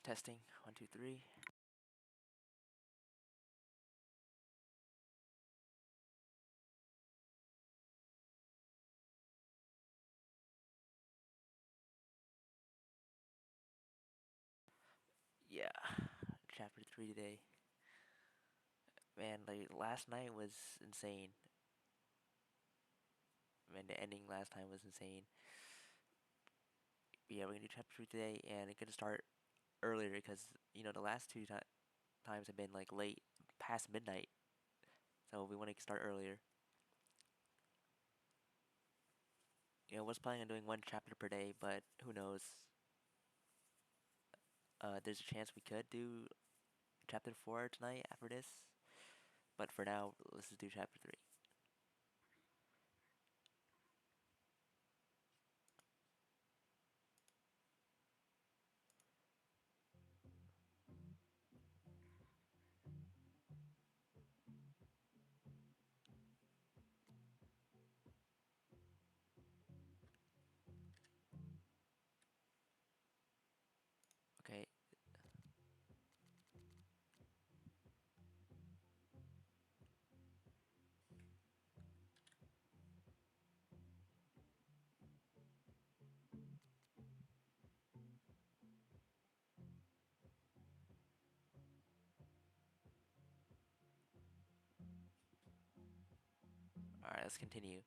Testing. 1, 2, 3. Yeah. Chapter 3 today. Man, like last night was insane. Man, the ending last time was insane. But yeah, we're gonna do chapter 3 today, and it's gonna start earlier because the last two times have been like late, past midnight. So we want to start earlier. Was planning on doing one chapter per day, but who knows? There's a chance we could do chapter 4 tonight after this, but for now, let's just do chapter 3. Okay. All right, let's continue.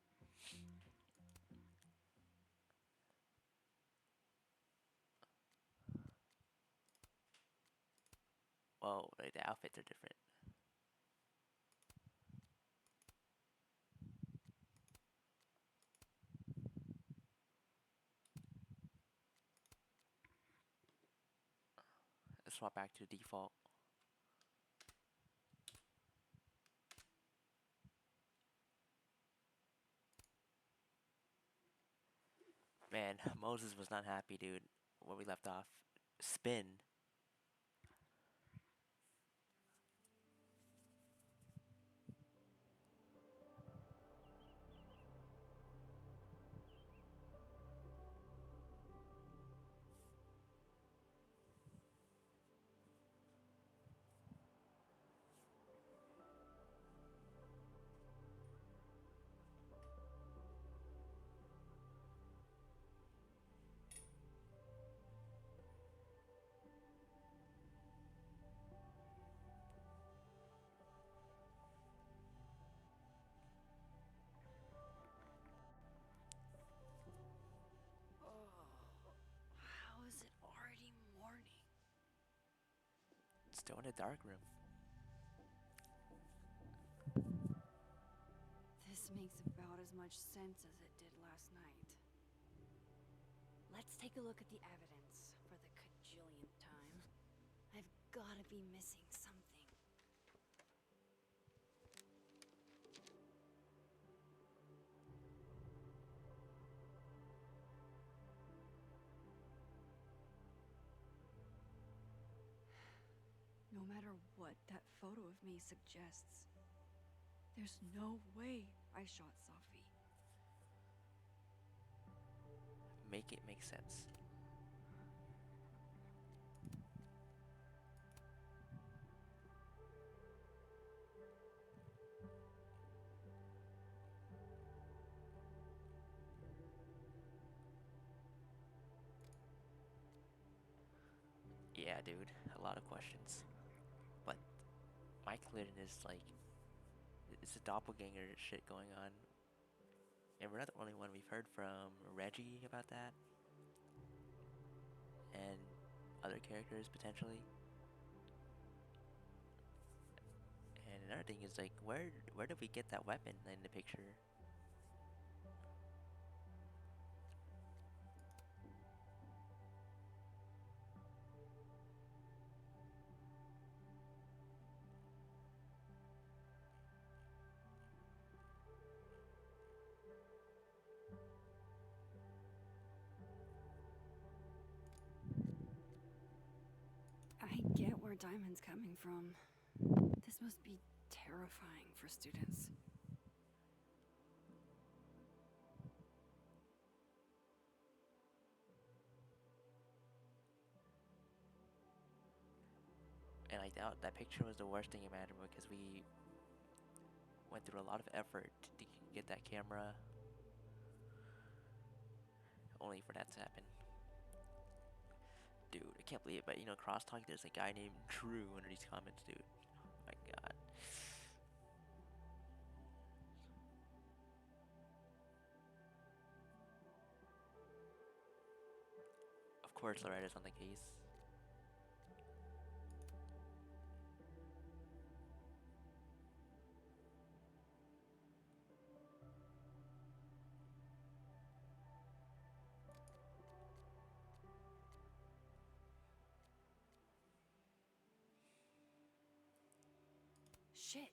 Whoa, like, the outfits are different. Let's swap back to default. Man, Moses was not happy, dude, where we left off. Spin. Oh, how is it already morning? Still in the dark room. This makes about as much sense as it did last night. Let's take a look at the evidence for the cajillionth time. I've gotta be missing something. No matter what that photo of me suggests, there's no way I shot Safi. Make it make sense. Yeah, dude, a lot of questions. But my conclusion is like, it's a doppelganger shit going on. And we're not the only one. We've heard from Reggie about that. And other characters potentially. And another thing is like, where did we get that weapon in the picture? I get where Diamond's coming from. This must be terrifying for students. And like that picture was the worst thing imaginable because we went through a lot of effort to get that camera, only for that to happen. Dude, I can't believe it, but crosstalk, there's a guy named Drew under these comments, dude. Oh my god. Of course, Loretta's on the case. Shit.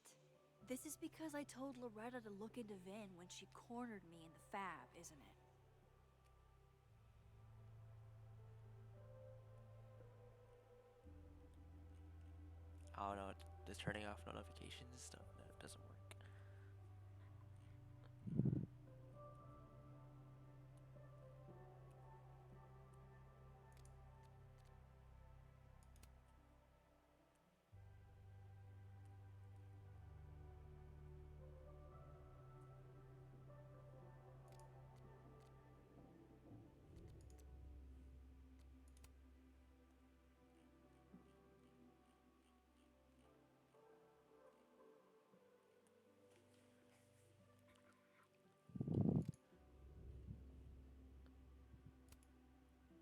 This is because I told Loretta to look into Vin when she cornered me in the fab, isn't it? I don't know, just turning off notifications and stuff, no, it doesn't work.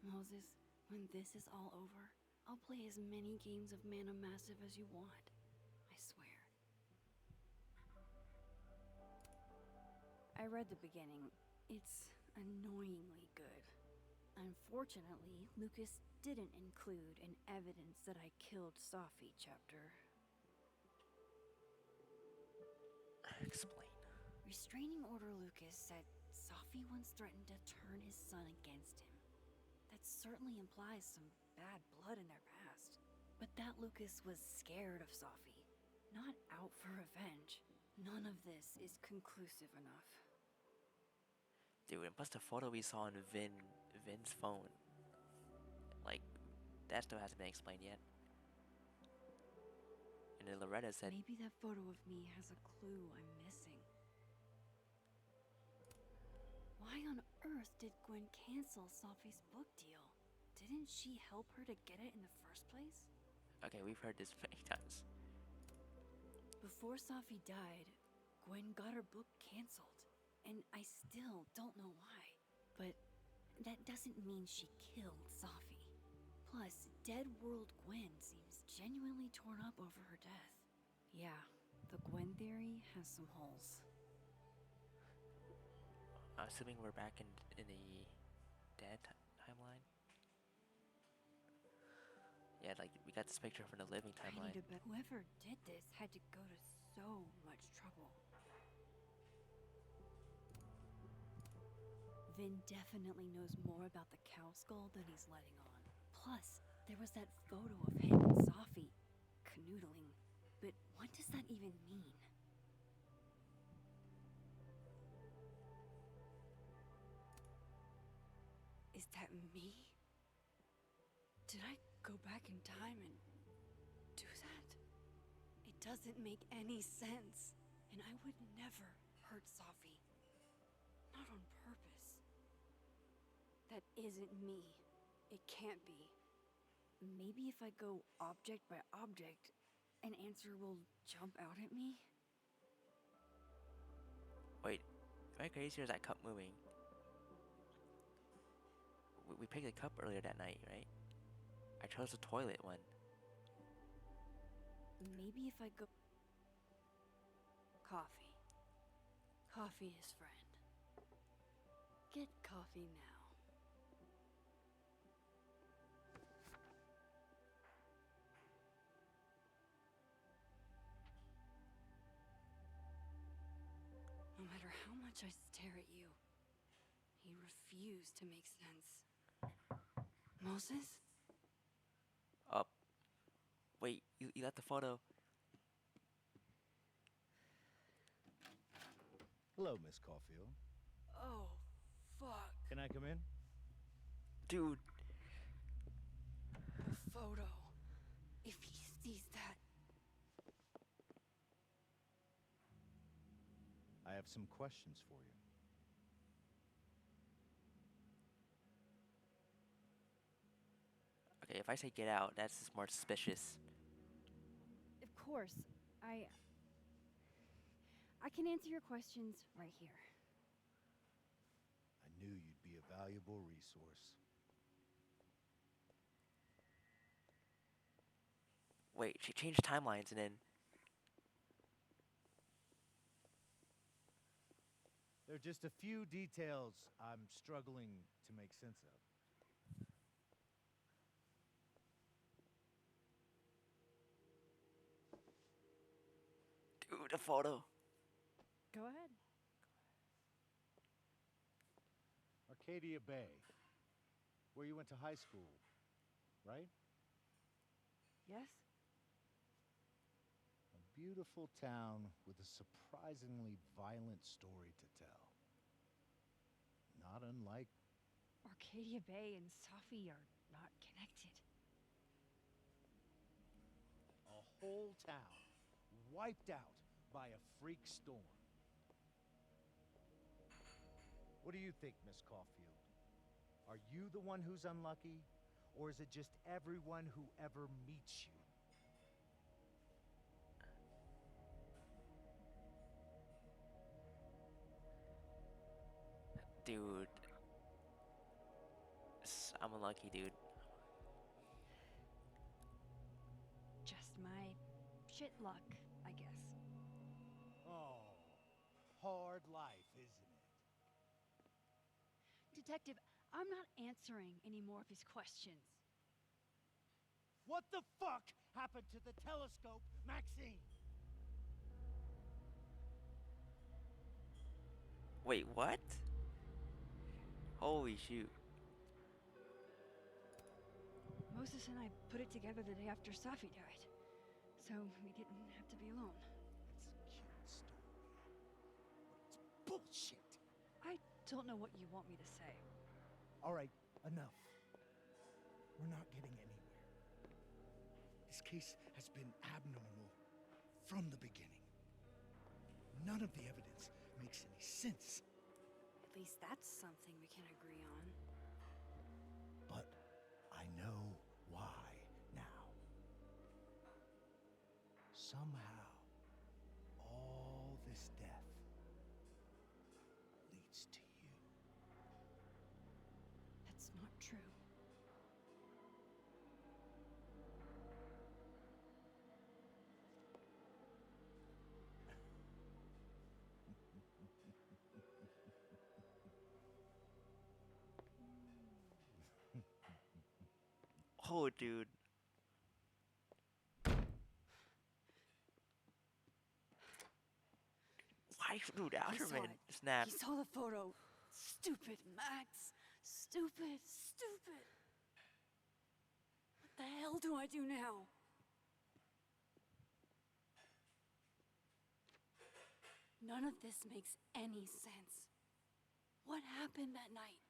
Moses, when this is all over, I'll play as many games of Mana Massive as you want. I swear. I read the beginning. It's annoyingly good. Unfortunately, Lucas didn't include an evidence that I killed Safi chapter. Explain. Restraining Order Lucas said Safi once threatened to turn his son against him. That certainly implies some bad blood in their past. But that Lucas was scared of Safi, not out for revenge. None of this is conclusive enough. Dude, and plus the photo we saw on Vin's phone. Like, that still hasn't been explained yet. And then Loretta said, maybe that photo of me has a clue I'm missing. Why on earth did Gwen cancel Safi's book deal? Didn't she help her to get it in the first place? okay, we've heard this many times. Before Safi died, Gwen got her book canceled. And I still don't know why. But that doesn't mean she killed Safi. Plus, Dead World Gwen seems genuinely torn up over her death. Yeah, the Gwen theory has some holes. Assuming we're back in the dead timeline. Yeah, like we got this picture from the living timeline. I need to bet whoever did this had to go to so much trouble. Vin definitely knows more about the cow skull than he's letting on. Plus, there was that photo of him and Safi canoodling. But what does that even mean? Is that me? Did I go back in time and do that? It doesn't make any sense. And I would never hurt Safi. Not on purpose. That isn't me. It can't be. Maybe if I go object by object, an answer will jump out at me? Wait, am I crazy or is that cup moving? We picked a cup earlier that night, right? I chose the toilet one. Maybe if I go... Coffee. Coffee is friend. Get coffee now. No matter how much I stare at you, he refused to make sense. Moses? Up. Wait, you got the photo. Hello, Miss Caulfield. Oh, fuck. Can I come in? Dude. The photo. If he sees have some questions for you. Okay, if I say get out, that's just more suspicious. Of course, I I can answer your questions right here. I knew you'd be a valuable resource. Wait, she changed timelines and then. There are just a few details I'm struggling to make sense of. Dude, a photo. Go ahead. Arcadia Bay, where you went to high school, right? Yes? A beautiful town with a surprisingly violent story to tell. Not unlike Arcadia Bay and Safi are not connected. a whole town wiped out by a freak storm. What do you think, Miss Caulfield? Are you the one who's unlucky, or is it just everyone who ever meets you? Dude, I'm unlucky, dude. Just my shit luck, I guess. Oh, hard life, isn't it? Detective, I'm not answering any more of his questions. What the fuck happened to the telescope, Maxine? Wait, what? Holy shoot. Moses and I put it together the day after Safi died, so we didn't have to be alone. It's a cute story, but it's bullshit. I don't know what you want me to say. All right, enough. We're not getting anywhere. This case has been abnormal from the beginning. None of the evidence makes any sense. At least that's something we can agree on. But I know why now. Somehow, all this death leads to you. That's not true. Oh, dude. Why, dude, He saw Outerman it. snap. He saw the photo. Stupid, Max. Stupid, stupid. What the hell do I do now? None of this makes any sense. What happened that night?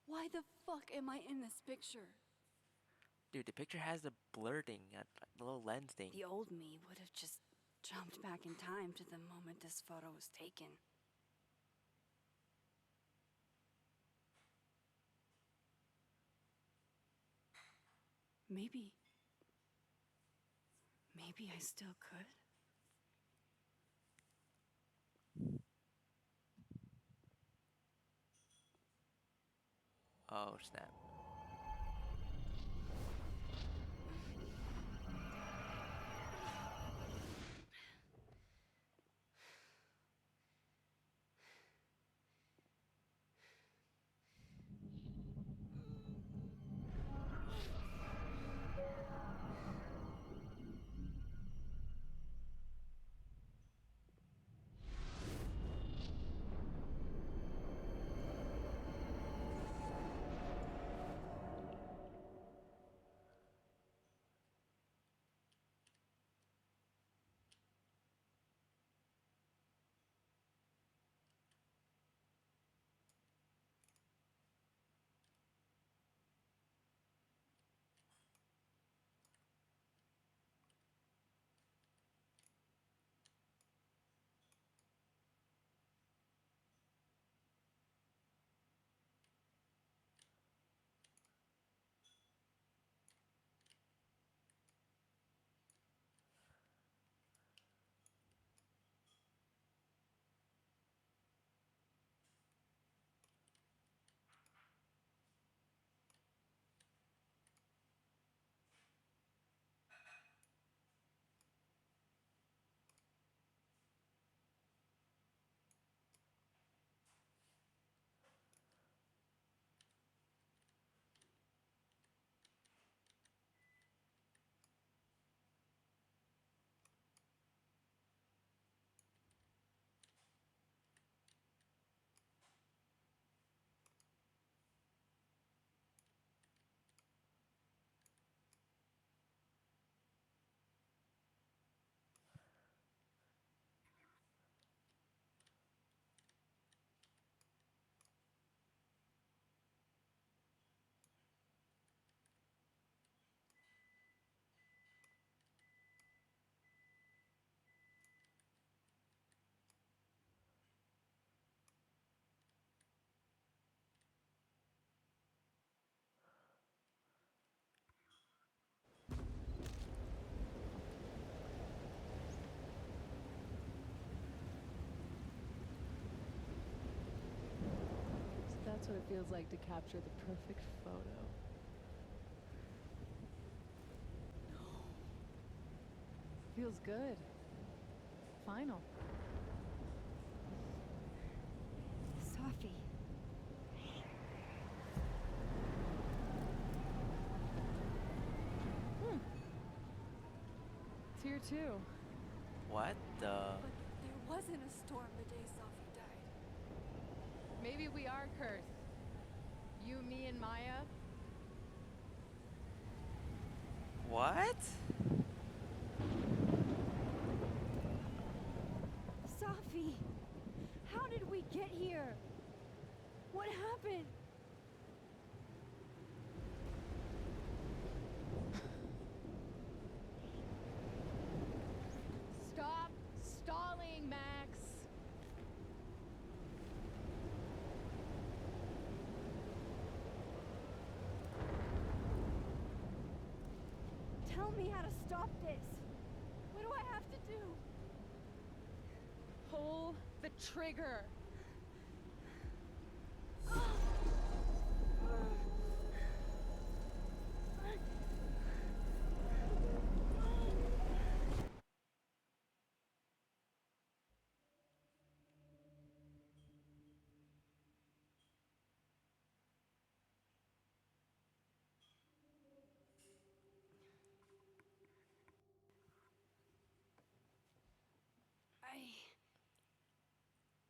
Why the fuck am I in this picture? Dude, the picture has the blur thing, the little lens thing. The old me would have just jumped back in time to the moment this photo was taken. Maybe. Maybe I still could. Oh, snap. feels like to capture the perfect photo. Feels good. Final. Sophie. It's here too. What the? But there wasn't a storm the day Sophie died. Maybe we are cursed. You, me, and Maya. What? Sophie! How did we get here? What happened? Stop stalling, Max. Tell me how to stop this. What do I have to do? Pull the trigger.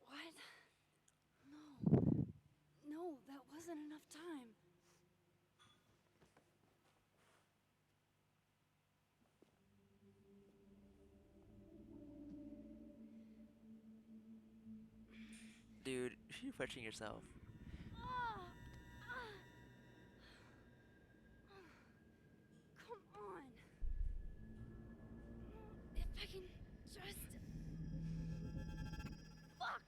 What? No. No, that wasn't enough time. Dude, you're pushing yourself. Come on. If I can just... Fuck!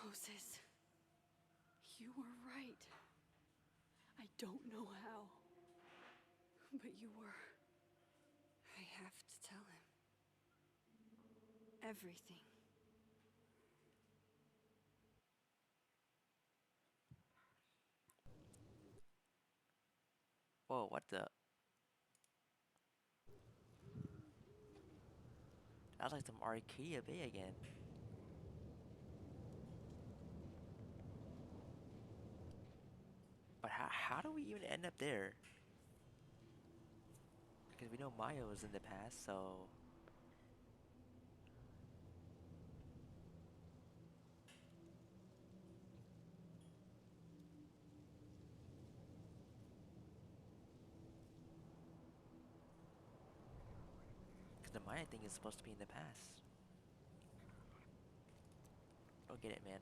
Moses, you were right. I don't know how, but you were. I have to tell him. Everything. Whoa, what the? That was like some Arcadia Bay again. But how do we even end up there? Because we know Maya was in the past, so... Because the Maya thing is supposed to be in the past. Don't get it, man.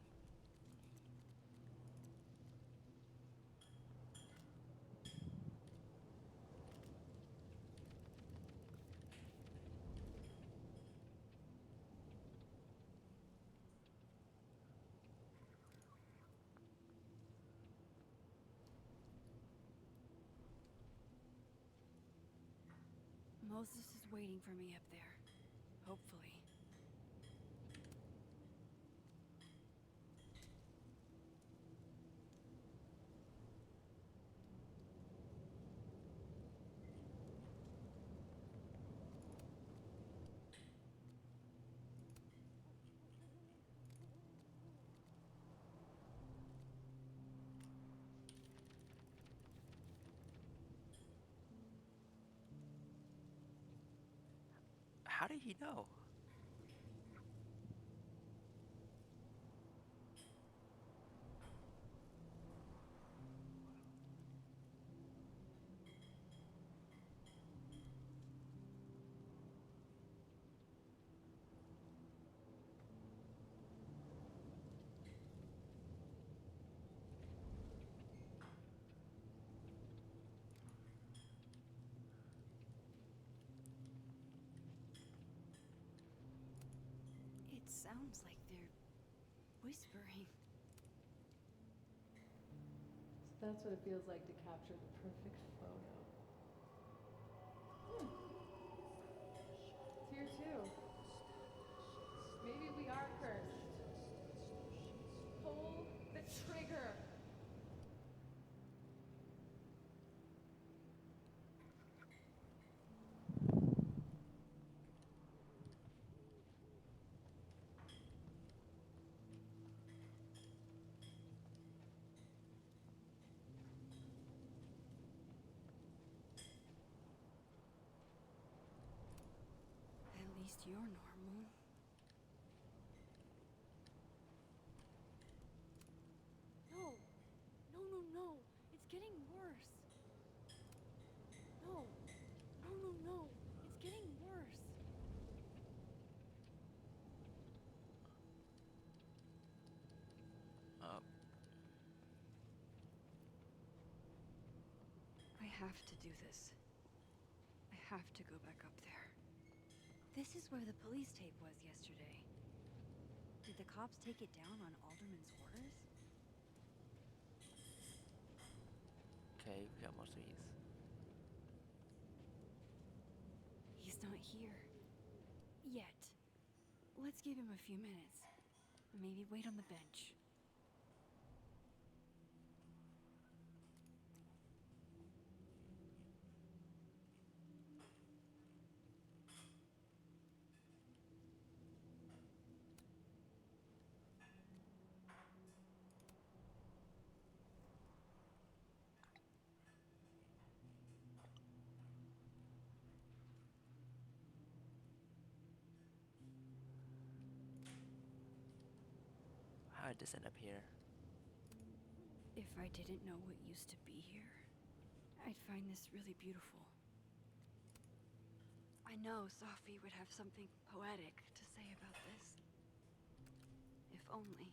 Moses is waiting for me up there. Hopefully. How did he know? It sounds like they're whispering. It's That's what it feels like to capture the perfect photo. It's here too. Maybe we are cursed. Pull the trigger. At least you're normal. No! No, no, no! It's getting worse! No! No, no, no! It's getting worse! Uh, I have to do this. I have to go back up there. This is where the police tape was yesterday. Did the cops take it down on Alderman's orders? okay, we got most of these. He's not here. Yet. Let's give him a few minutes. Maybe wait on the bench. How did this end up here? If I didn't know what used to be here, I'd find this really beautiful. I know Sophie would have something poetic to say about this. If only.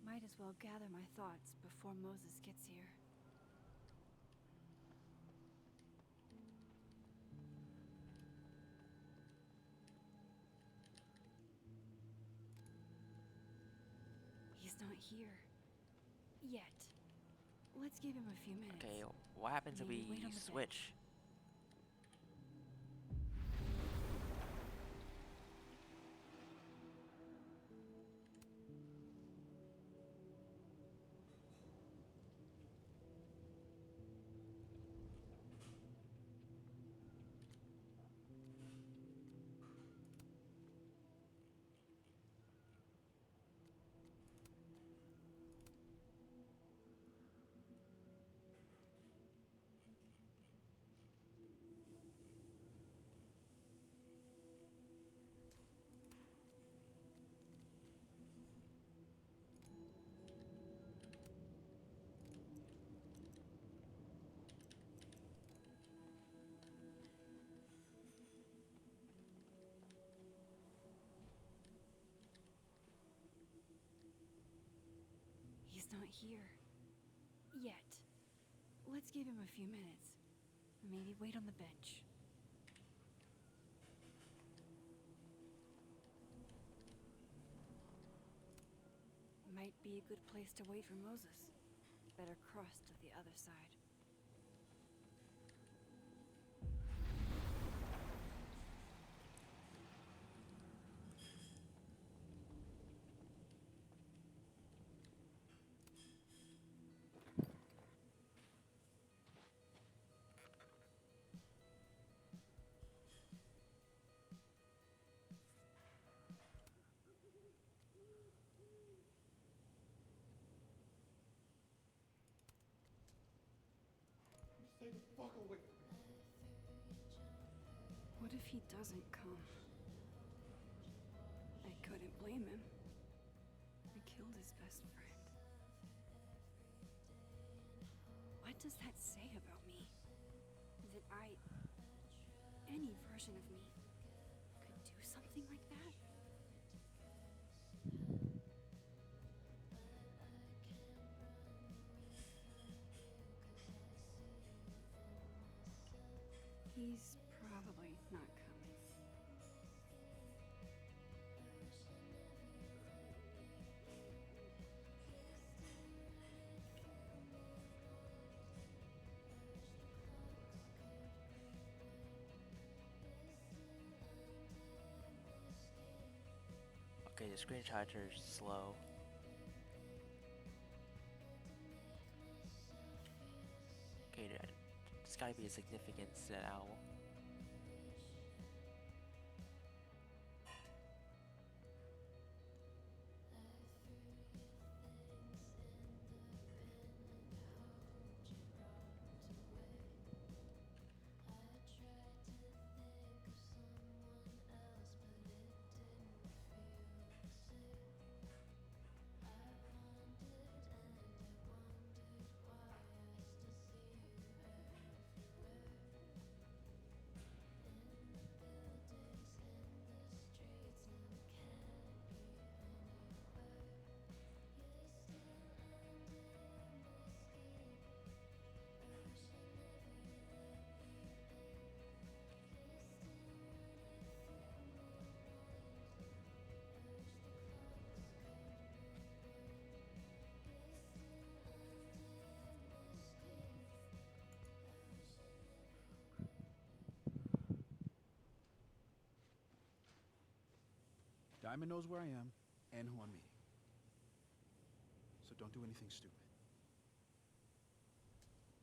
Might as well gather my thoughts before Moses gets here. He's not here. Yet. Let's give him a few minutes. Okay, what happens if Maybe we wait on the switch? He's not here. Yet. Let's give him a few minutes. Maybe wait on the bench. Might be a good place to wait for Moses. Better cross to the other side. Stay the fuck away from me. What if he doesn't come? I couldn't blame him. I killed his best friend. What does that say about me? That any version of me, could do something like that? He's probably not coming. Okay, the screenshots are slow. Okay, there's gotta be a significance to that owl. Diamond knows where I am and who I'm meeting. So don't do anything stupid.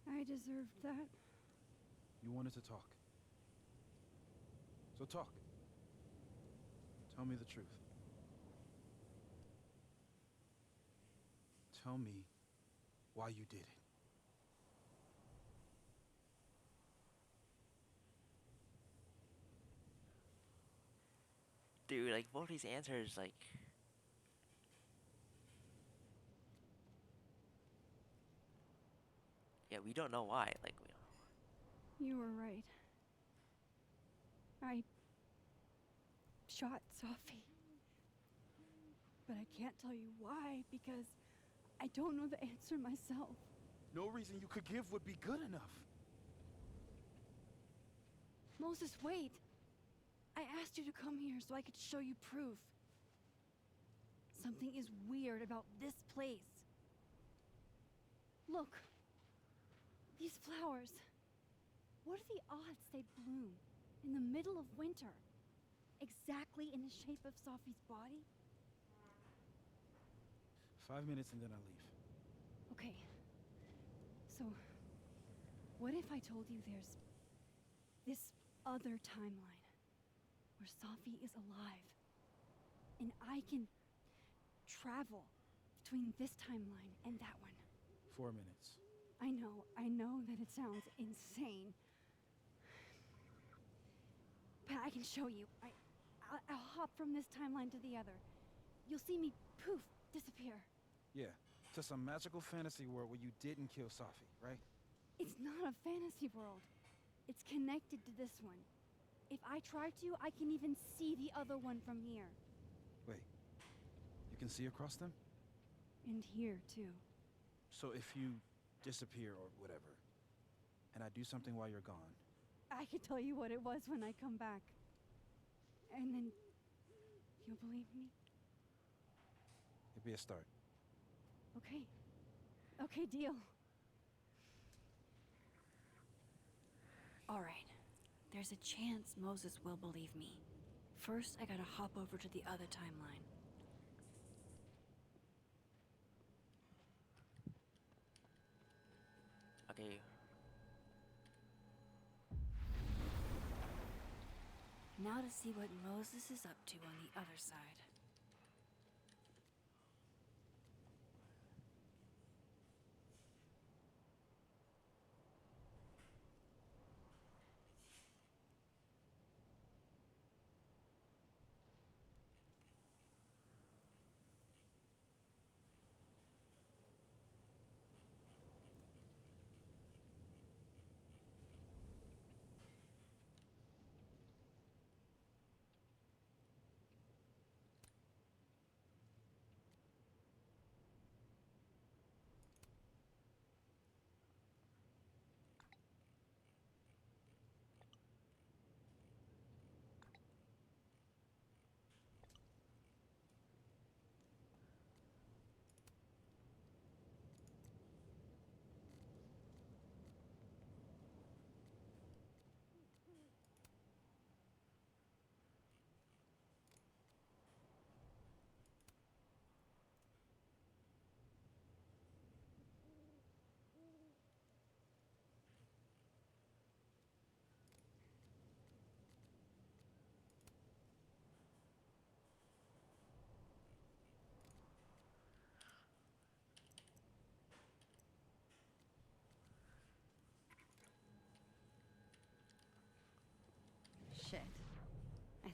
I deserved that. You wanted to talk. So talk. Tell me the truth. Tell me why you did it. Dude, like both these answers, like yeah, we don't know why. Like You were right. I shot Sophie. But I can't tell you why because I don't know the answer myself. No reason you could give would be good enough. Moses, wait. I asked you to come here so I could show you proof. Something is weird about this place. Look. These flowers. What are the odds they'd bloom in the middle of winter? Exactly in the shape of Sophie's body? 5 minutes and then I leave. Okay. So, what if I told you there's this other timeline where Sophie is alive and I can travel between this timeline and that one? 4 minutes. I know that it sounds insane. But I can show you. I'll hop from this timeline to the other. You'll see me, poof, disappear. Yeah, to some magical fantasy world where you didn't kill Safi, right? It's not a fantasy world. It's connected to this one. If I try to, I can even see the other one from here. Wait, you can see across them? And here, too. So if you disappear or whatever, and I do something while you're gone, I can tell you what it was when I come back. And then you'll believe me? it'd be a start. Okay. Okay, deal. All right. There's a chance Moses will believe me. First, I gotta hop over to the other timeline. okay, Now to see what Moses is up to on the other side.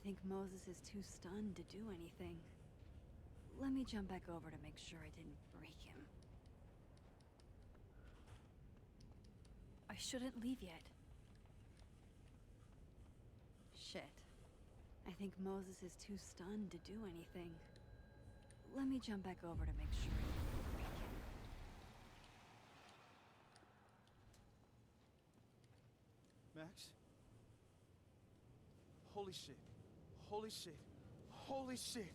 think Moses is too stunned to do anything. Let me jump back over to make sure I didn't break him. I shouldn't leave yet. Shit. I think Moses is too stunned to do anything. Let me jump back over to make sure I didn't break him. Max? Holy shit. Holy shit. Holy shit.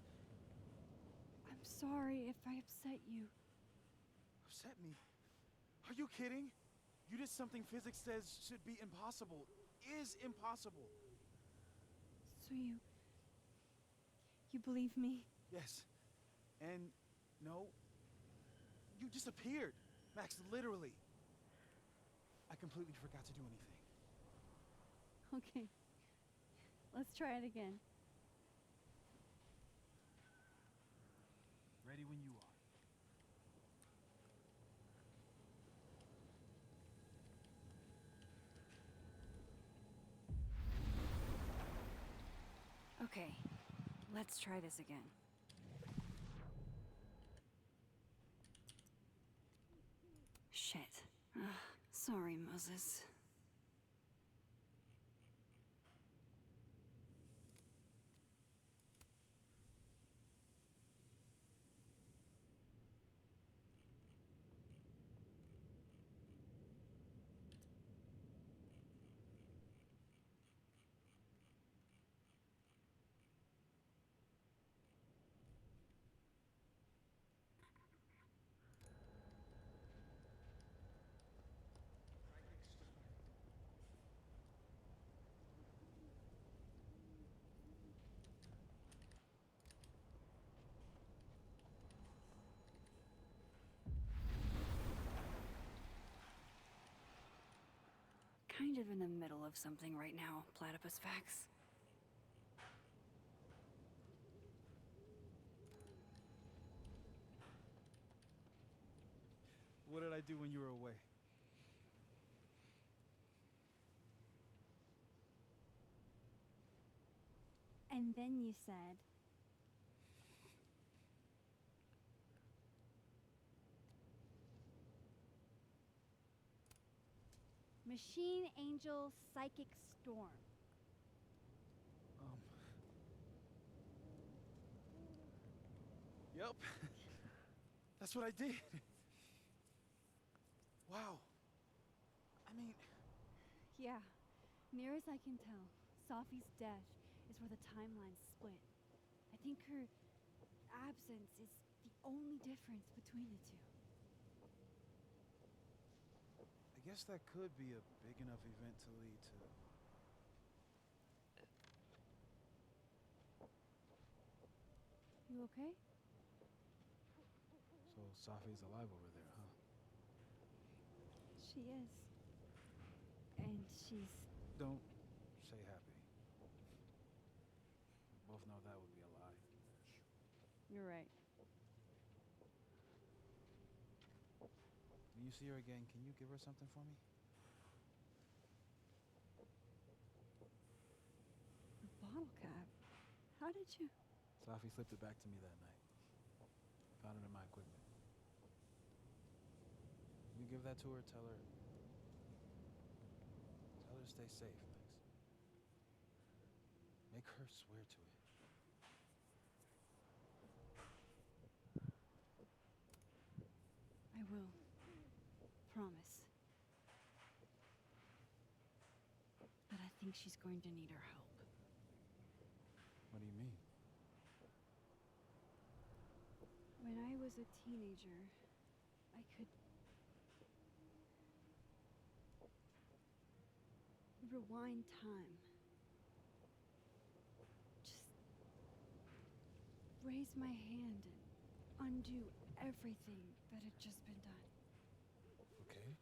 I'm sorry if I upset you. Upset me? Are you kidding? You did something physics says should be impossible. Is impossible. So you believe me? Yes. And no, you disappeared. Max, literally. I completely forgot to do anything. Okay. Let's try it again. Ready when you are. Okay. Let's try this again. Shit. Ugh, sorry, Moses. Kind of in the middle of something right now, Platypus Facts. What did I do when you were away? And then you said... Machine Angel Psychic Storm. Yep. That's what I did. Wow. I mean... Yeah, near as I can tell, Safi's death is where the timelines split. I think her absence is the only difference between the two. I guess that could be a big enough event to lead to... You okay? So Safi's alive over there, huh? She is. And she's... Don't say happy. We both know that would be a lie. You're right. When you see her again, can you give her something for me? A bottle cap? How did you... Safi slipped it back to me that night. Found it in my equipment. When you give that to her, tell her to stay safe, Max. Make her swear to it. I will. Promise. But I think she's going to need our help. What do you mean? When I was a teenager, I could... rewind time. Just... raise my hand and undo everything that had just been done. Okay.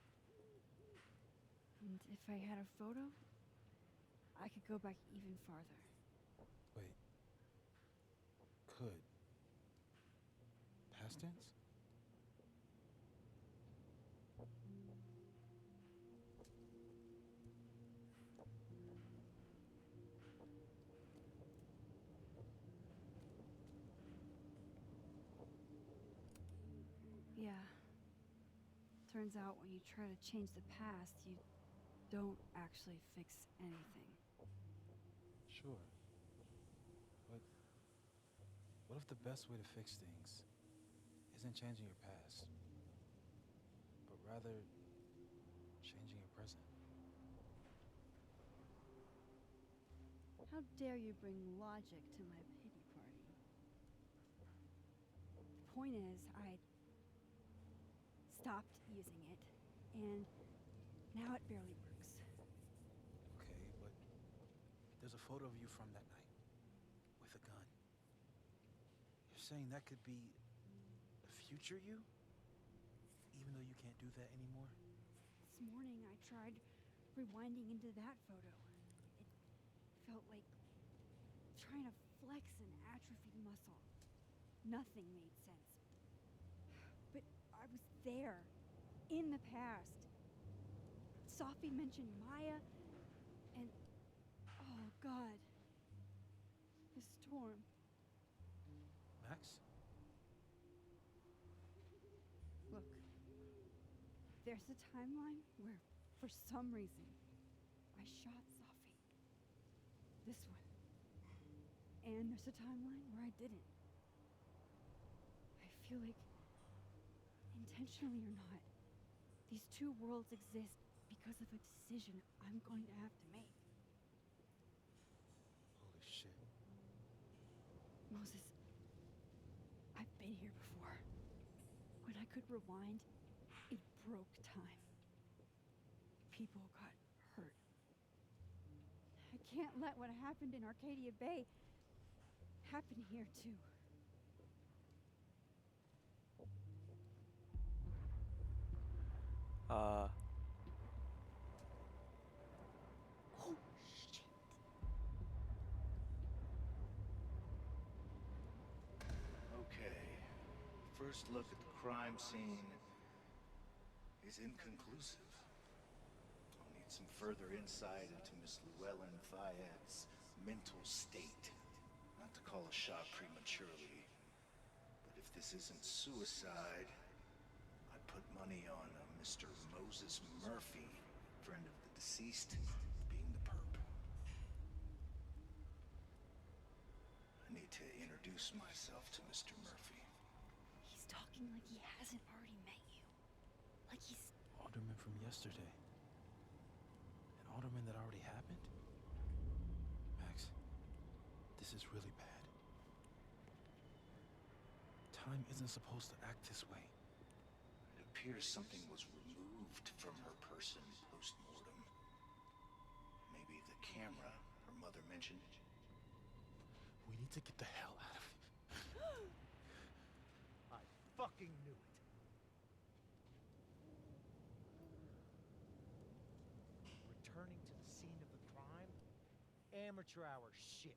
And if I had a photo, I could go back even farther. Wait. Could. Past tense? Turns out when you try to change the past, you don't actually fix anything. Sure. But what if the best way to fix things isn't changing your past, but rather changing your present? How dare you bring logic to my pity party? The point is, I stopped using it, and now it barely works. Okay, but there's a photo of you from that night with a gun. You're saying that could be a future you? Even though you can't do that anymore? This morning I tried rewinding into that photo. It felt like trying to flex an atrophied muscle. Nothing made sense. But I was there, in the past. Sophie mentioned Maya, and oh God, the storm. Max? Look, there's a timeline where, for some reason, I shot Sophie. This one. And there's a timeline where I didn't. I feel like, intentionally or not, these two worlds exist because of a decision I'm going to have to make. Holy shit. Moses, I've been here before. When I could rewind, it broke time. People got hurt. I can't let what happened in Arcadia Bay happen here too. Uh, Oh, shit. Okay. First look at the crime scene is inconclusive. I'll need some further insight into Miss Llewellyn Fayette's mental state. Not to call a shot prematurely, but if this isn't suicide, I'd put money on Mr. Moses Murphy, friend of the deceased, being the perp. I need to introduce myself to Mr. Murphy. He's talking like he hasn't already met you. Like he's... Alderman from yesterday. An alderman that already happened? Max, this is really bad. Time isn't supposed to act this way. It appears something was removed from her person post-mortem. Maybe the camera her mother mentioned. We need to get the hell out of here. I fucking knew it. Returning to the scene of the crime? Amateur hour shit.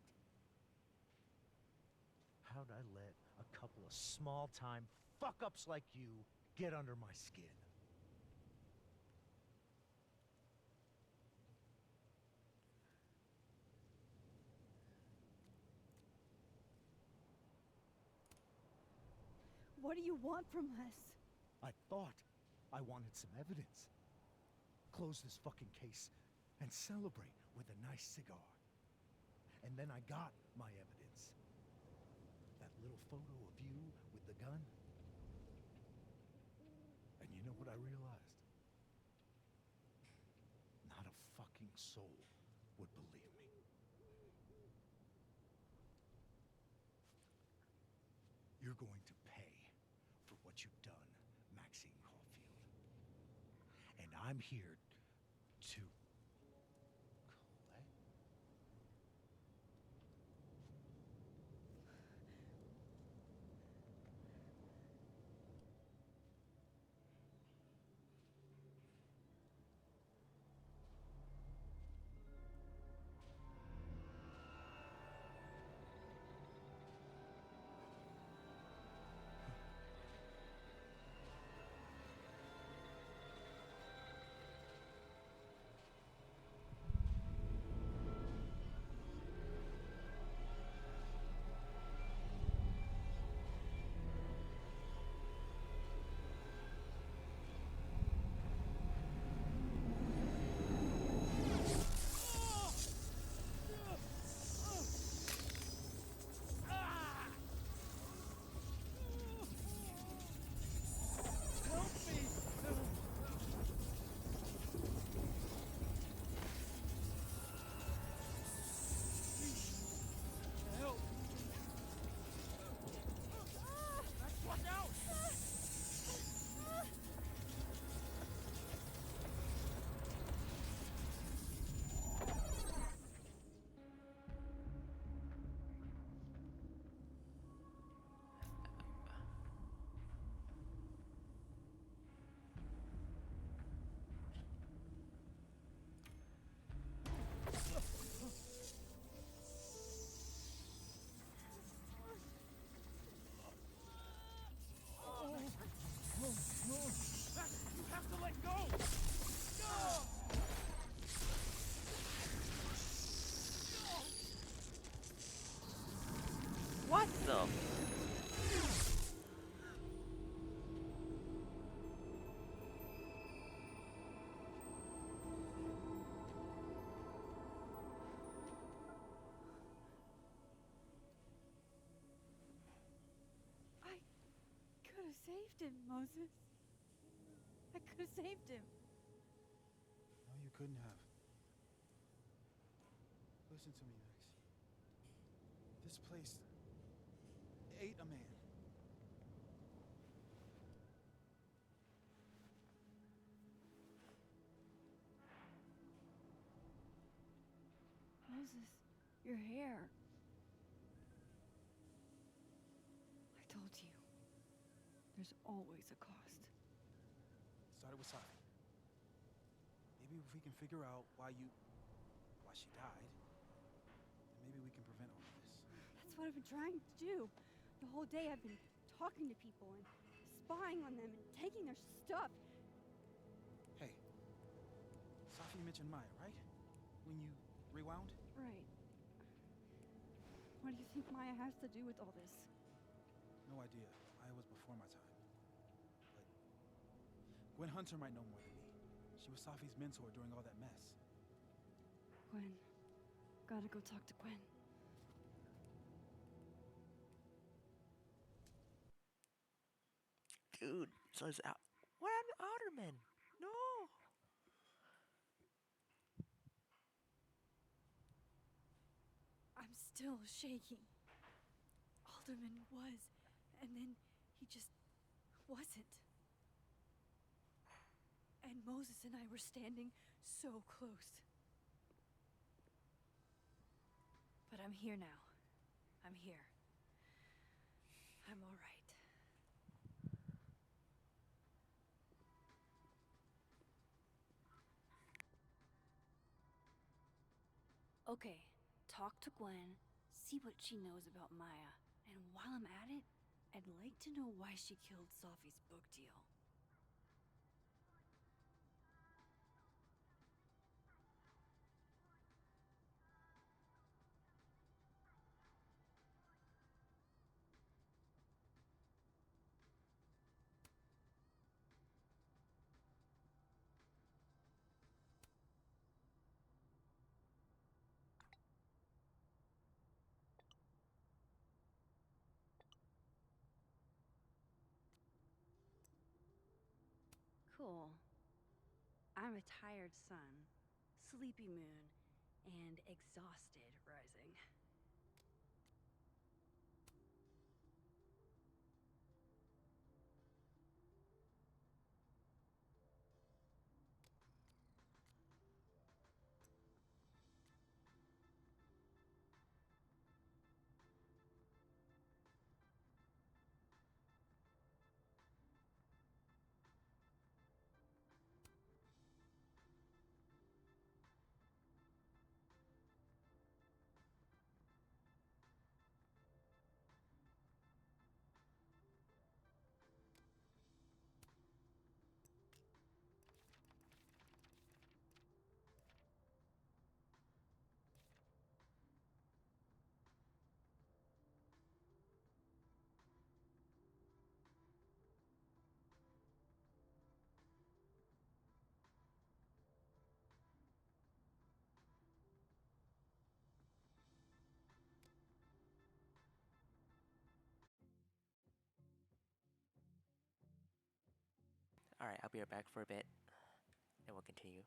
How'd I let a couple of small-time fuck-ups like you get under my skin? What do you want from us? I thought I wanted some evidence. Close this fucking case and celebrate with a nice cigar. And then I got my evidence. That little photo of you with the gun. And you know what I realized? Not a fucking soul would believe me. You're going to pay for what you've done, Maxine Caulfield. And I'm here to collect. So, I could have saved him, Moses. I could have saved him. No, you couldn't have. Listen to me, Max. This place ate a man. Moses, your hair. I told you. There's always a cost. Started with Safi. Maybe if we can figure out why she died, then maybe we can prevent all of this. That's what I've been trying to do. The whole day I've been talking to people and spying on them and taking their stuff. Hey, Safi mentioned Maya, right? When you rewound? Right. What do you think Maya has to do with all this? No idea. Maya was before my time. But Gwen Hunter might know more than me. She was Safi's mentor during all that mess. Gwen. Gotta go talk to Gwen. dude, so it's out. What happened to Outerman? No. I'm still shaking. Alderman was, and then he just wasn't. And Moses and I were standing so close. But I'm here now. I'm here. I'm all right. Okay, talk to Gwen, see what she knows about Maya, and while I'm at it, I'd like to know why she killed Safi's book deal. Cool. I'm a tired sun, sleepy moon, and exhausted rising. All right, I'll be right back for a bit, and we'll continue.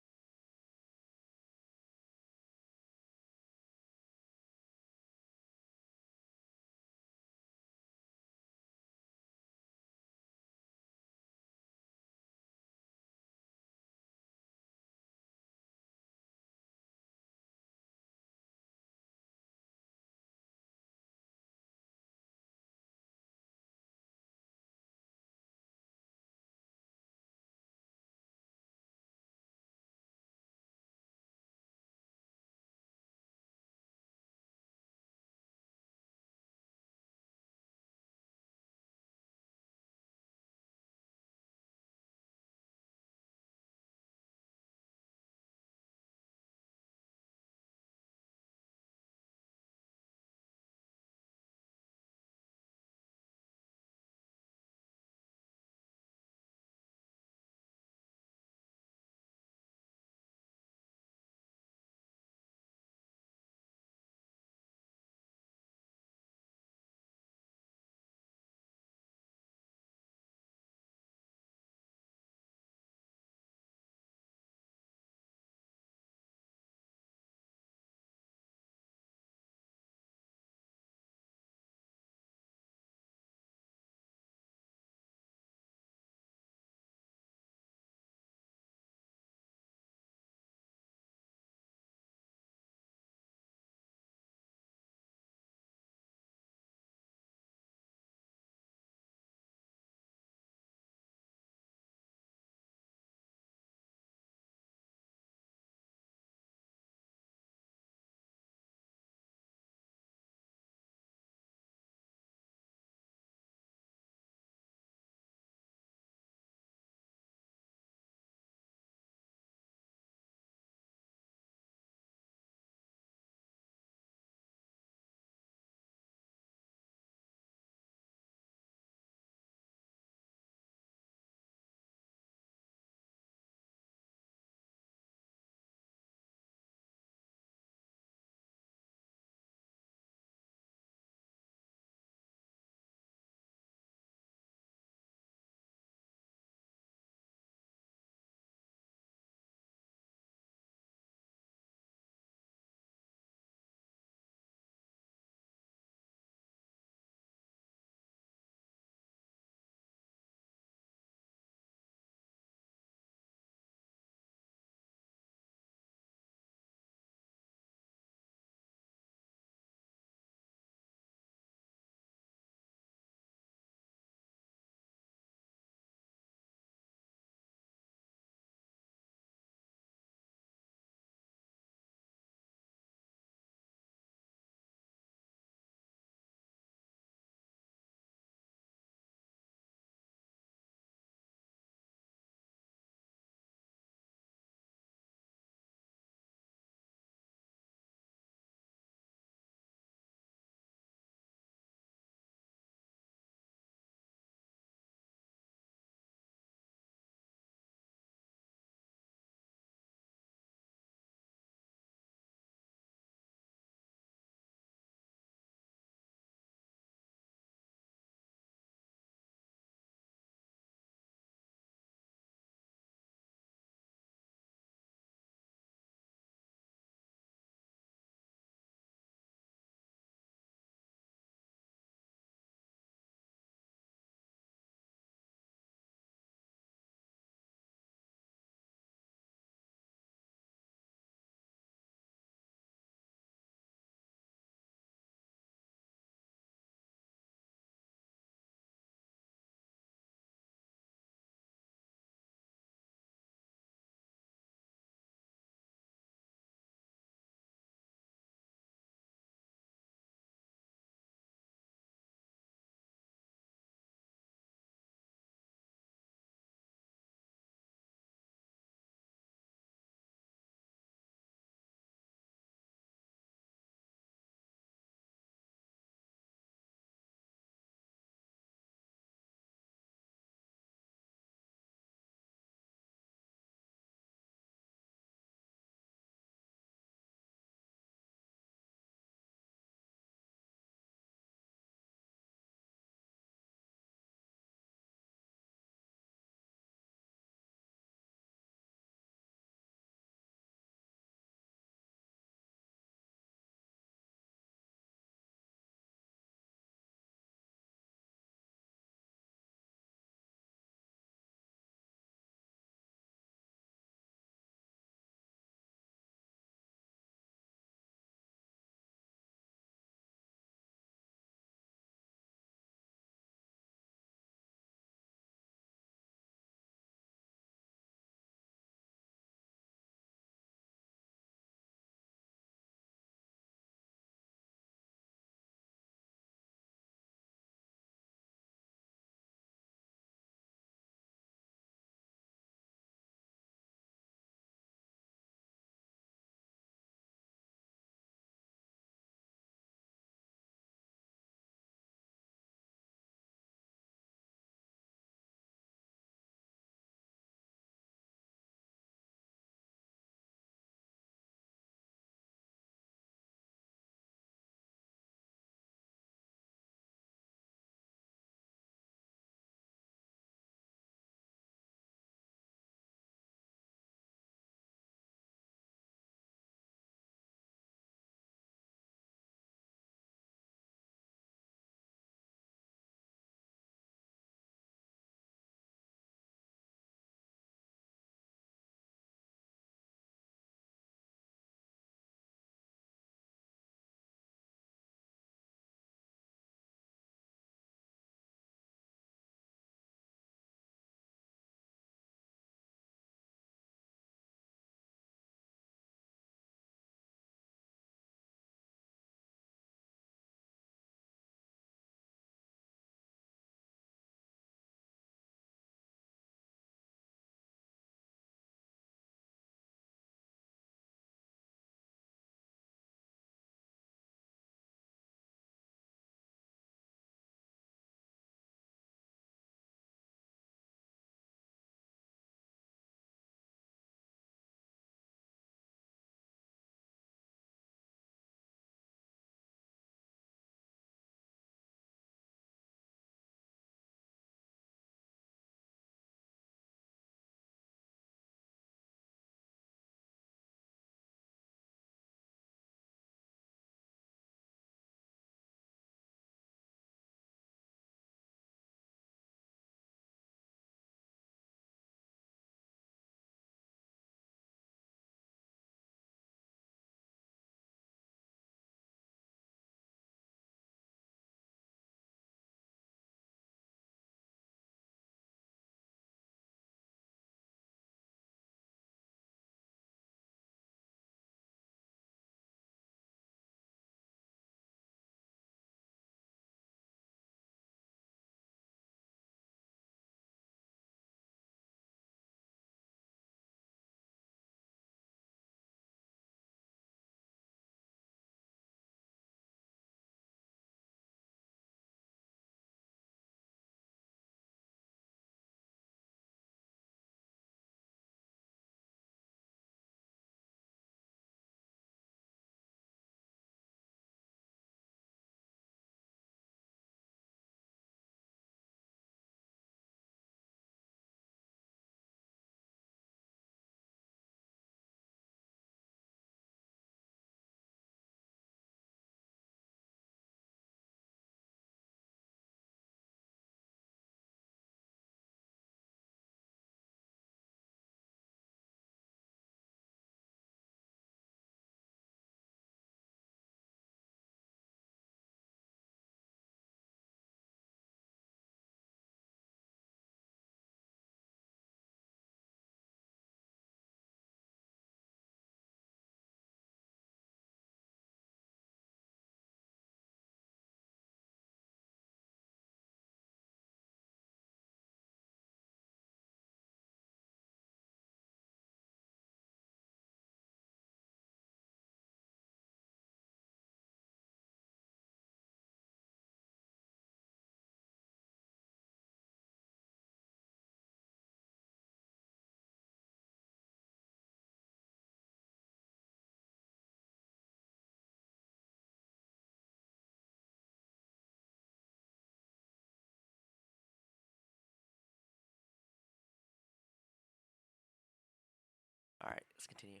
All right, let's continue.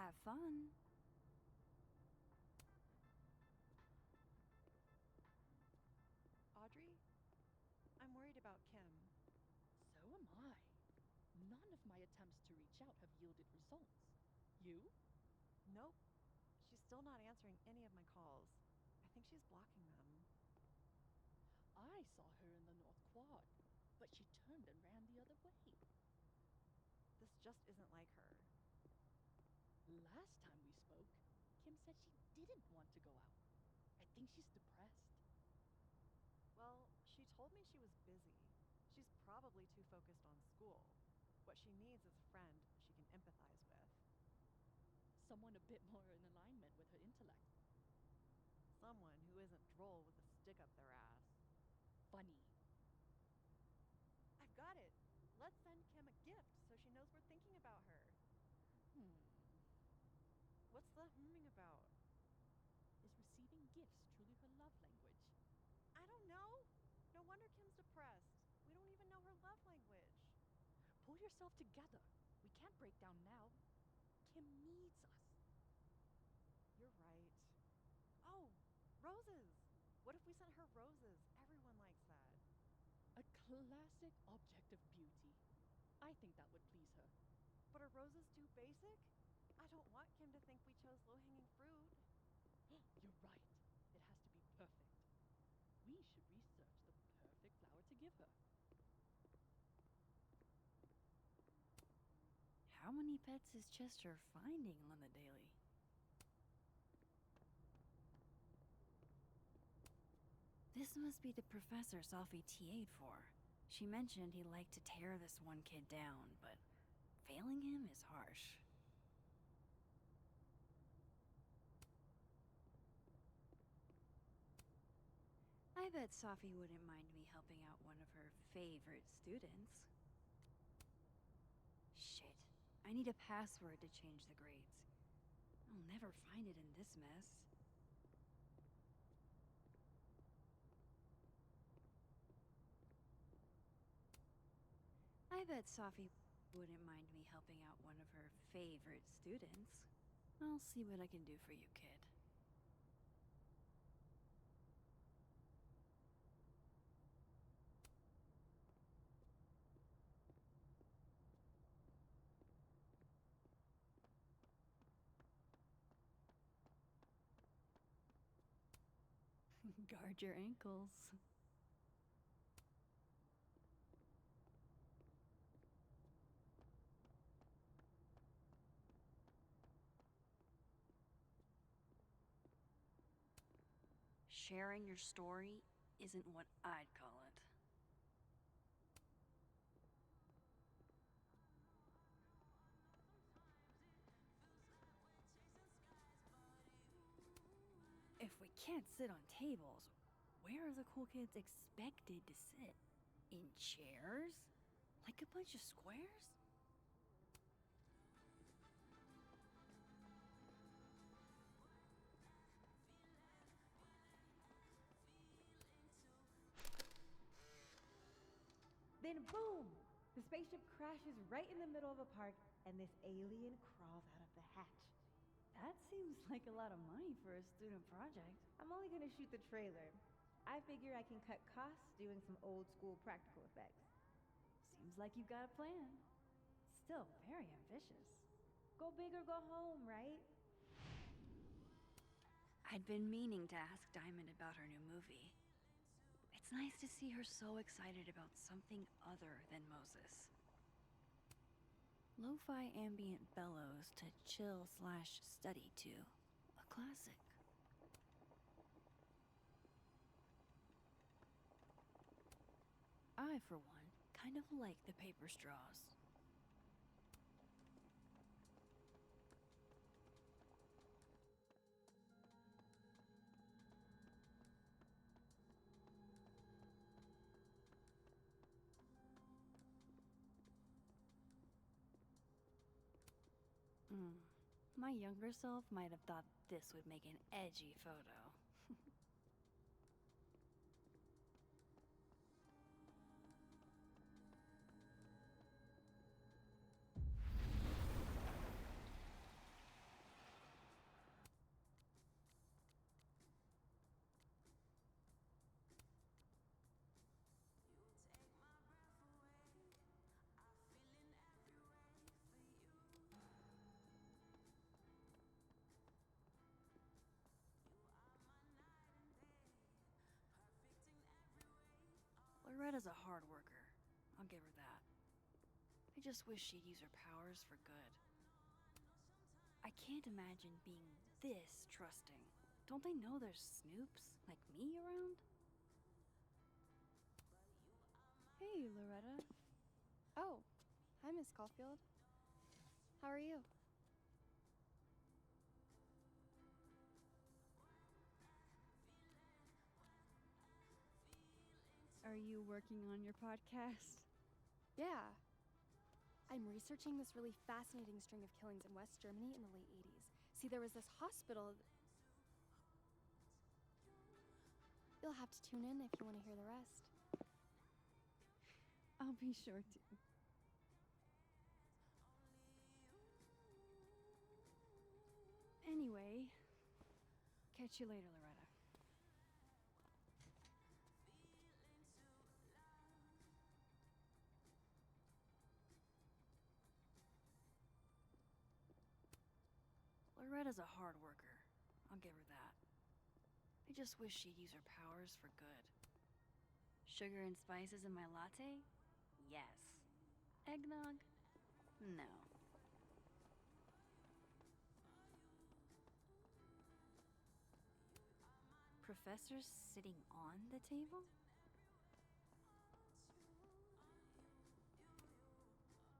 Have fun. Audrey, I'm worried about Kim. So am I. None of my attempts to reach out have yielded results. You? Nope. She's still not answering any of my calls. I think she's blocking them. I saw her in the North Quad, but she turned and ran the other way. This just isn't like her. Last time we spoke, Kim said she didn't want to go out. I think she's depressed. Well, she told me she was busy. She's probably too focused on school. What she needs is a friend she can empathize with. Someone a bit more in alignment with her intellect. Someone who isn't droll with a stick up their ass. Funny. I've got it. Let's send Kim a gift so she knows we're thinking about her. Hmm. What's the humming about? Is receiving gifts truly her love language? I don't know. No wonder Kim's depressed. We don't even know her love language. Pull yourself together. We can't break down now. Kim needs us. You're right. Oh, roses. What if we sent her roses? Everyone likes that. A classic object of beauty. I think that would please her. But are roses too basic? I don't want Kim to think we chose low-hanging fruit. You're right. It has to be perfect. We should research the perfect flower to give her. How many pets is Chester finding on the daily? This must be the professor Sophie TA'd for. She mentioned he liked to tear this one kid down, but failing him is harsh. I bet Sophie wouldn't mind me helping out one of her favorite students. Shit. I need a password to change the grades. I'll never find it in this mess. I bet Sophie wouldn't mind me helping out one of her favorite students. I'll see what I can do for you, kid. Guard your ankles. Sharing your story isn't what I'd call it. If we can't sit on tables, where are the cool kids expected to sit? In chairs? Like a bunch of squares? Then boom! The spaceship crashes right in the middle of a park, and this alien crawls out of the hatch. That seems like a lot of money for a student project. I'm only gonna shoot the trailer. I figure I can cut costs doing some old school practical effects. Seems like you've got a plan. Still very ambitious. Go big or go home, right? I'd been meaning to ask Diamond about her new movie. It's nice to see her so excited about something other than Moses. Lo-fi ambient bellows to chill/study to. A classic. I, for one, kind of like the paper straws. My younger self might have thought this would make an edgy photo. Loretta's a hard worker. I'll give her that. I just wish she'd use her powers for good. I can't imagine being this trusting. Don't they know there's snoops like me around? Hey, Loretta. Oh, hi, Miss Caulfield. How are you? Are you working on your podcast? Yeah. I'm researching this really fascinating string of killings in West Germany in the late 80s. See, there was this hospital. You'll have to tune in if you want to hear the rest. I'll be sure to. Anyway, catch you later, Loretta. Loretta's a hard worker. I'll give her that. I just wish she'd use her powers for good. Sugar and spices in my latte? Yes. Eggnog? No. Professors sitting on the table?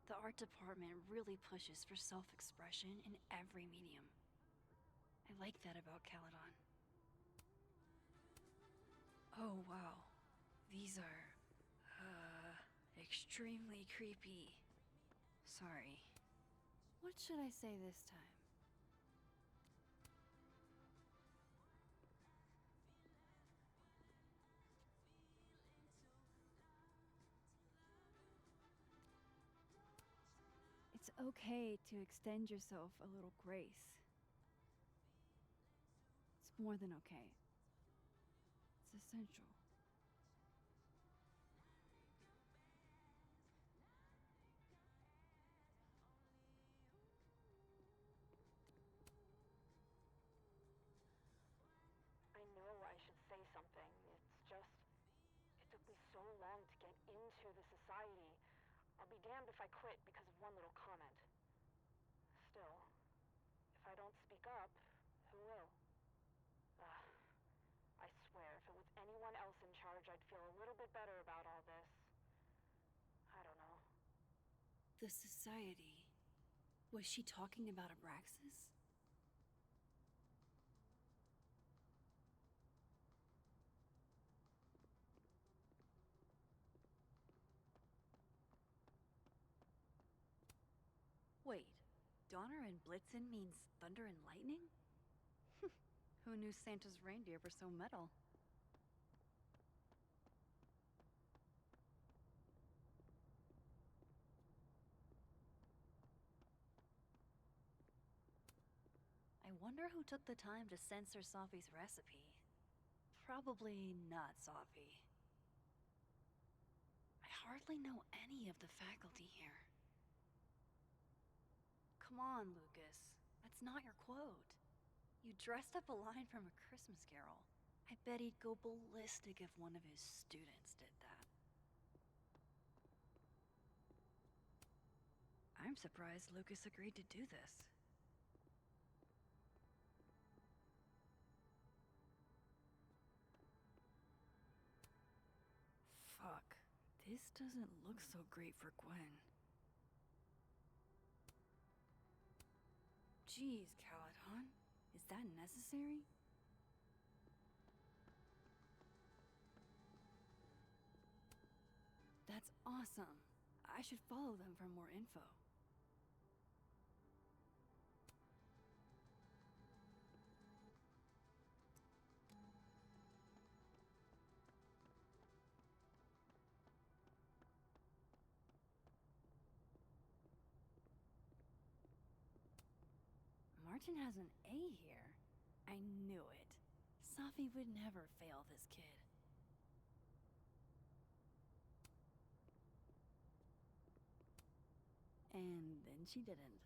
The art department really pushes for self-expression in every medium. I like that about Caledon. Oh, wow. These are, extremely creepy. Sorry. What should I say this time? It's okay to extend yourself a little grace. It's more than okay. It's essential. I know I should say something. It's just, it took me so long to get into the society. I'll be damned if I quit because of one little comment. Still, if I don't speak up, who will? I swear, if it was anyone else in charge, I'd feel a little bit better about all this. I don't know. The society. Was she talking about Abraxas? Donner and Blitzen means thunder and lightning? Who knew Santa's reindeer were so metal? I wonder who took the time to censor Sophie's recipe. Probably not Sophie. I hardly know any of the faculty here. Come on, Lucas. That's not your quote. You dressed up a line from a Christmas Carol. I bet he'd go ballistic if one of his students did that. I'm surprised Lucas agreed to do this. Fuck. This doesn't look so great for Gwen. Jeez, Caladon. Is that necessary? That's awesome. I should follow them for more info. Martin has an A here. I knew it. Sophie would never fail this kid. And then she didn't.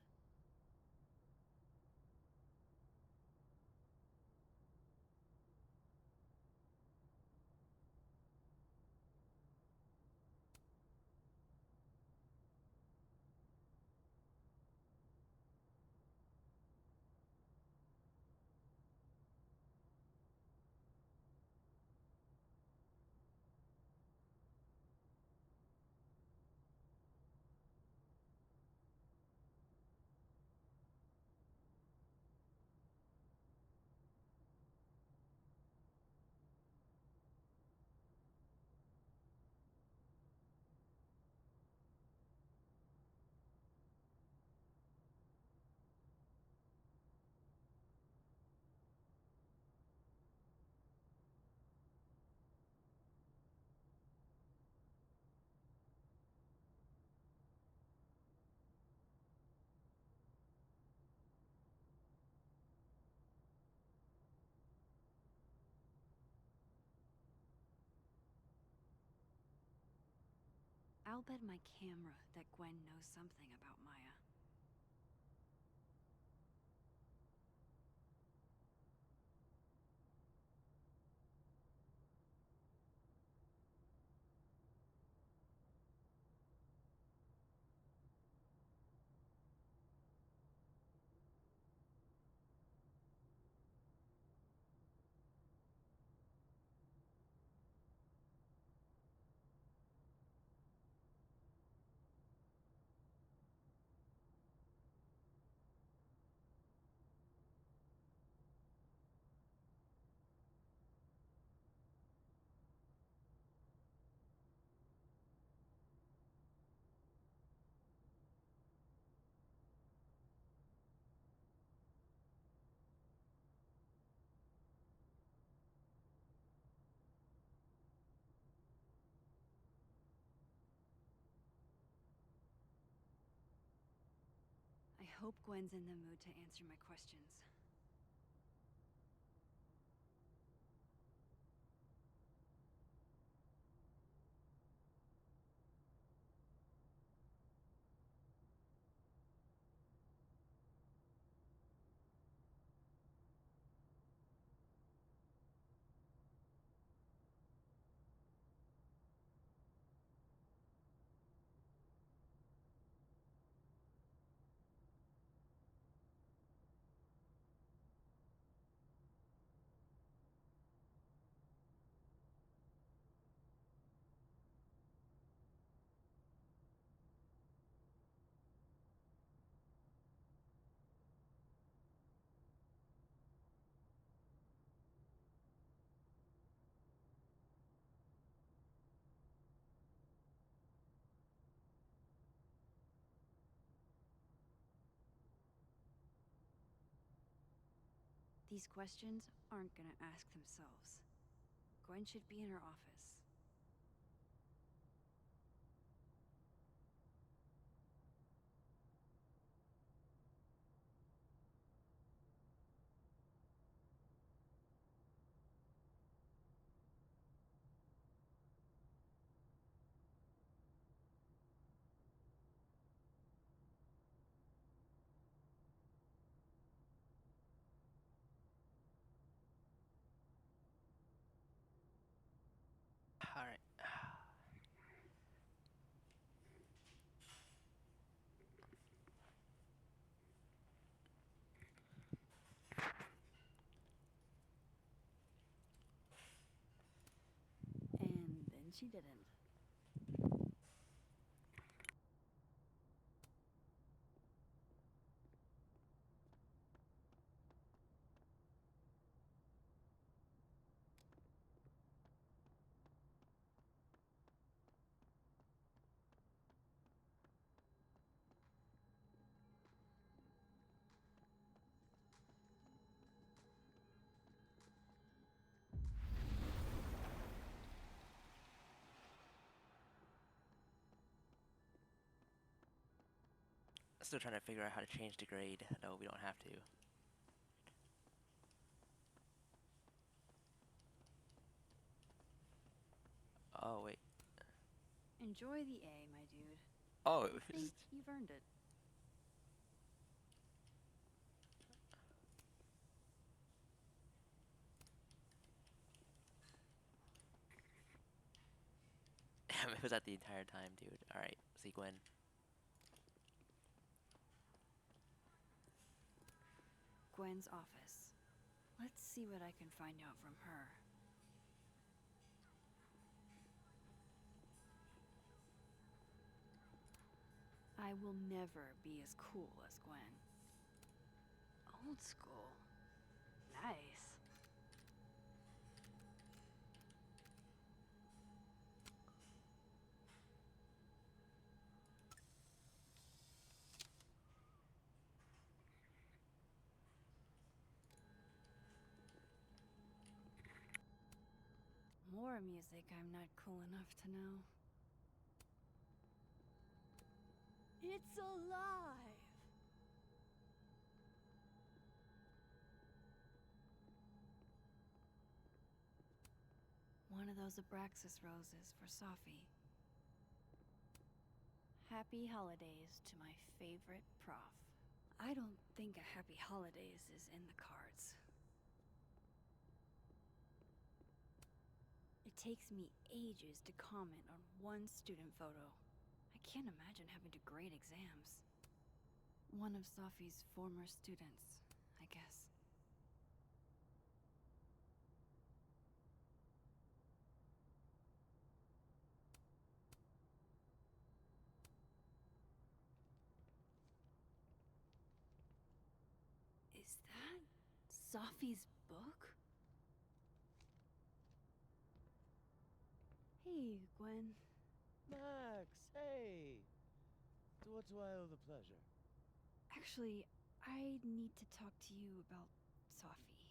I'll bet my camera that Gwen knows something about Maya. I hope Gwen's in the mood to answer my questions. These questions aren't gonna ask themselves. Gwen should be in her office. All right. And then she didn't. Still trying to figure out how to change the grade. No, we don't have to. Oh, wait. Enjoy the A, my dude. Oh, I think you've earned it. it was that the entire time, dude. Alright, see Gwen. Gwen's office. Let's see what I can find out from her. I will never be as cool as Gwen. Old school. Nice. More music I'm not cool enough to know. It's alive! One of those Abraxas roses for Safi. Happy holidays to my favorite prof. I don't think a happy holidays is in the cards. It takes me ages to comment on one student photo. I can't imagine having to grade exams. One of Safi's former students, I guess. Is that Safi's book? Hey, Gwen. Max, hey! To what do I owe the pleasure? Actually, I need to talk to you about Safi.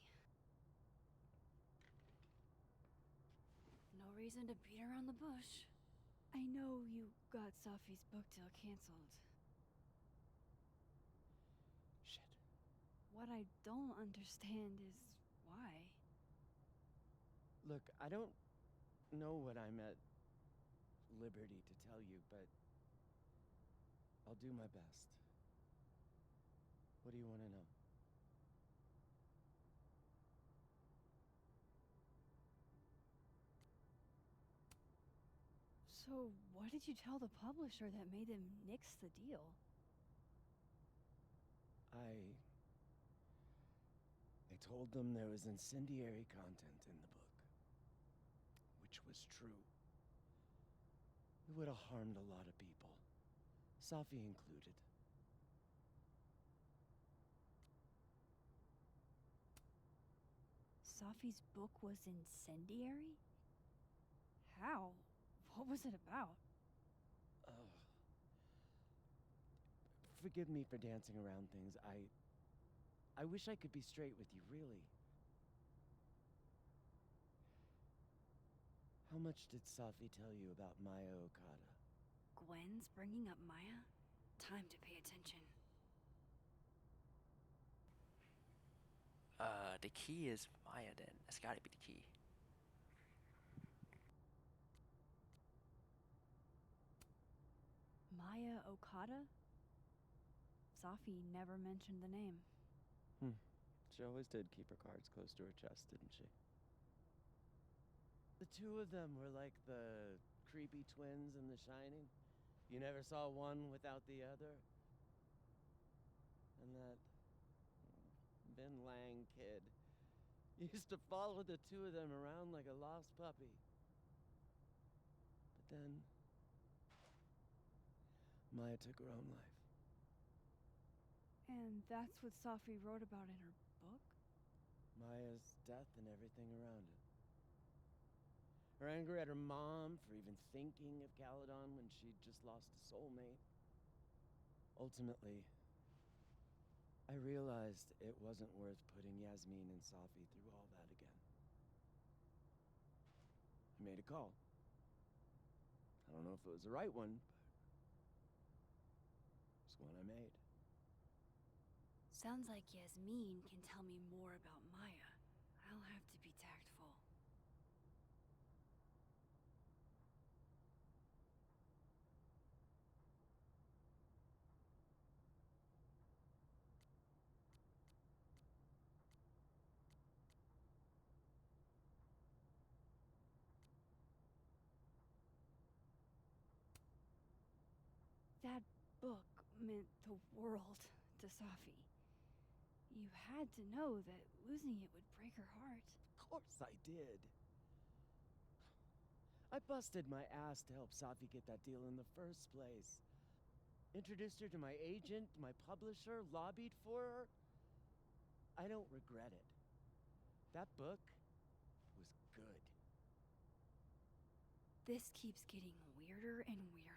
No reason to beat around the bush. I know you got Safi's book deal canceled. Shit. What I don't understand is why. Look, I don't know what I'm at liberty to tell you, but I'll do my best. What do you want to know? So, what did you tell the publisher that made them nix the deal? I told them there was incendiary content in the book, which was true. It would have harmed a lot of people, Safi included. Safi's book was incendiary? How? What was it about? Ugh. Forgive me for dancing around things. I wish I could be straight with you, really. How much did Safi tell you about Maya Okada? Gwen's bringing up Maya? Time to pay attention. The key is Maya then. That's gotta be the key. Maya Okada? Safi never mentioned the name. She always did keep her cards close to her chest, didn't she? The two of them were like the creepy twins in The Shining. You never saw one without the other. And that Ben Lang kid used to follow the two of them around like a lost puppy. But then Maya took her own life. And that's what Safi wrote about in her book? Maya's death and everything around it. Her anger at her mom for even thinking of Caledon when she'd just lost a soulmate. Ultimately, I realized it wasn't worth putting Yasmin and Safi through all that again. I made a call. I don't know if it was the right one, but it's one I made. Sounds like Yasmin can tell me more about Maya. I'll have to be tactful. That book meant the world to Safi. You had to know that losing it would break her heart. Of course I did. I busted my ass to help Safi get that deal in the first place. Introduced her to my agent, my publisher, lobbied for her. I don't regret it. That book was good. This keeps getting weirder and weirder.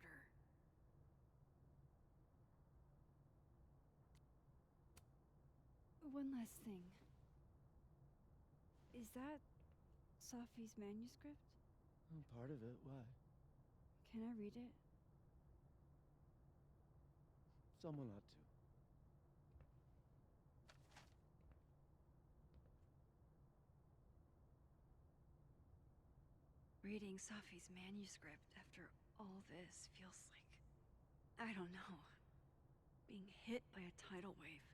One last thing. Is that Safi's manuscript? Oh, part of it, why? Can I read it? Someone ought to. Reading Safi's manuscript after all this feels like, I don't know, being hit by a tidal wave.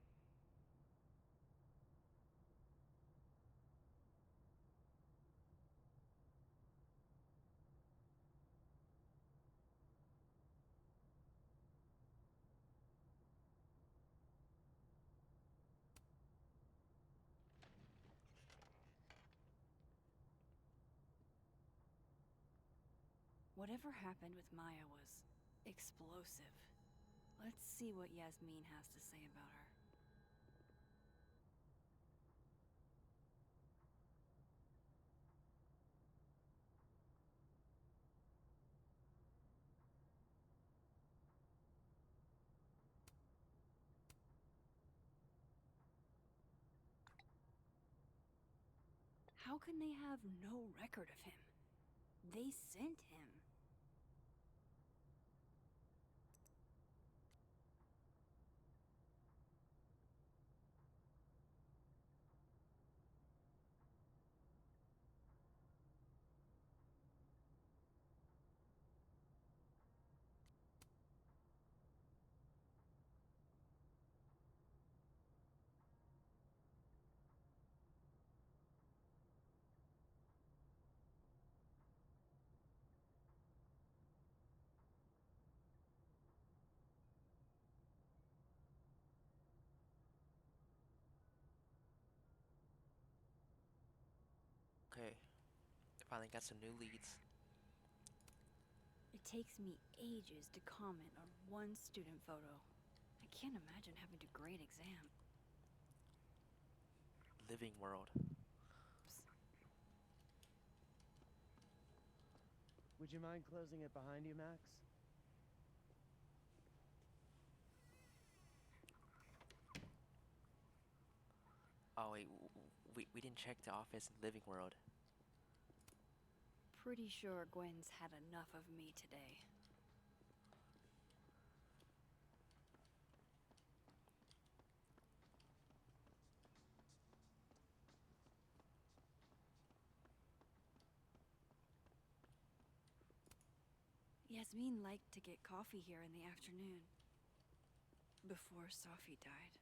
Whatever happened with Maya was explosive. Let's see what Yasmin has to say about her. How can they have no record of him? They sent him. Okay, finally got some new leads. It takes me ages to comment on one student photo. I can't imagine having to grade exam. Living world. Would you mind closing it behind you, Max? Oh wait, we didn't check the office and living world. Pretty sure Gwen's had enough of me today. Yasmin liked to get coffee here in the afternoon. Before Safi died.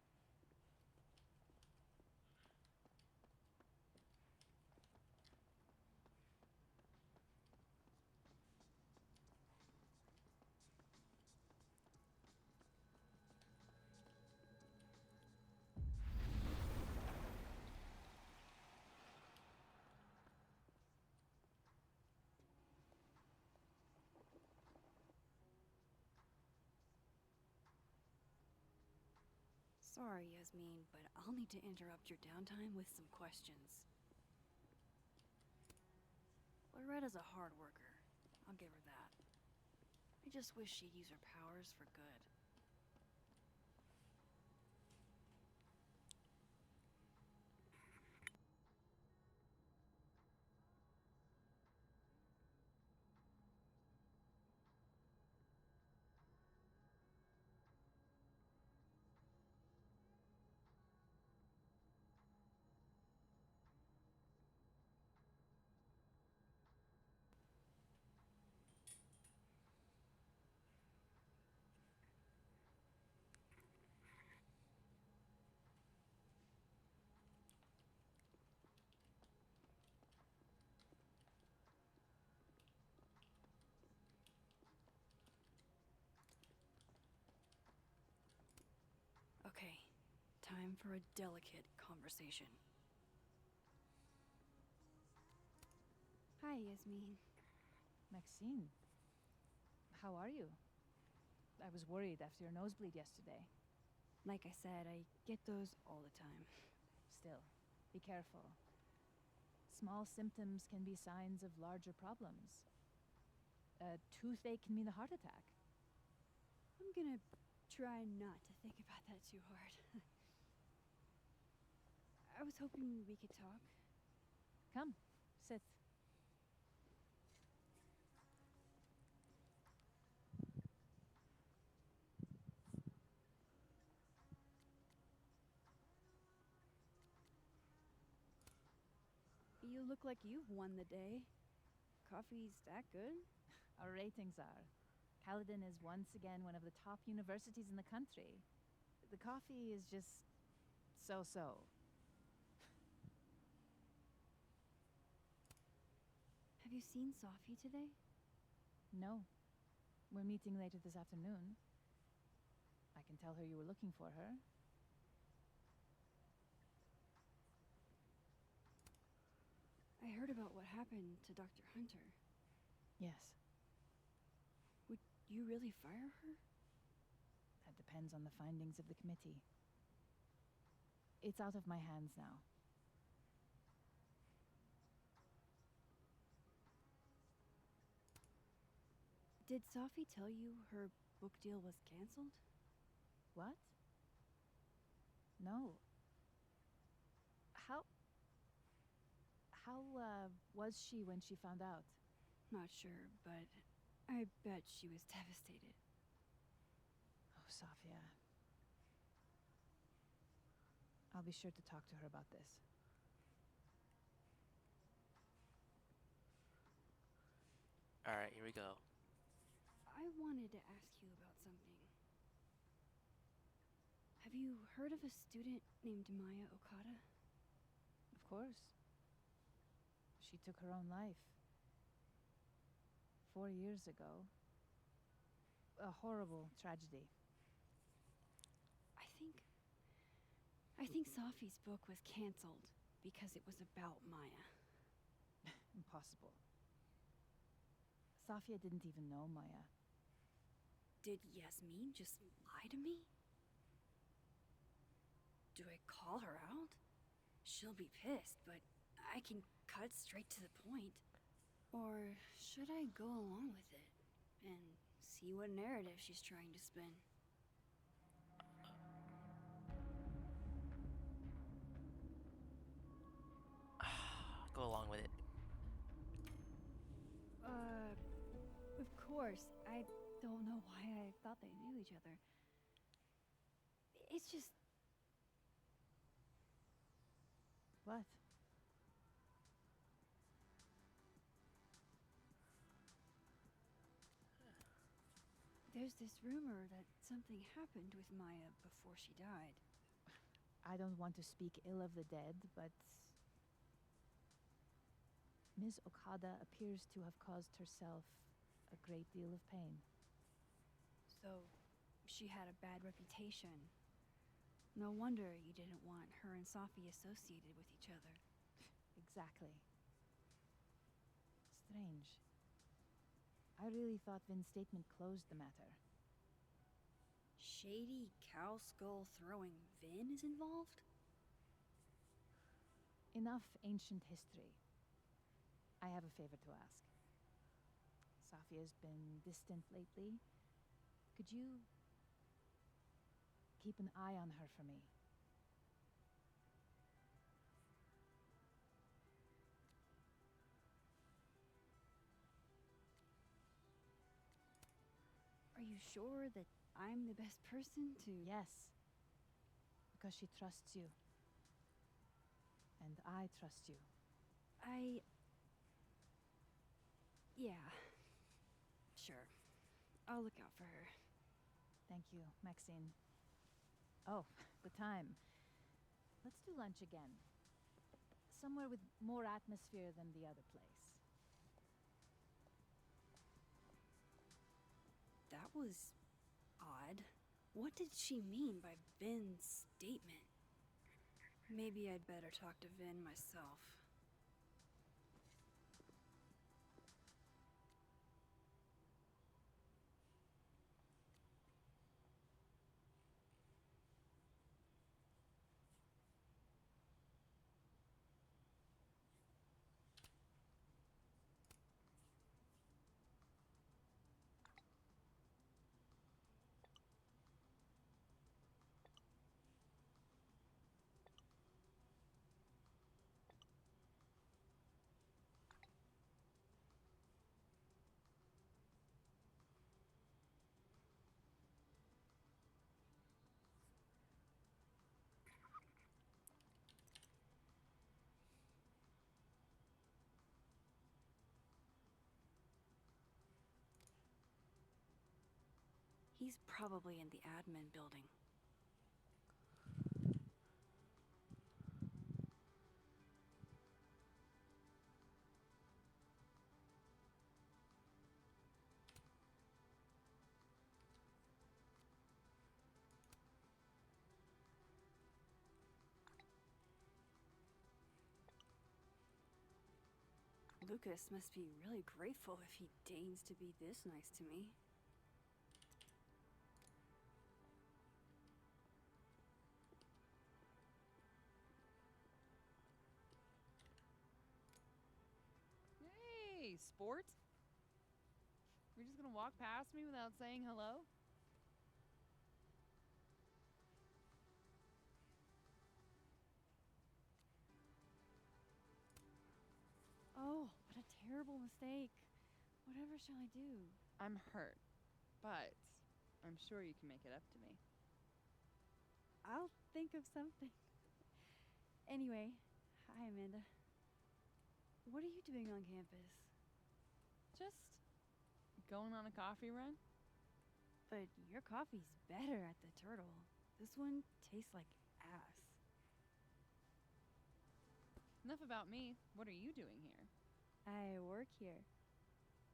Sorry, Yasmin, but I'll need to interrupt your downtime with some questions. Loretta's a hard worker. I'll give her that. I just wish she'd use her powers for good. Okay, time for a delicate conversation. Hi, Yasmin. Maxine, how are you? I was worried after your nosebleed yesterday. Like I said, I get those all the time. Still, be careful. Small symptoms can be signs of larger problems. A toothache can mean a heart attack. I'm gonna try not to think about that too hard. I was hoping we could talk. Come, sit. You look like you've won the day. Coffee's that good? Our ratings are. Caledon is once again one of the top universities in the country. The coffee is just so-so. Have you seen Safi today? No. We're meeting later this afternoon. I can tell her you were looking for her. I heard about what happened to Dr. Hunter. Yes. Would you really fire her? That depends on the findings of the committee. It's out of my hands now. Did Safi tell you her book deal was canceled? What? No. How... How was she when she found out? Not sure, but I bet she was devastated. Oh, Safia. I'll be sure to talk to her about this. Alright, here we go. I wanted to ask you about something. Have you heard of a student named Maya Okada? Of course. She took her own life. 4 years ago. A horrible tragedy. I think Safi's book was canceled because it was about Maya. Impossible. Safia didn't even know Maya. Did Yasmin just lie to me? Do I call her out? She'll be pissed, but I can cut straight to the point. Or should I go along with it and see what narrative she's trying to spin? don't know why I thought they knew each other. It's just... What? There's this rumor that something happened with Maya before she died. I don't want to speak ill of the dead, but Ms. Okada appears to have caused herself a great deal of pain. So, she had a bad reputation. No wonder you didn't want her and Safi associated with each other. Exactly. Strange. I really thought Vin's statement closed the matter. Shady cow skull throwing Vin is involved? Enough ancient history. I have a favor to ask. Safia's been distant lately. Could you keep an eye on her for me? Are you sure that I'm the best person to... Yes. Because she trusts you. And I trust you. Yeah. Sure. I'll look out for her. Thank you, Maxine. Oh, the time. Let's do lunch again. Somewhere with more atmosphere than the other place. That was odd. What did she mean by Vin's statement? Maybe I'd better talk to Vin myself. He's probably in the admin building. Lucas must be really grateful if he deigns to be this nice to me. Hey, sport? You're just gonna walk past me without saying hello? Oh, what a terrible mistake. Whatever shall I do? I'm hurt, but I'm sure you can make it up to me. I'll think of something. Anyway, hi Amanda. What are you doing on campus? Just going on a coffee run? But your coffee's better at the Turtle. This one tastes like ass. Enough about me. What are you doing here? I work here.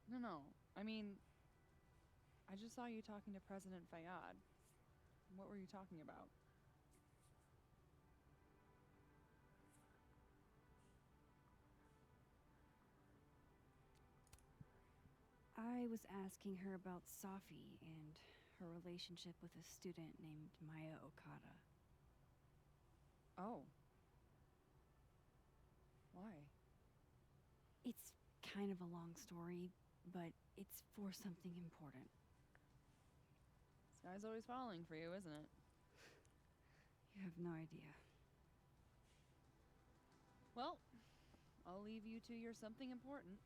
No. I mean, I just saw you talking to President Fayyad. What were you talking about? I was asking her about Safi and her relationship with a student named Maya Okada. Oh. Why? It's kind of a long story, but it's for something important. This guy's always falling for you, isn't it? You have no idea. Well, I'll leave you to your something important.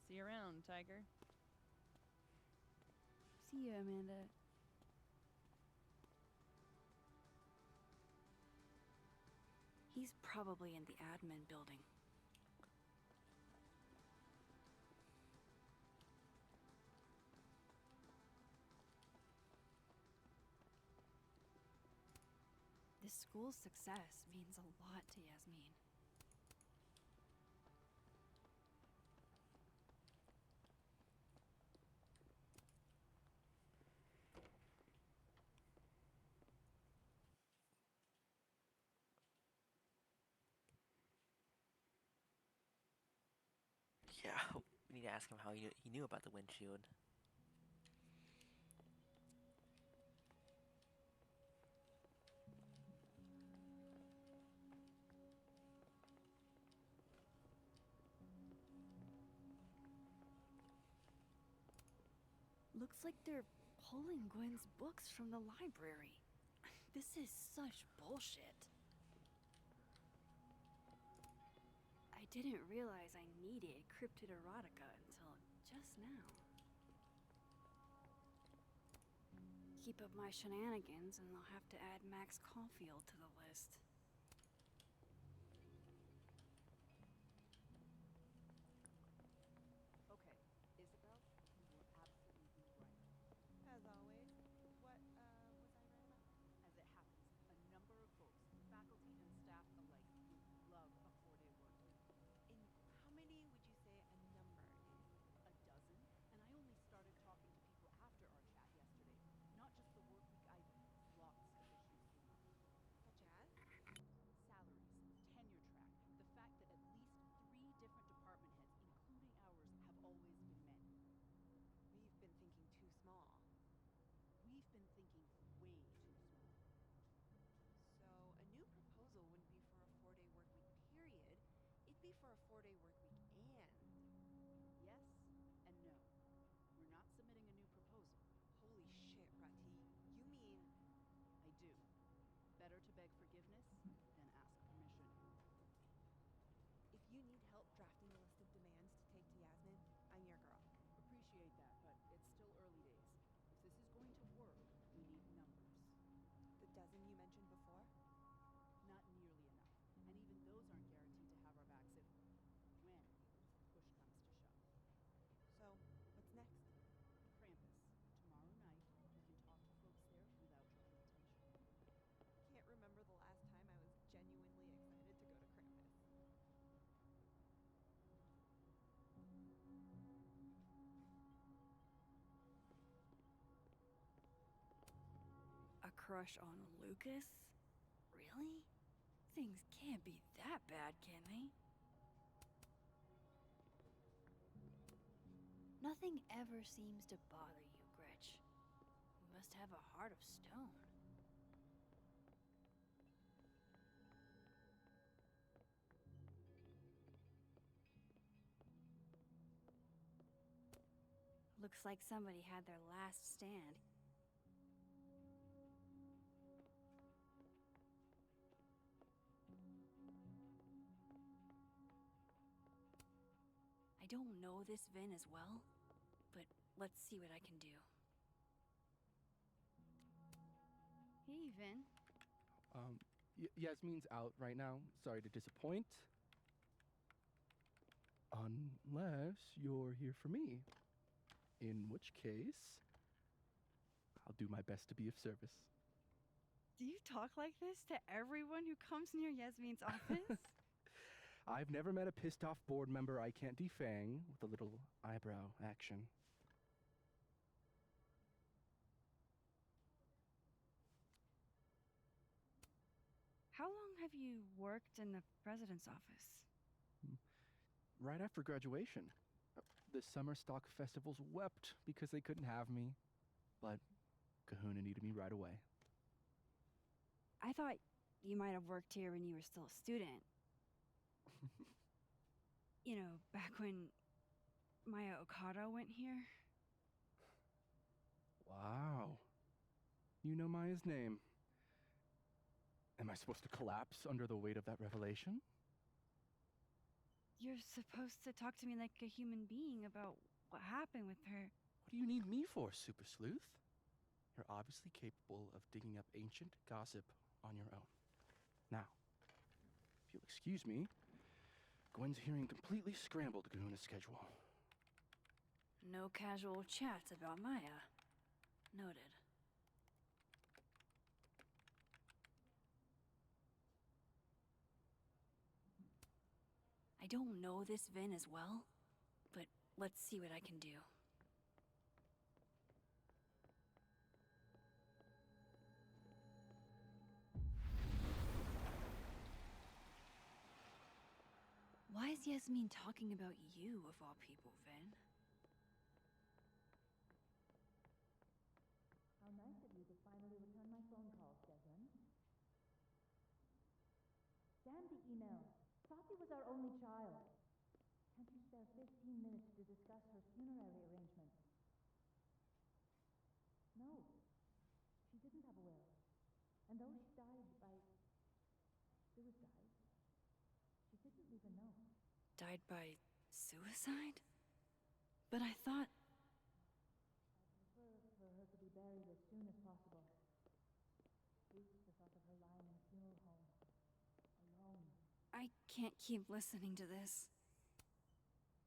See you around, Tiger. see you, Amanda. He's probably in the admin building. This school's success means a lot to Yasmin. Yeah, we need to ask him how he knew about the windshield. Looks like they're pulling Gwen's books from the library. This is such bullshit. I didn't realize I needed cryptid erotica until just now. Keep up my shenanigans and I'll have to add Max Caulfield to the list. Okay, Isabel, you were absolutely right. As always. What, was I right about? As it happens, a number of folks, faculty and staff alike, would love a 4-day work week. And how many would you say a number is? A dozen, and I only started talking to people after our chat yesterday. Not just the work week either. Lots of issues came up. Such as? Salaries, tenure track, the fact that at least 3 different department heads, including ours, have always been men. We've been thinking too small. We've been thinking way too small. So, a new proposal wouldn't be for a 4-day work week, period. It'd be for a 4-day work week and... Yes and no. We're not submitting a new proposal. Holy shit, Rati. You mean... I do. Better to beg forgiveness than ask permission. If you need help drafting a list of demands to take to Yasmin, I'm your girl. Appreciate that, but it's still early days. If this is going to work, we need numbers. The dozen you mentioned before? Not nearly enough. And even those aren't guaranteed to have our backs if... when push comes to shove. So, what's next? Krampus. Tomorrow night, we can talk to folks there without drawing attention. Can't remember the last time I was genuinely excited to go to Krampus. A crush on Lucas? Really? Things can't be that bad, can they? Nothing ever seems to bother you, Gretch. You must have a heart of stone. Looks like somebody had their last stand. I don't know this Vin as well, but let's see what I can do. Hey, Vin. Yasmin's out right now. Sorry to disappoint. Unless you're here for me. In which case, I'll do my best to be of service. Do you talk like this to everyone who comes near Yasmin's office? I've never met a pissed off board member I can't defang with a little eyebrow action. How long have you worked in the president's office? Right after graduation. The summer stock festivals wept because they couldn't have me, but Kahuna needed me right away. I thought you might have worked here when you were still a student. You know, back when Maya Okada went here. Wow. You know Maya's name. Am I supposed to collapse under the weight of that revelation? You're supposed to talk to me like a human being about what happened with her. What do you need me for, Super Sleuth? You're obviously capable of digging up ancient gossip on your own. Now, if you'll excuse me, Gwen's hearing completely scrambled Kahuna's schedule. No casual chats about Maya. Noted. I don't know this Vin as well, but let's see what I can do. Why is Yasmin talking about you, of all people, Vin? How nice of you to finally return my phone calls, Desmond. Damn the emails. Sophie was our only child. Can't you spare 15 minutes to discuss her funerary arrangements? No, she didn't have a will. And though she died by suicide, she didn't leave a note. Died by suicide? But I thought... I'd prefer for her to be buried as soon as possible. Hate the thought of her lying in a funeral home, alone. I can't keep listening to this.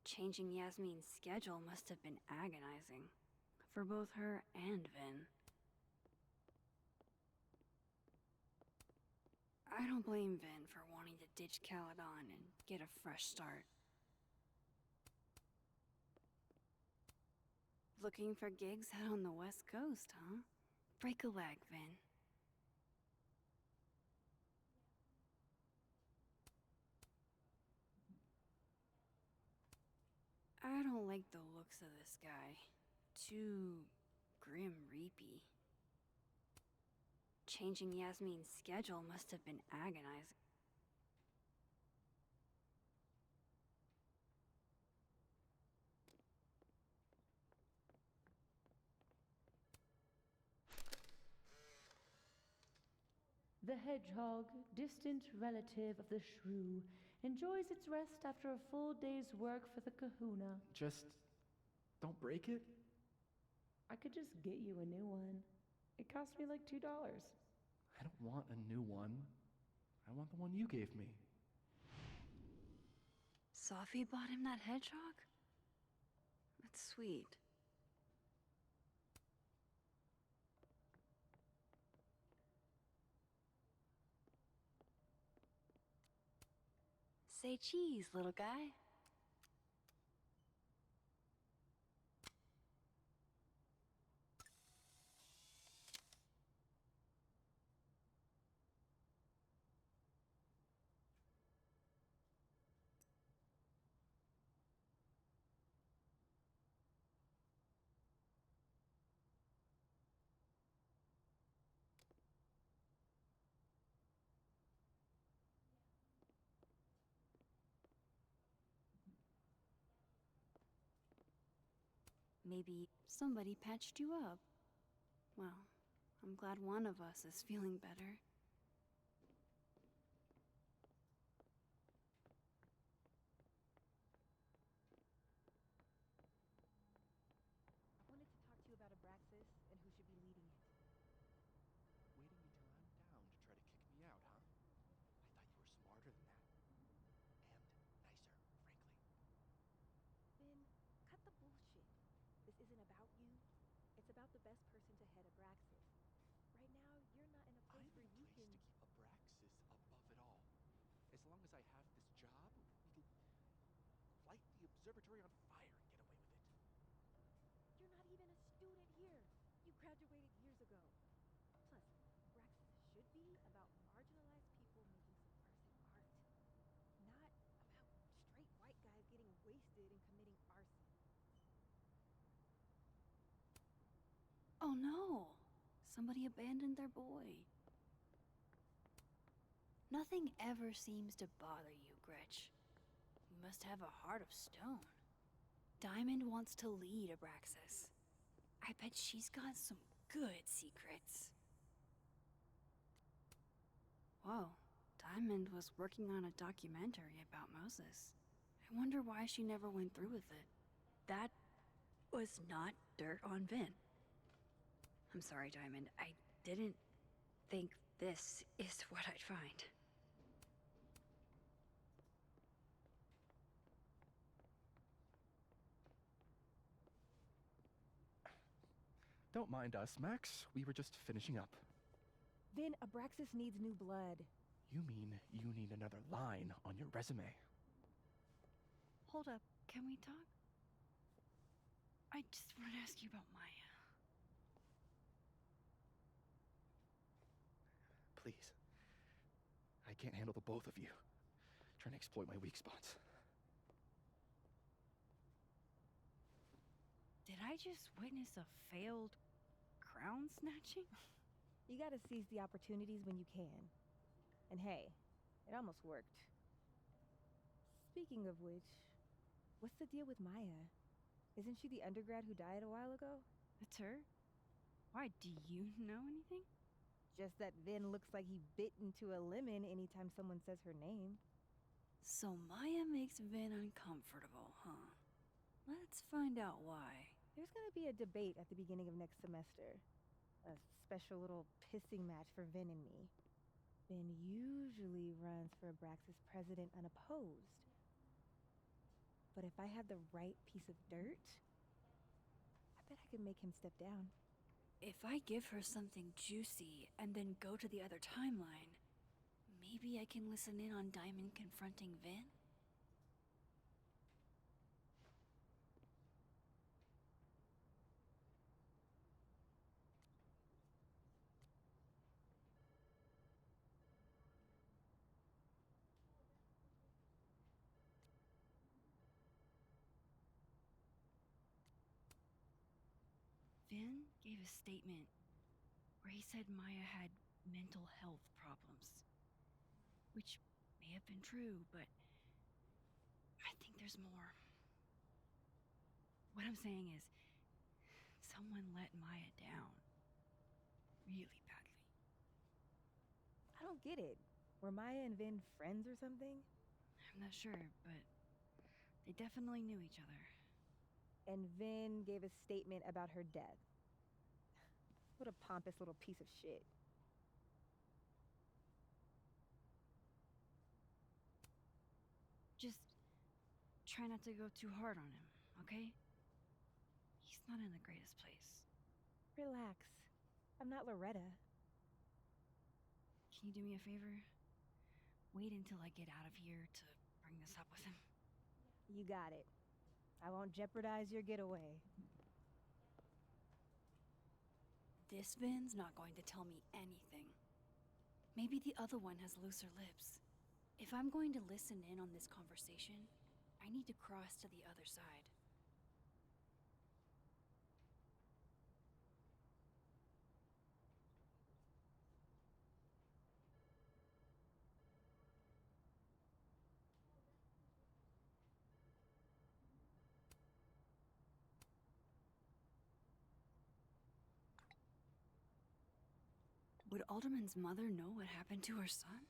Changing Yasmin's schedule must have been agonizing. For both her and Vin. I don't blame Vin for wanting to ditch Caledon and get a fresh start. Looking for gigs out on the West Coast, huh? Break a leg, Vin. I don't like the looks of this guy. Too grim reapy. Changing Yasmin's schedule must have been agonizing. The hedgehog, distant relative of the shrew, enjoys its rest after a full day's work for the kahuna. Just don't break it? I could just get you a new one. It cost me like $2. I don't want a new one. I want the one you gave me. Sophie bought him that hedgehog? That's sweet. Say cheese, little guy. Maybe somebody patched you up. Well, I'm glad one of us is feeling better. I wanted to talk to you about Abraxas and who should be leading it. Waiting until I'm down to try to kick me out, huh? I thought you were smarter than that. And nicer, frankly. Finn, cut the bullshit. This isn't about you. It's about the best person to head Abraxas. Right now, you're not in a place I'm where in a you place can... to keep Abraxas above it all. As long as I have this job, we can light the observatory on fire and get away with it. You're not even a student here. You graduated years ago. Plus, Abraxas should be about marginalized people making subversive art. Not about straight white guys getting wasted and committing arson. Oh no! Somebody abandoned their boy. Nothing ever seems to bother you, Gretch. You must have a heart of stone. Diamond wants to lead Abraxas. I bet she's got some good secrets. Whoa, Diamond was working on a documentary about Moses. I wonder why she never went through with it. That was not dirt on Vin. I'm sorry, Diamond. I didn't think this is what I'd find. Don't mind us, Max. We were just finishing up. Vin, Abraxas needs new blood. You mean you need another line on your resume? Hold up, can we talk? I just want to ask you about Maya. Please. I can't handle the both of you trying to exploit my weak spots. Did I just witness a failed crown snatching? You gotta seize the opportunities when you can. And hey, it almost worked. Speaking of which, what's the deal with Maya? Isn't she the undergrad who died a while ago? That's her? Why, do you know anything? Just that Vin looks like he bit into a lemon anytime someone says her name. So Maya makes Vin uncomfortable, huh? Let's find out why. There's gonna be a debate at the beginning of next semester. A special little pissing match for Vin and me. Vin usually runs for Abraxas president unopposed. But if I had the right piece of dirt, I bet I could make him step down. If I give her something juicy and then go to the other timeline, maybe I can listen in on Diamond confronting Vin? Vin gave a statement where he said Maya had mental health problems. Which may have been true, but I think there's more. What I'm saying is, someone let Maya down. Really badly. I don't get it. Were Maya and Vin friends or something? I'm not sure, but they definitely knew each other. And Vin gave a statement about her death. What a pompous little piece of shit. Just try not to go too hard on him, okay? He's not in the greatest place. Relax. I'm not Loretta. Can you do me a favor? Wait until I get out of here to bring this up with him. You got it. I won't jeopardize your getaway. This Vin's not going to tell me anything. Maybe the other one has looser lips. If I'm going to listen in on this conversation, I need to cross to the other side. Would Alderman's mother know what happened to her son?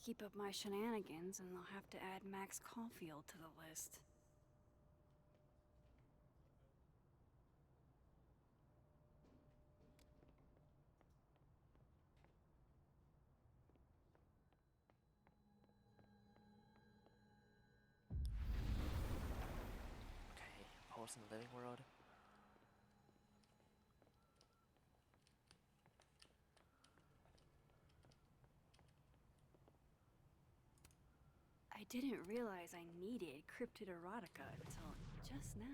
Keep up my shenanigans and they'll have to add Max Caulfield to the list. Okay, pulse in the living world. I didn't realize I needed cryptid erotica until just now.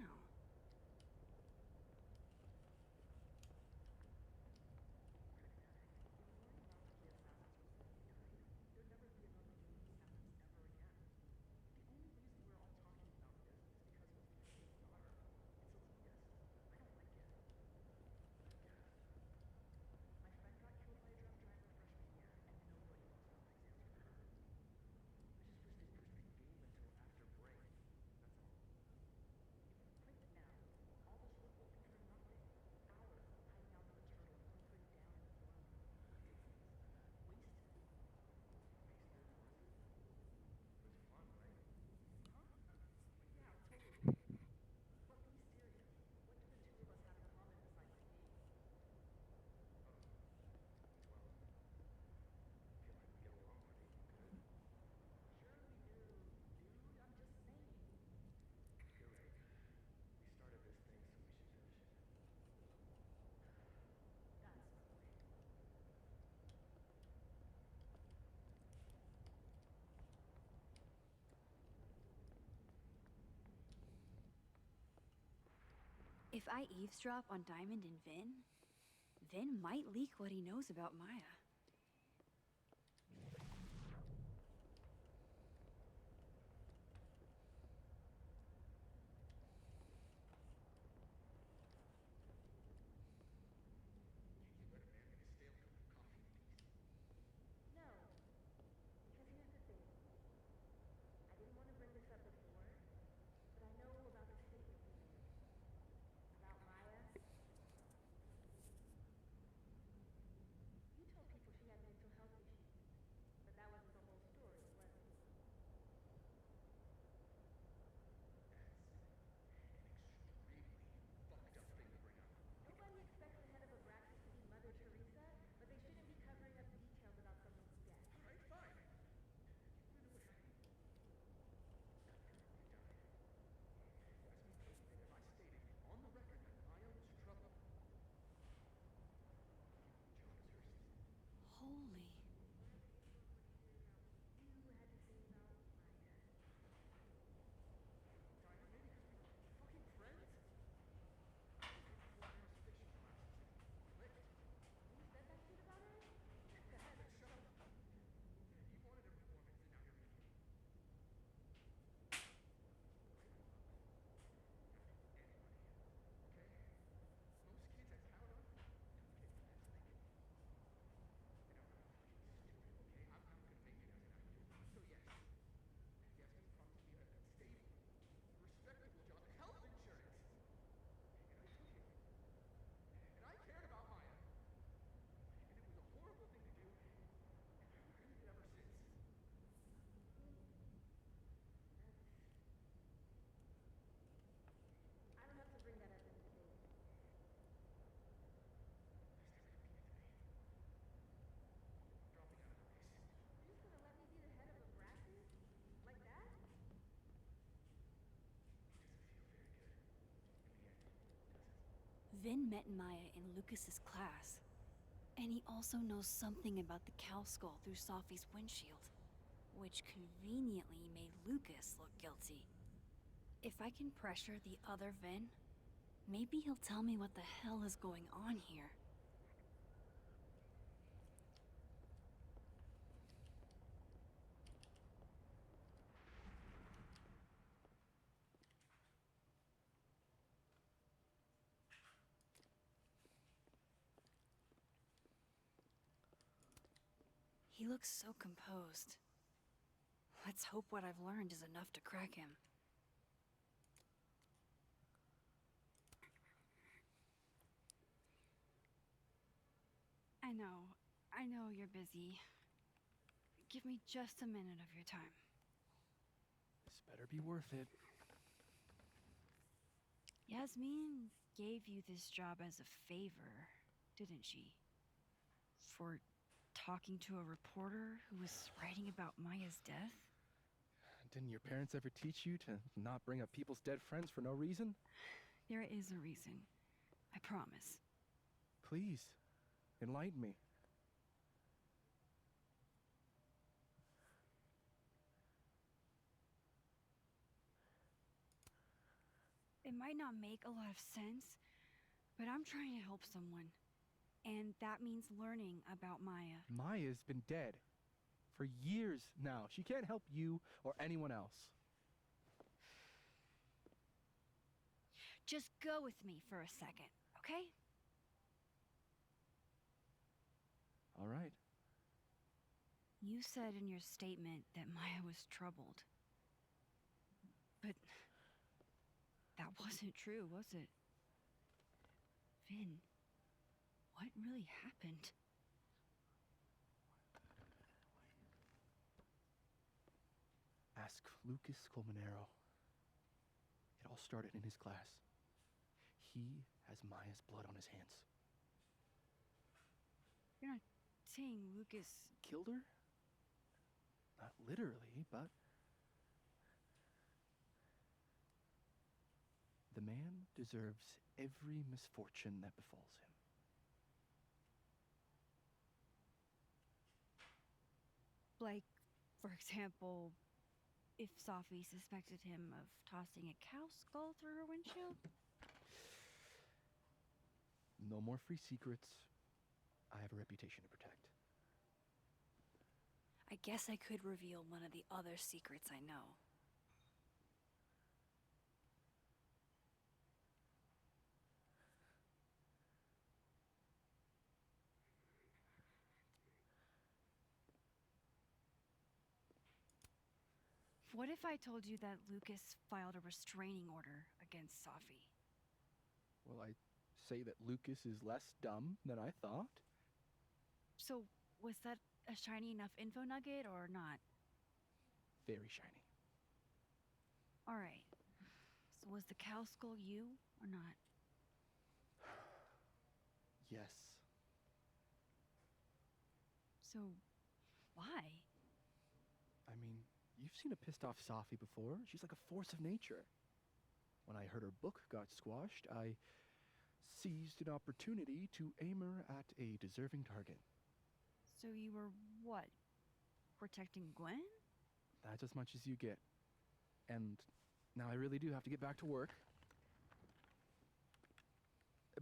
If I eavesdrop on Diamond and Vin might leak what he knows about Maya. No, because here's the thing. I didn't want to bring this up before, but I know about the statement you made. About Maya. You told people she had mental health issues, but that wasn't the whole story, was it? Nobody expects the head of Abraxas to be Mother Teresa, but they shouldn't be covering up details about someone's death. Holy. You had to say about Maya. Who said that shit about her? I don't have to bring that up in the debate. You're just gonna let me be the head of Abraxas? Like that? Vin met Maya in Lucas's class. And he also knows something about the cow skull through Sophie's windshield, which conveniently made Lucas look guilty. If I can pressure the other Vin, maybe he'll tell me what the hell is going on here. He looks so composed. Let's hope what I've learned is enough to crack him. I know you're busy. Give me just a minute of your time. This better be worth it. Yasmin gave you this job as a favor, didn't she? For talking to a reporter who was writing about Maya's death? Didn't your parents ever teach you to not bring up people's dead friends for no reason? There is a reason. I promise. Please, enlighten me. it might not make a lot of sense, but I'm trying to help someone. And that means learning about Maya. Maya's been dead for years now. She can't help you or anyone else. Just go with me for a second, okay? All right. You said in your statement that Maya was troubled. But that wasn't true, was it? Vin, what really happened? Ask Lucas Colmenero. It all started in his class. He has Maya's blood on his hands. You're not saying Lucas Killed her? Not literally, but the man deserves every misfortune that befalls him. Like, for example, if Safi suspected him of tossing a cow skull through her windshield? No more free secrets. I have a reputation to protect. I guess I could reveal one of the other secrets I know. What if I told you that Lucas filed a restraining order against Safi? Well, I say that Lucas is less dumb than I thought. So, was that a shiny enough info nugget or not? Very shiny. Alright. So was the cow skull you or not? Yes. So, why? I mean, you've seen a pissed off Safi before. She's like a force of nature. When I heard her book got squashed, I seized an opportunity to aim her at a deserving target. So you were what? Protecting Gwen? That's as much as you get. And now I really do have to get back to work.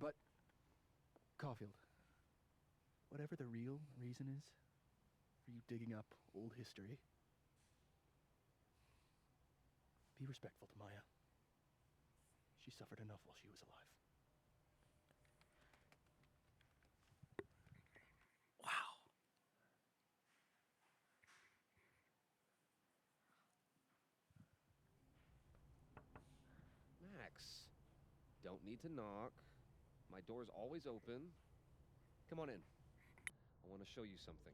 But, Caulfield, whatever the real reason is for you digging up old history, be respectful to Maya. She suffered enough while she was alive. Wow. Max, don't need to knock. My door's always open. Come on in. I want to show you something.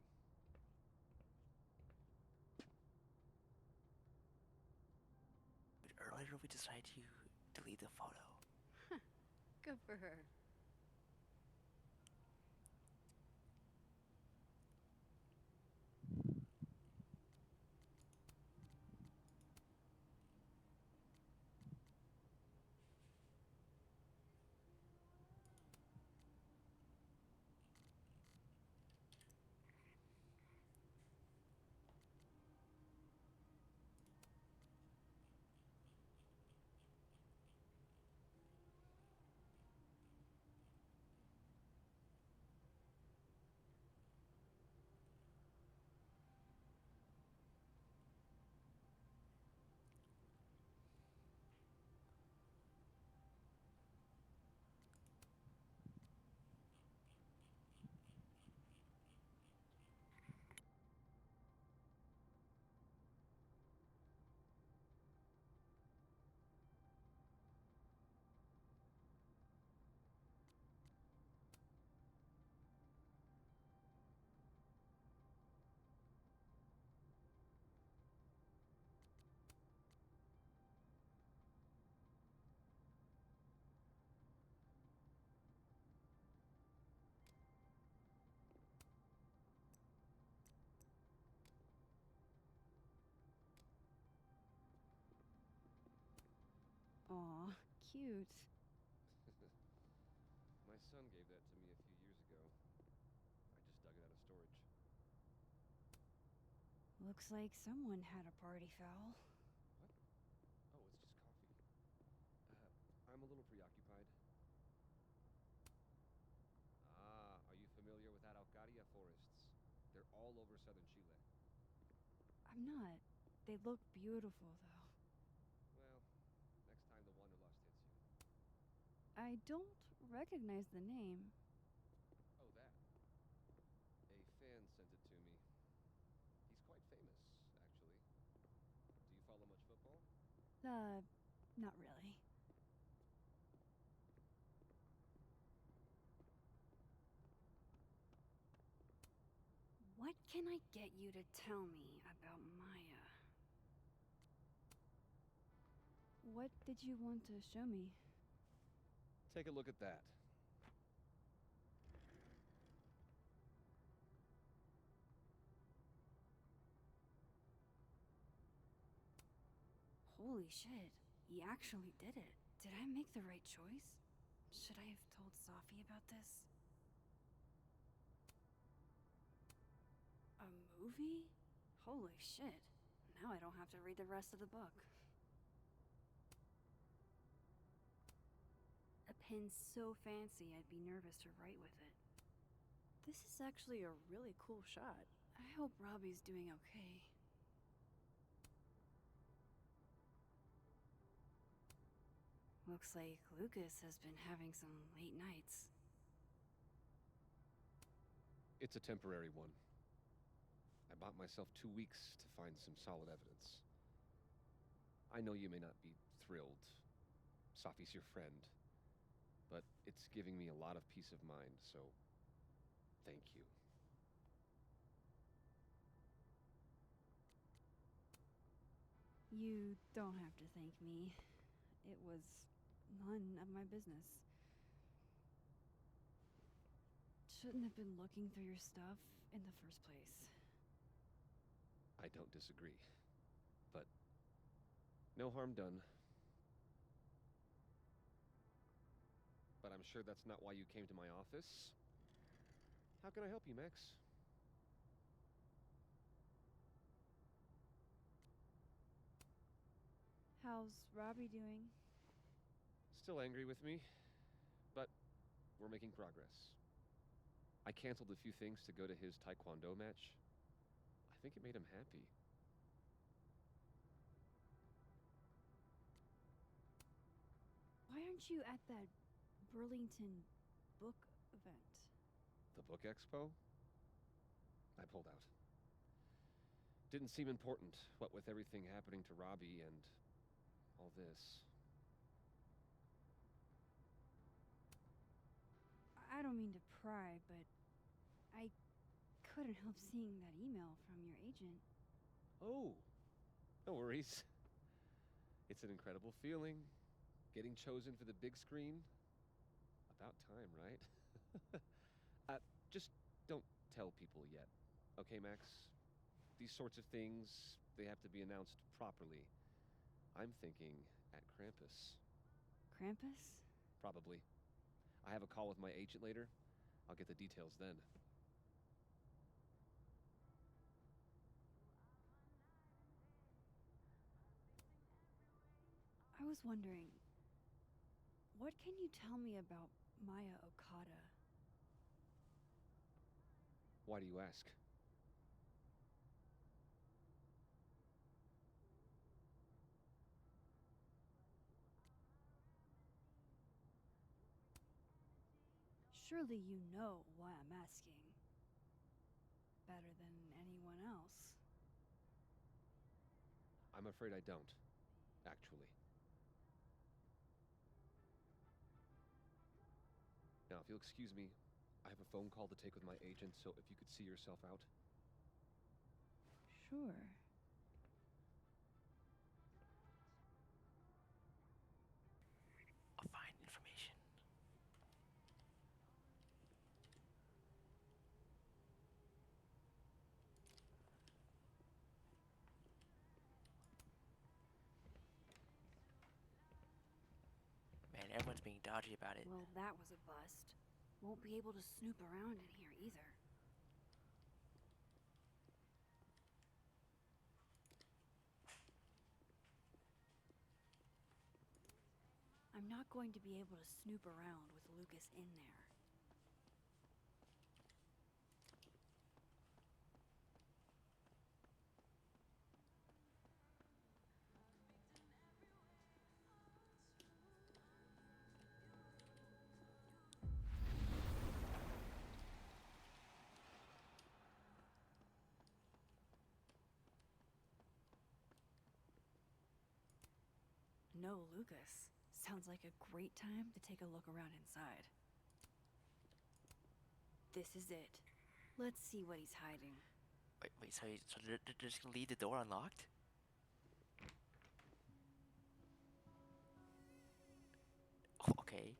Earlier we decided to delete the photo. Good for her. Aw, cute. My son gave that to me a few years ago. I just dug it out of storage. Looks like someone had a party foul. What? Oh, it's just coffee. all over southern Chile. I'm not. They look beautiful, though. Well, next time the wanderlust hits you. I don't recognize the name. Oh, that. A fan sent it to me. He's quite famous, actually. Do you follow much football? Not really. What can I get you to tell me about Maya? What did you want to show me? Take a look at that. Holy shit, he actually did it. Did I make the right choice? Should I have told Safi about this? A movie? Holy shit. Now I don't have to read the rest of the book. A pen so fancy I'd be nervous to write with it. This is actually a really cool shot. I hope Robbie's doing okay. Looks like Lucas has been having some late nights. It's a temporary one. I bought myself 2 weeks to find some solid evidence. I know you may not be thrilled. Safi's your friend. But it's giving me a lot of peace of mind, so thank you. You don't have to thank me. It was none of my business. Shouldn't have been looking through your stuff in the first place. I don't disagree. But no harm done. But I'm sure that's not why you came to my office. How can I help you, Max? How's Robbie doing? Still angry with me, but we're making progress. I canceled a few things to go to his taekwondo match. I think it made him happy. Why aren't you at that Burlington book event? The book expo? I pulled out. Didn't seem important, what with everything happening to Robbie and all this. I don't mean to pry, but I couldn't help seeing that email from your agent. Oh, no worries. It's an incredible feeling. Getting chosen for the big screen. About time, right? Just don't tell people yet. Okay, Max? These sorts of things, they have to be announced properly. I'm thinking at Krampus. Krampus? Probably. I have a call with my agent later. I'll get the details then. I was wondering, what can you tell me about Maya Okada? Why do you ask? Surely you know why I'm asking. Better than anyone else. I'm afraid I don't, actually. Now, if you'll excuse me, I have a phone call to take with my agent, so if you could see yourself out. Sure. I'll find information. Man, everyone's being dodgy about it. Well, that was a bust. Won't be able to snoop around in here either. I'm not going to be able to snoop around with Lucas in there. know Lucas. Sounds like a great time to take a look around inside. This is it. Let's see what he's hiding. Wait, so they're just gonna leave the door unlocked? Oh, okay.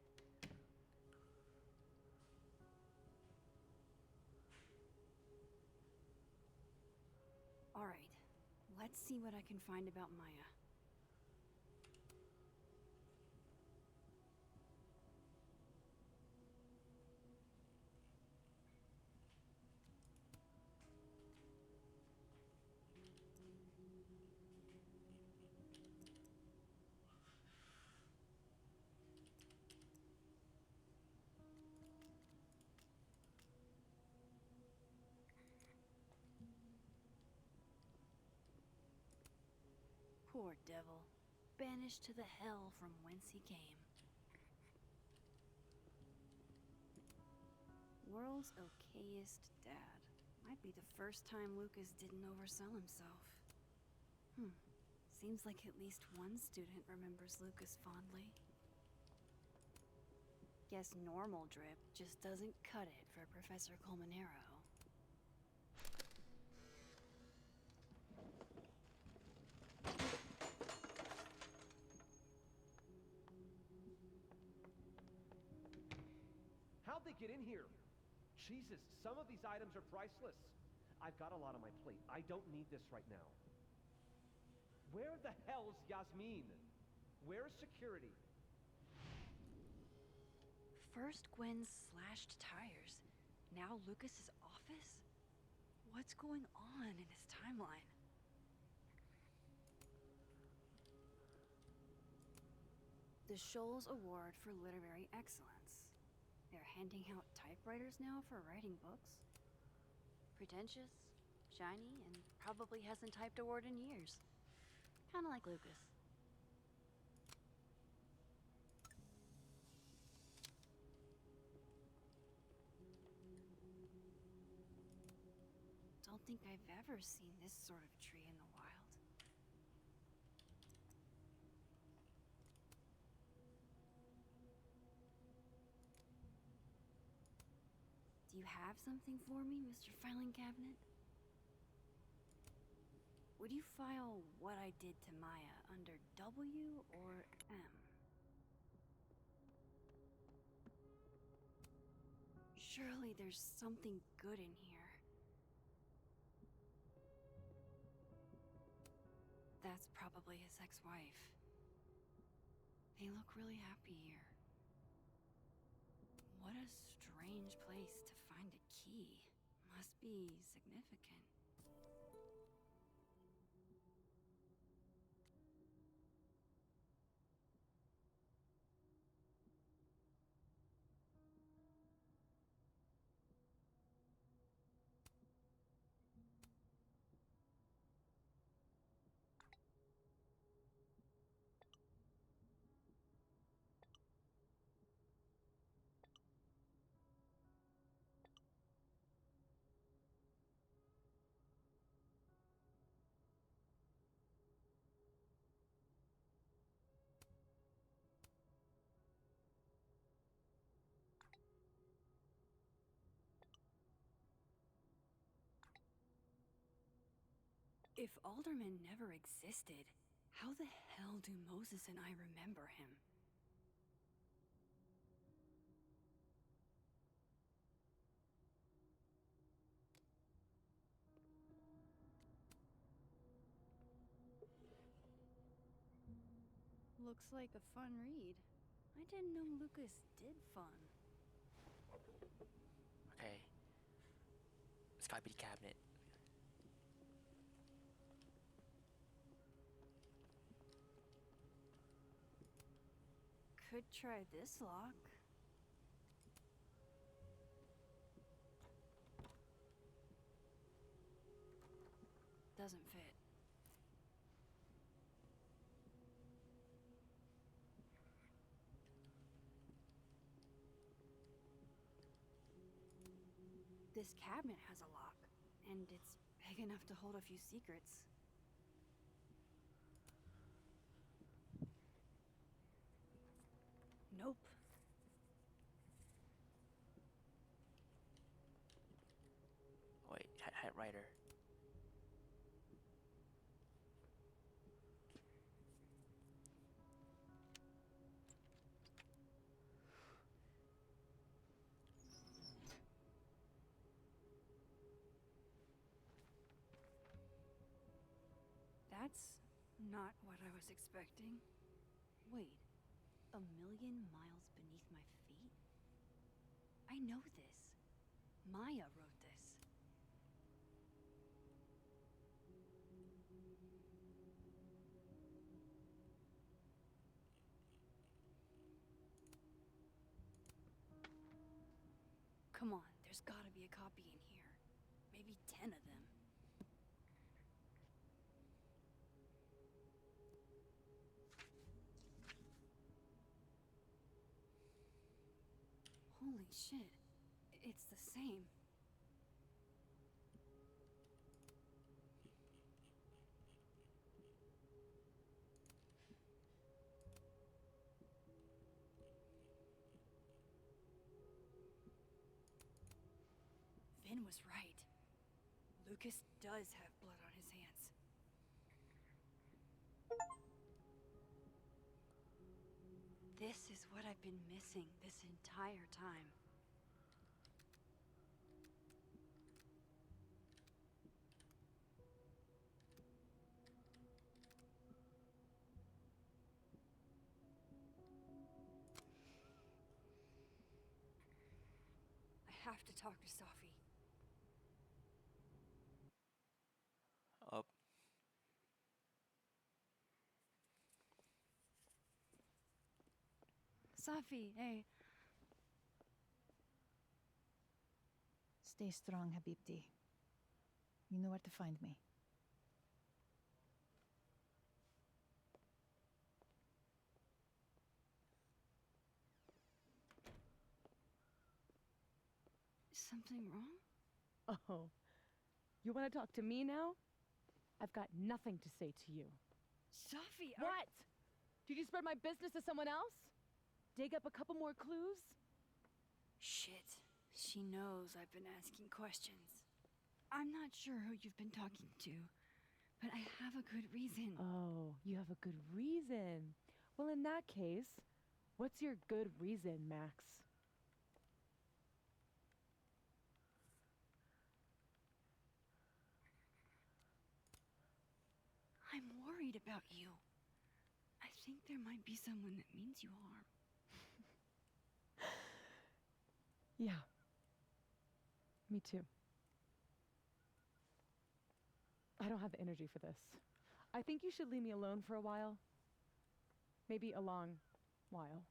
Alright, let's see what I can find about Maya. Poor devil. Banished to the hell from whence he came. World's okayest dad. Might be the first time Lucas didn't oversell himself. Seems like at least one student remembers Lucas fondly. Guess normal drip just doesn't cut it for Professor Colmenero. How'd they get in here? Jesus, some of these items are priceless. I've got a lot on my plate. I don't need this right now. Where the hell's Yasmin? Where's security? First Gwen's slashed tires, now Lucas's office? What's going on in his timeline? The Scholes Award for Literary Excellence. They're handing out typewriters now for writing books. Pretentious, shiny, and probably hasn't typed a word in years. Kinda like Lucas. Don't think I've ever seen this sort of tree in the wild. Do you have something for me, Mr. Filing Cabinet? Would you file what I did to Maya under W or M? Surely there's something good in here. That's probably his ex-wife. They look really happy here. What a strange place to find a key. Must be significant. If Alderman never existed, how the hell do Moses and I remember him? Looks like a fun read. I didn't know Lucas did fun. Okay. It's gotta be the cabinet. Could try this lock. Doesn't fit. This cabinet has a lock, and it's big enough to hold a few secrets. Nope. Wait, typewriter. That's not what I was expecting. Wait, 1,000,000 miles beneath my feet? I know this. Maya wrote this. Come on, there's gotta be a copy in here. Maybe 10 of them. Holy shit. It's the same. Vin was right. Lucas does have blood on his hands. This is what I've been missing this entire time. I have to talk to Safi. Up. Safi, hey. Stay strong, Habibti. You know where to find me. Something wrong? Oh, you want to talk to me now? I've got nothing to say to you. Safi, What? Did you spread my business to someone else? Dig up a couple more clues? Shit. She knows I've been asking questions. I'm not sure who you've been talking to, but I have a good reason. Oh, you have a good reason. Well, in that case, what's your good reason, Max? I'm worried about you. I think there might be someone that means you harm. Yeah. Me too. I don't have the energy for this. I think you should leave me alone for a while. Maybe a long while.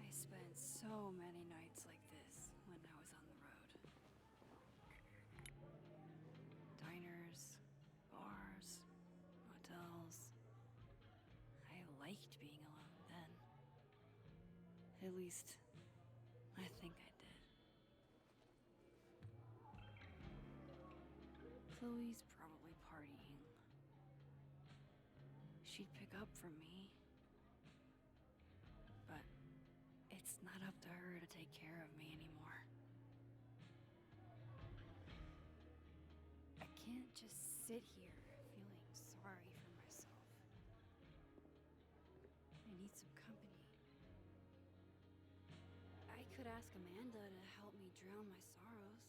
I spent so many nights like this when I was on the road. Diners, bars, hotels. I liked being alone then. At least, I think I did. Chloe's probably partying. She'd pick up from me. But it's not up to her to take care of me anymore. I can't just sit here feeling sorry for myself. I need some company. I could ask Amanda to help me drown my sorrows.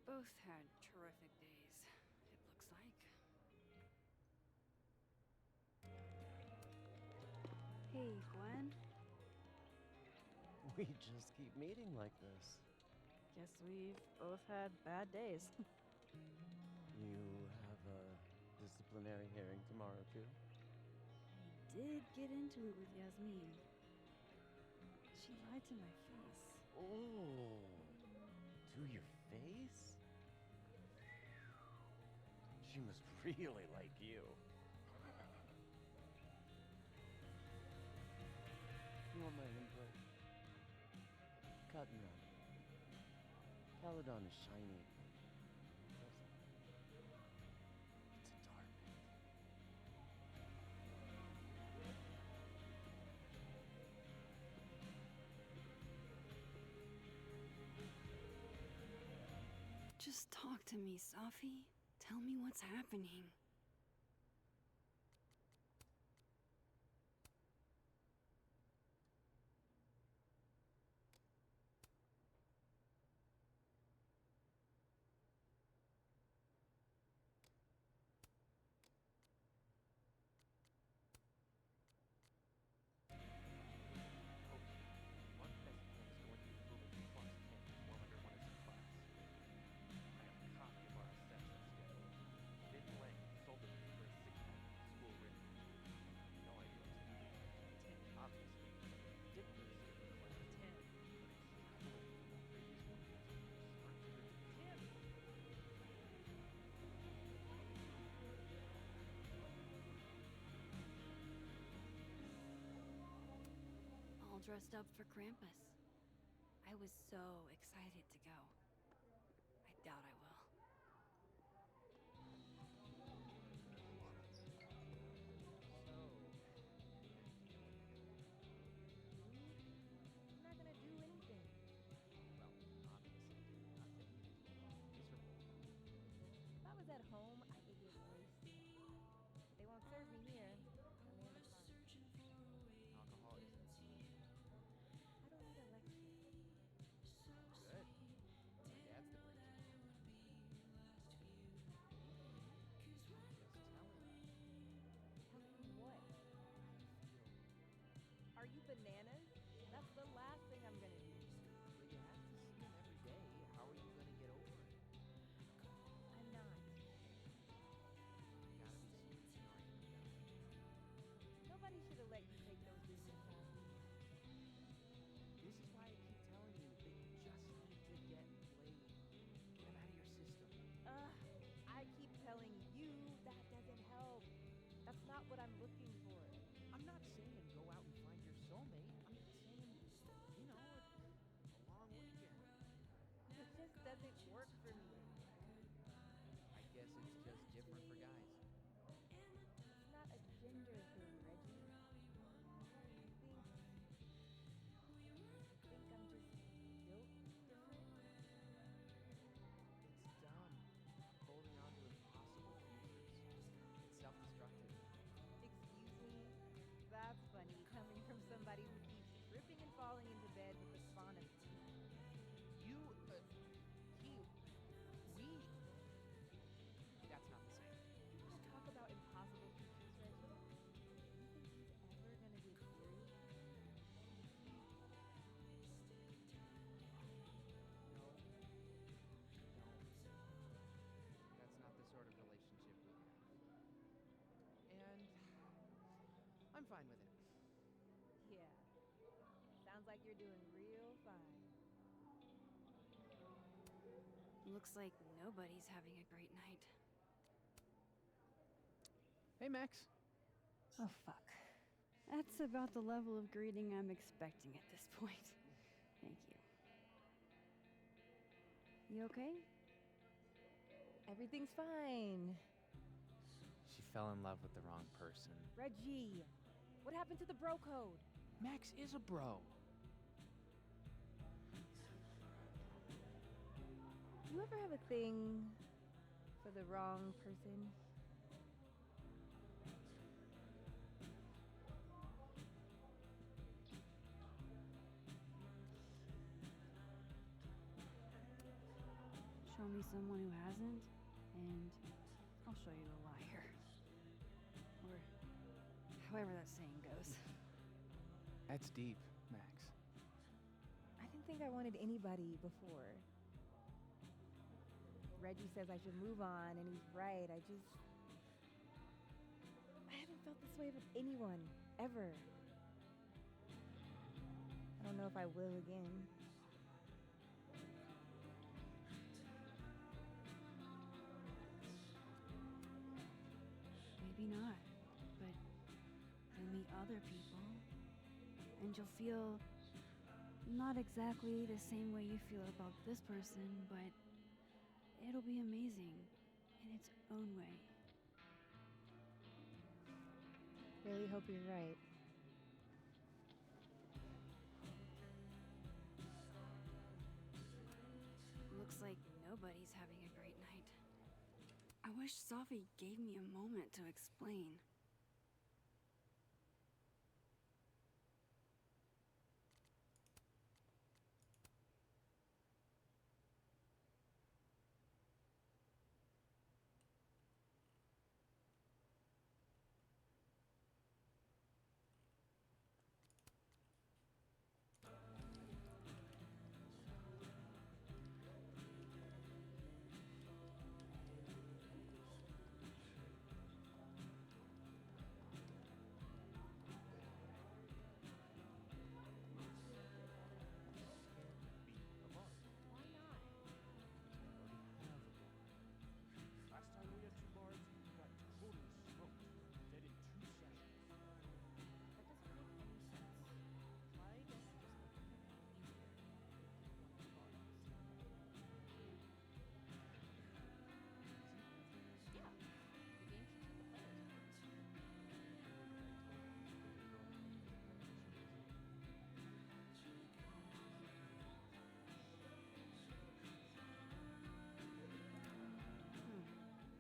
both had terrific days, it looks like. Hey, Gwen. We just keep meeting like this. Guess we've both had bad days. You have a disciplinary hearing tomorrow, too? Did get into it with Yasmin. She lied to my face. Oh, to your face? She must really like you. You want my input? Cut and run. Caledon is shiny. It's a target. Just talk to me, Safi. Tell me what's happening. One specimen is going to be moving to Plus 10 while under one of his class. I have a copy of our assessment schedule. Vin Lang sold it to me for a 6-month school rating. No idea what's going to be. 10, obviously. Ridiculous given the class 10. But extrapolating from the previous one, the answers aren't too good to be 10. All dressed up for Krampus. I was so excited to go. I doubt I will. I'm not gonna do anything. If I was at home, I could get wasted. But they won't serve me here. Only in the park. Alcohol isn't I don't need a lecture. good. My dad's the great one. Just tell him. Tell him what? Are you bananas? That's the last thing I'm gonna do. But you have to see him every day. How are you going to get over it? I'm not. You gotta be sweet to know him down. Nobody should have let you take those risks, Safi. This is why I keep telling you that you just need to get played. Get him out of your system. I keep telling you that doesn't help. That's not what I'm looking for. I'm not saying go out and find your soulmate. I'm saying, you know, a long weekend. It just doesn't work for me. I guess it's just different for guys. It's not a gender thing, Reggie. Think I'm just built different? It's dumb. Holding on to impossible futures. It's self-destructive. Excuse me? That's funny coming from somebody who keeps tripping and falling into bed with the spawn of two. You, we. That's not the same. You want to talk about impossible futures, Reggie? You think he's ever gonna get serious? No. That's not the sort of relationship we have. And I'm fine with it. Yeah. Sounds like you're doing real fine. Looks like nobody's having a great night. Hey, Max. Oh, fuck. That's about the level of greeting I'm expecting at this point. Thank you. You okay? Everything's fine. She fell in love with the wrong person. Reggie, what happened to the bro code? Max is a bro. Do you ever have a thing for the wrong person? show me someone who hasn't, and I'll show you a liar. Or however that saying goes. That's deep, Max. I didn't think I wanted anybody before. Reggie says I should move on, and he's right. I haven't felt this way with anyone, ever. I don't know if I will again. Maybe not, but you'll meet other people, and you'll feel not exactly the same way you feel about this person, but it'll be amazing in its own way. Really hope you're right. Looks like nobody's having a great night. I wish Safi gave me a moment to explain. Last time we had 2 bars, we got totally smoked. Dead in 2 sessions. That doesn't make any sense. Why doesn't just make it easier? Yeah, the game should keep the players.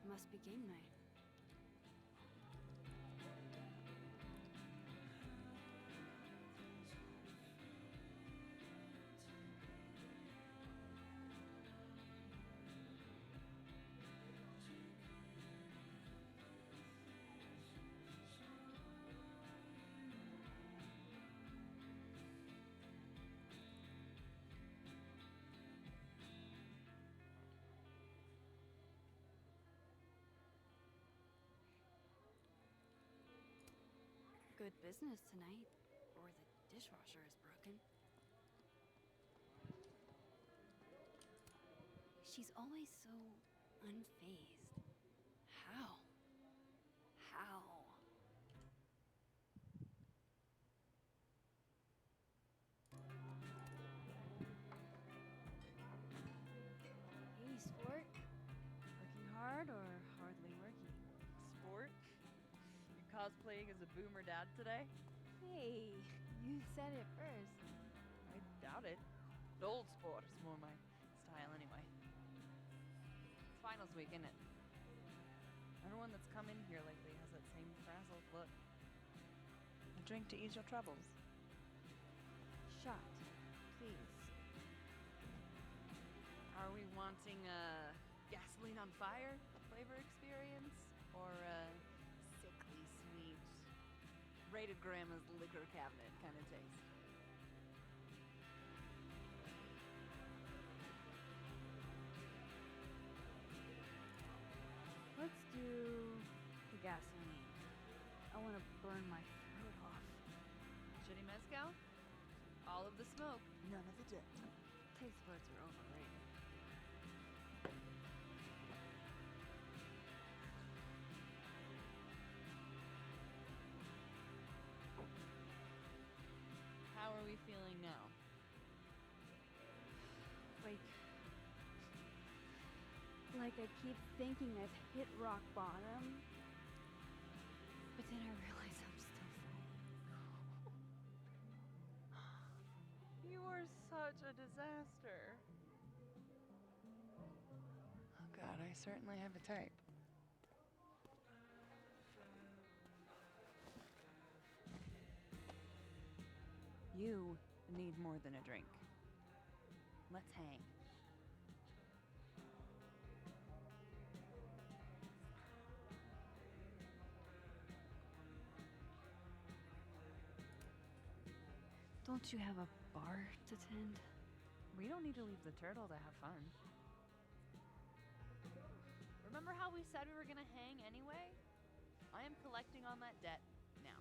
Must be game night. Good business tonight, or the dishwasher is broken. She's always so unfazed. How? How? Hey, sport. Working hard or hardly working? Sport? You cosplaying as a boomer dad today? Hey, you said it first. I doubt it. Old sport is more my style anyway. It's finals week, isn't it? Everyone that's come in here lately has that same frazzled look. A drink to ease your troubles. Shot, please. Are we wanting a gasoline on fire flavor experience? Or a sickly sweet, raided grandma's liquor cabinet kind of taste? Let's do the gasoline. I want to burn my throat off. Shitty mezcal? All of the smoke, none of the dirt. Taste buds are overrated. How are we feeling now? Like I keep thinking I've hit rock bottom, but then I realize I'm still falling. You are such a disaster. Oh God, I certainly have a type. You need more than a drink. Let's hang. Don't you have a bar to tend? We don't need to leave the turtle to have fun. Remember how we said we were gonna hang anyway? I am collecting on that debt now.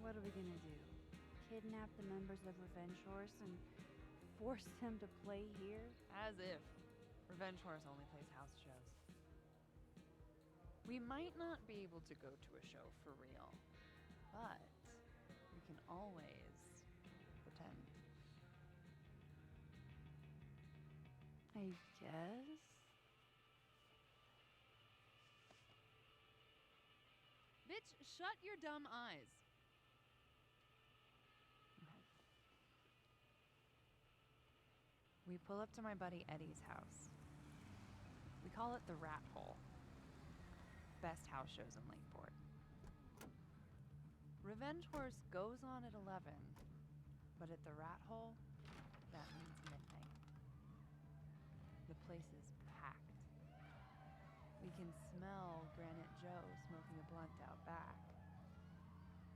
What are we gonna do? Kidnap the members of Revenge Horse and force them to play here? As if. Revenge Horse only plays house shows. We might not be able to go to a show for real, but we can always pretend. I guess. Bitch, shut your dumb eyes. We pull up to my buddy Eddie's house. We call it the Rat Hole. Best house shows in Lakeport. Revenge Horse goes on at 11, but at the Rat Hole, that means midnight. The place is packed. We can smell Granite Joe smoking a blunt out back.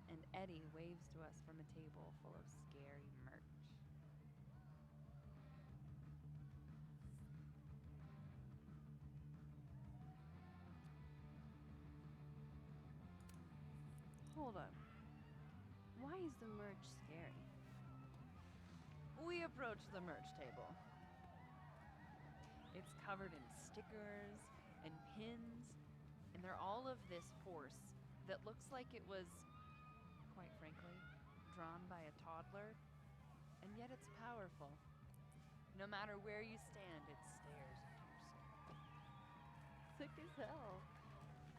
And Eddie waves to us from a table full of scary merch. Hold up. Why is the merch scary? We approach the merch table. It's covered in stickers and pins, and they're all of this force that looks like it was, quite frankly, drawn by a toddler, and yet it's powerful. No matter where you stand, it stares into your soul. Sick as hell.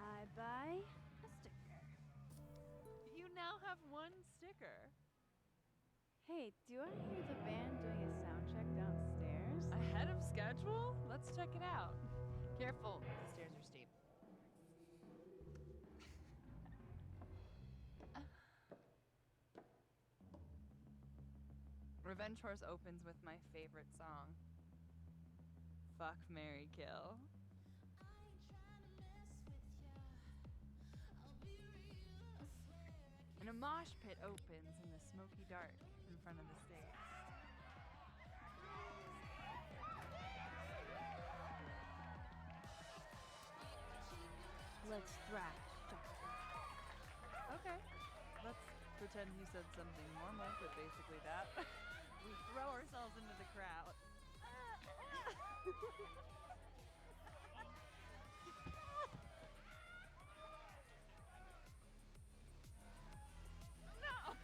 I buy a sticker. You now have one sticker. Hey, do I hear the band doing a sound check downstairs? Ahead of schedule? Let's check it out. Careful, the stairs are steep. Revenge Horse opens with my favorite song. Fuck, marry, kill. And a mosh pit opens in the smoky dark in front of the stage. Let's thrash, Doctor. Okay. Let's pretend you said something normal, but basically that. We throw ourselves into the crowd. No!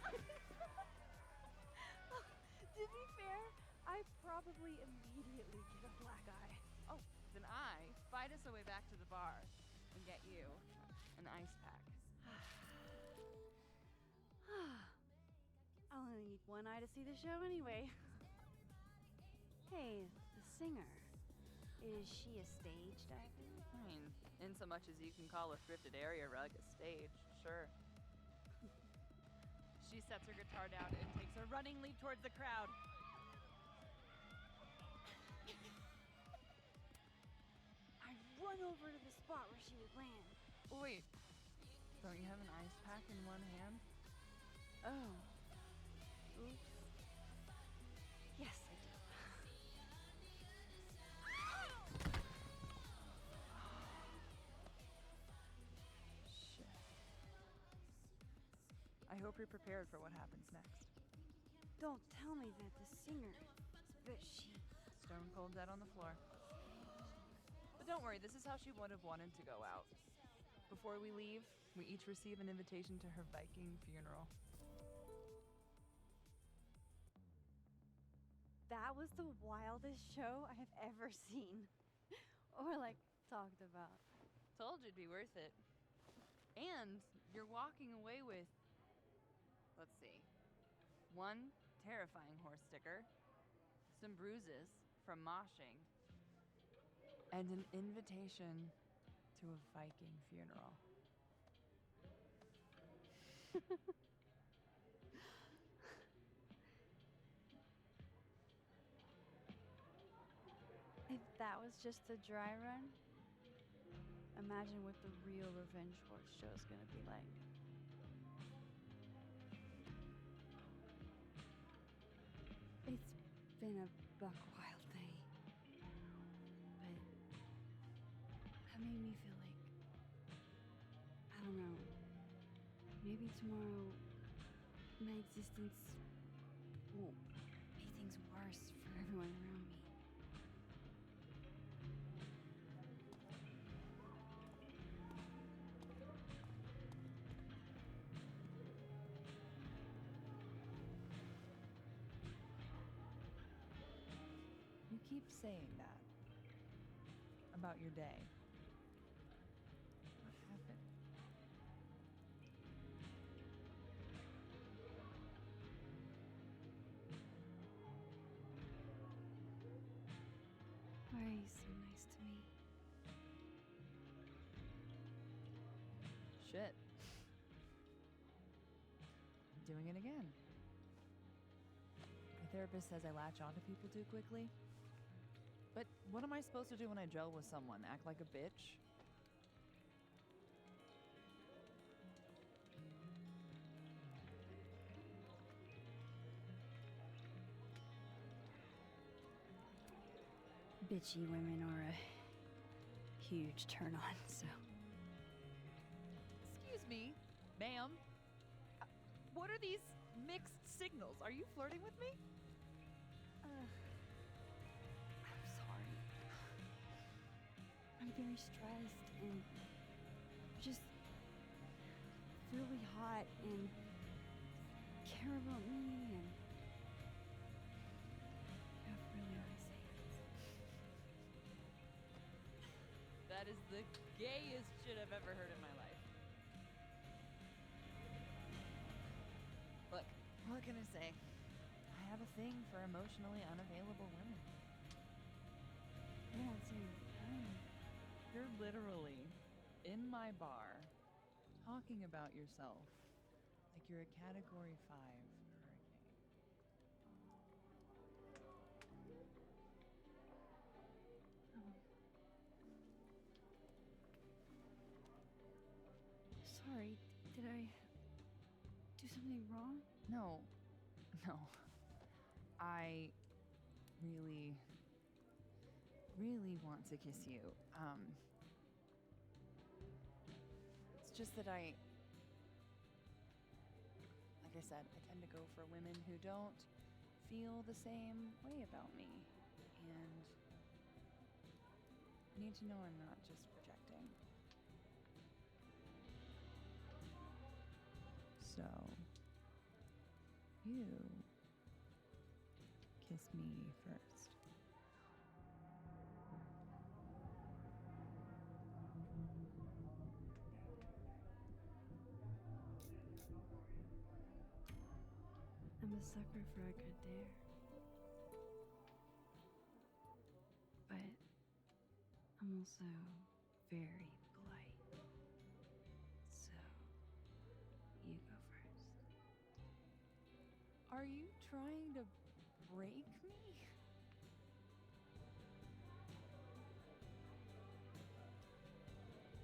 To be fair, I probably immediately get a black eye. Oh, then I fight us a way back to the bar and get you an ice pack. I'll only need one eye to see the show anyway. Hey, the singer. Is she a stage diver? I mean, in so much as you can call a thrifted area rug a stage, sure. She sets her guitar down and takes a running leap towards the crowd. I run over to the spot where she would land. Wait, don't you have an ice pack in one hand? Oh. Oops. Yes, I do. Shit. I hope you're prepared for what happens next. Don't tell me that the singer, that she... Stone cold dead on the floor. But don't worry, this is how she would have wanted to go out. Before we leave, we each receive an invitation to her Viking funeral. That was the wildest show I have ever seen. Or, like, talked about. Told you it'd be worth it. And you're walking away with, let's see, one terrifying horse sticker, some bruises from moshing, and an invitation to a Viking funeral. If that was just a dry run, imagine what the real Revenge Horse show is gonna be like. been a buck wild day. But that made me feel like, I don't know, maybe tomorrow my existence will make things worse for everyone around me. You keep saying that about your day. What happened? Why are you so nice to me? Shit. Doing it again. My therapist says I latch onto people too quickly. But what am I supposed to do when I gel with someone? Act like a bitch? Bitchy women are a huge turn on, so. Excuse me, ma'am. What are these mixed signals? Are you flirting with me? I'm sorry. I'm very stressed and just really hot and care about me and you have really nice hands. That is the gayest shit I've ever heard in my life. Look, what can I say? I have a thing for emotionally unavailable women. You're not saying You're literally in my bar talking about yourself like you're a Category 5 hurricane. Sorry, did I do something wrong? No. I really, really want to kiss you. It's just that like I said, I tend to go for women who don't feel the same way about me. And I need to know I'm not just projecting. So, you kiss me first. I'm a sucker for a good dare. But I'm also very polite. So, you go first. Are you trying to break me?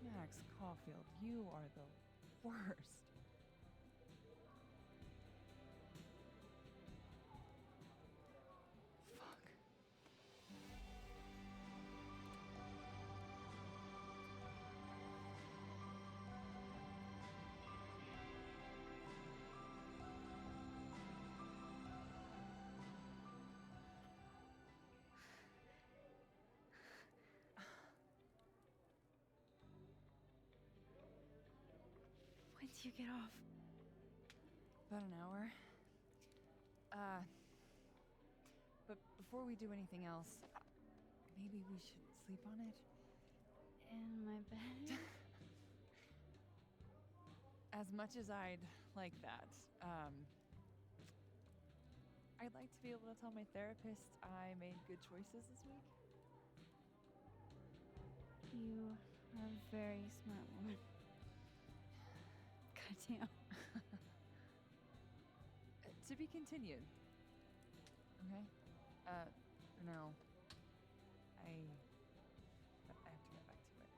Max Caulfield, you are the worst. Fuck. When do you get off? About an hour. But before we do anything else, maybe we should sleep on it? In my bed? As much as I'd like that, I'd like to be able to tell my therapist I made good choices this week. You are a very smart woman. Goddamn. To be continued. Okay? For now, I have to get back to it.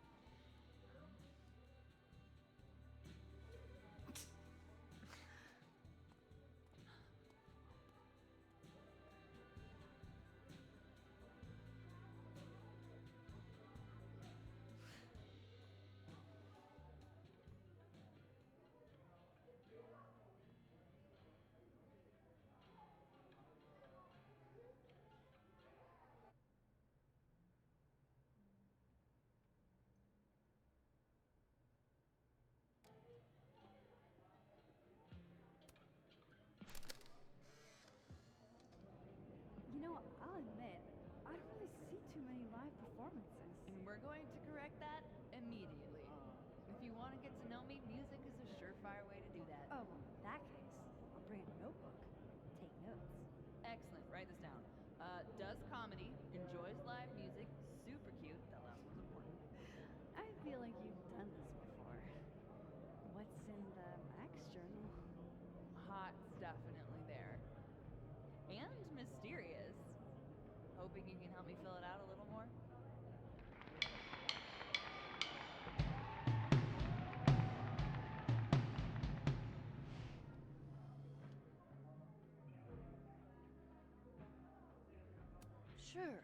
Sure,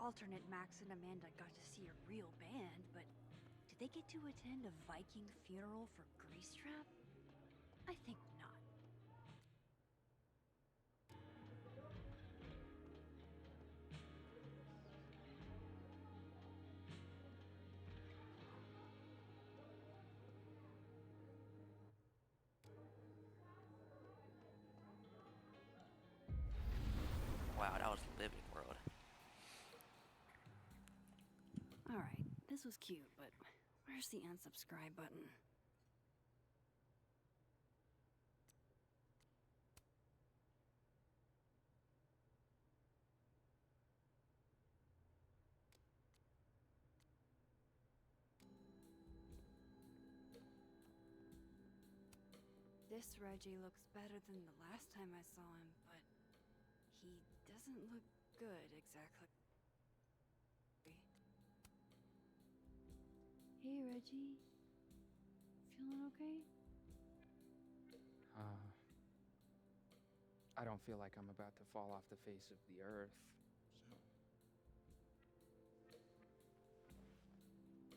alternate Max and Amanda got to see a real band, but did they get to attend a Viking funeral for Greasetrap? I think not. Wow, that was Living World. Alright, this was cute, but where's the unsubscribe button? This Reggie looks better than the last time I saw him, but he doesn't look good exactly. Hey, Reggie. Feeling okay? I don't feel like I'm about to fall off the face of the earth, so.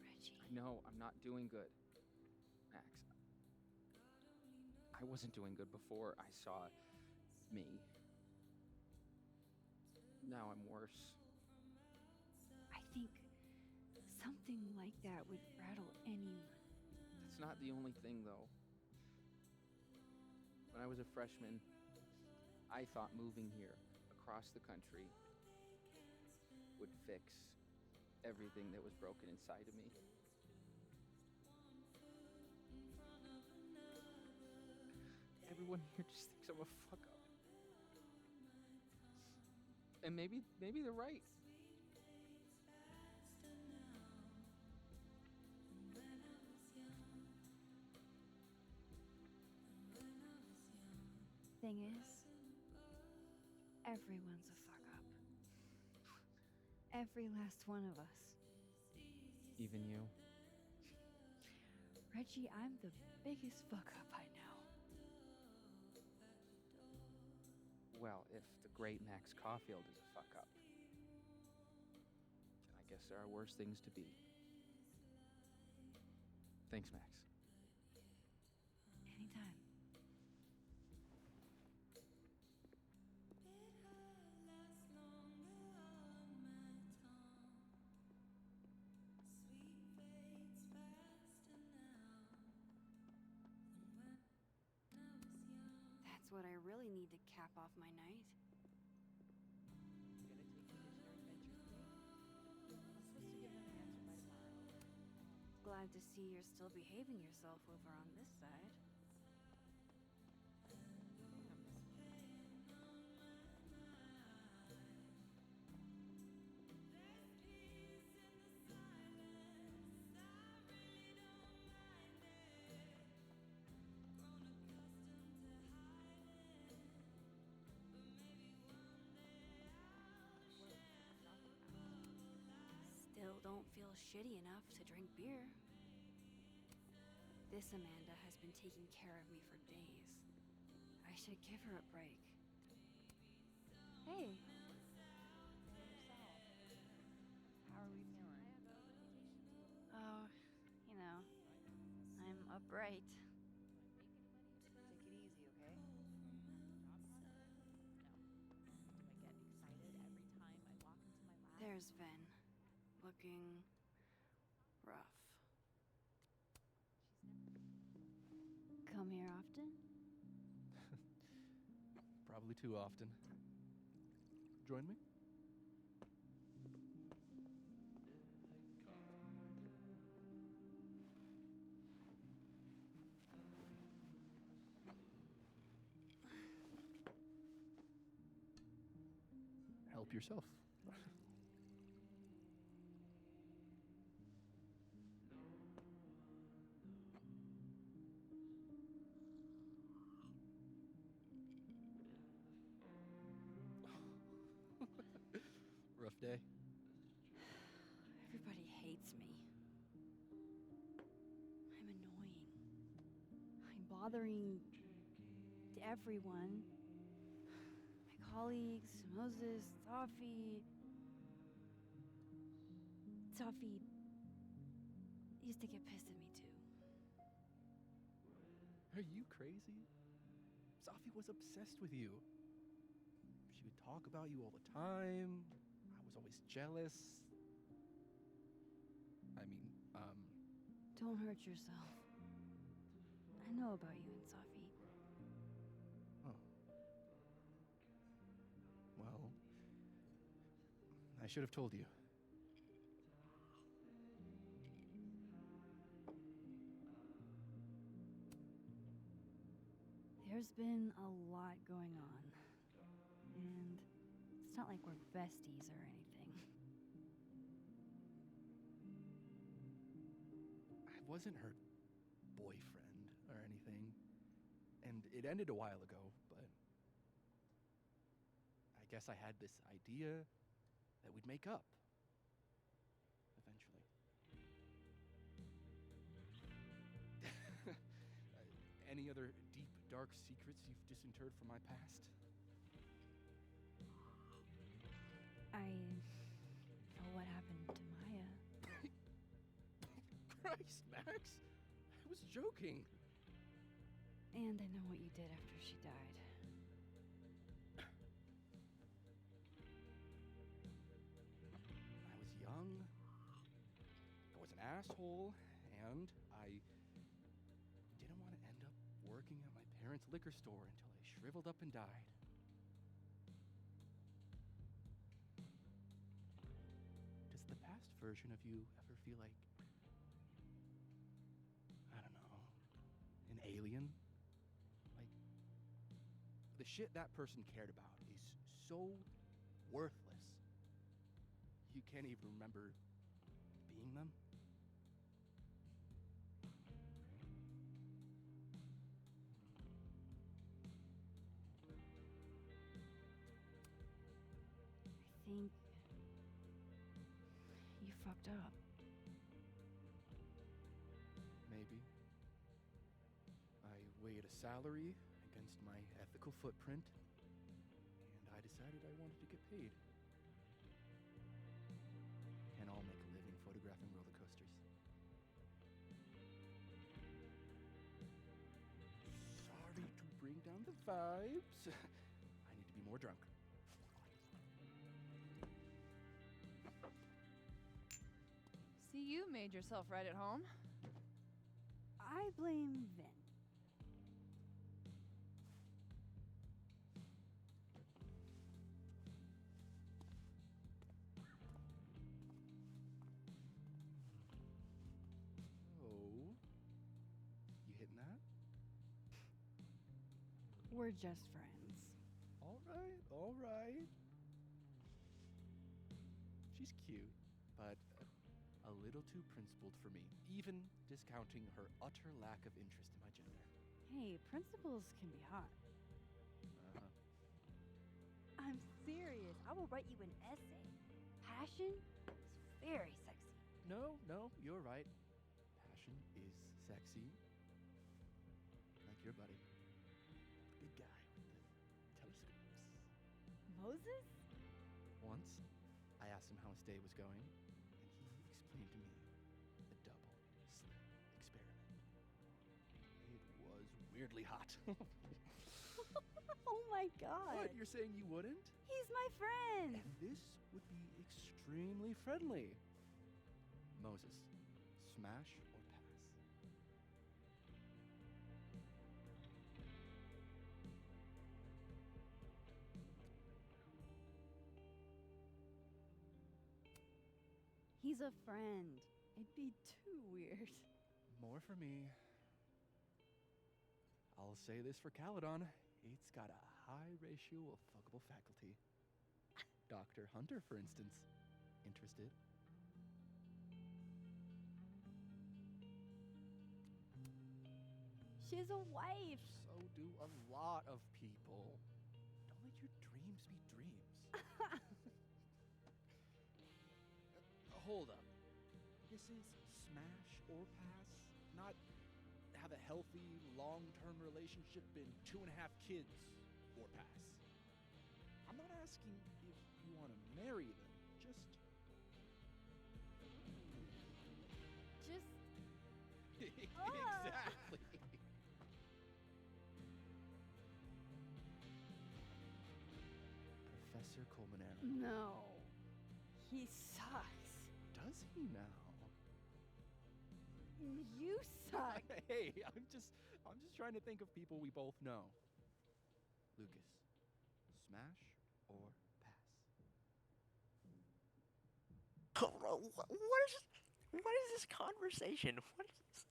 Reggie. I know, I'm not doing good, Max. I wasn't doing good before I saw me. Now I'm worse. I think something like that would rattle anyone. That's not the only thing, though. When I was a freshman, I thought moving here across the country would fix everything that was broken inside of me. Everyone here just thinks I'm a fuck up. And maybe they're right. Thing is, everyone's a fuck up. Every last one of us. Even you? Reggie, I'm the biggest fuck up I know. Well, if the great Max Caulfield is a fuck up, then I guess there are worse things to be. Thanks, Max. Anytime. That's what I really need to cap off my night. Gonna take you to share adventure today? I'm supposed to give them the answer by tomorrow. Glad to see you're still behaving yourself over on this side. Still don't feel shitty enough to drink beer. This Amanda has been taking care of me for days. I should give her a break. Hey. How are we feeling? Oh, you know, I'm upright. Take it easy, okay? Job hunting? No. Do I get excited every time I walk into my lab? There's Vin, looking rough. Come here often? Probably too often. Join me? Help yourself. Rough day. Everybody hates me. I'm annoying. I'm bothering everyone. My colleagues, Moses, Toffee. Toffee used to get pissed at me too. Are you crazy? Safi was obsessed with you. She would talk about you all the time. I was always jealous. I mean, Don't hurt yourself. I know about you and Safi. Oh. Well, I should have told you. There's been a lot going on. And it's not like we're besties or anything. I wasn't her boyfriend or anything. And it ended a while ago, but I guess I had this idea that we'd make up. Eventually. Any other deep, dark secrets you've disinterred from my past? I know what happened to Maya. Christ, Max! I was joking. And I know what you did after she died. I was young. I was an asshole, and I didn't want to end up working at my parents' liquor store until I shriveled up and died. Does the past version of you ever feel like, I don't know, an alien? Like, the shit that person cared about is so worthless. You can't even remember being them? I think you fucked up. Maybe. I weighed a salary against my ethical footprint, and I decided I wanted to get paid. And I'll make a living photographing roller coasters. Sorry to bring down the vibes. I need to be more drunk. See, you made yourself right at home. I blame Vin. Oh. You hitting that? We're just friends. All right, all right. She's cute, but a little too principled for me, even discounting her utter lack of interest in my gender. Hey, principals can be hot. Uh-huh. I'm serious. I will write you an essay. Passion is very sexy. No, you're right. Passion is sexy. Like your buddy. The big guy with the telescopes. Moses? Once, I asked him how his day was going, and he explained to me the double slit experiment. It was weirdly hot. Oh my god. What? You're saying you wouldn't? He's my friend. And this would be extremely friendly. Moses, smash or pass? He's a friend. It'd be too weird. More for me. I'll say this for Caledon. It's got a high ratio of fuckable faculty. Dr. Hunter, for instance. Interested? She's a wife. So do a lot of people. Don't let your dreams be dreams. Hold up. This is smash or pass, not have a healthy, long-term relationship and 2.5 kids or pass. I'm not asking if you want to marry them, just No. He sucks. Does he now? You suck. Hey, I'm just trying to think of people we both know. Lucas, smash or pass? What is this conversation? What is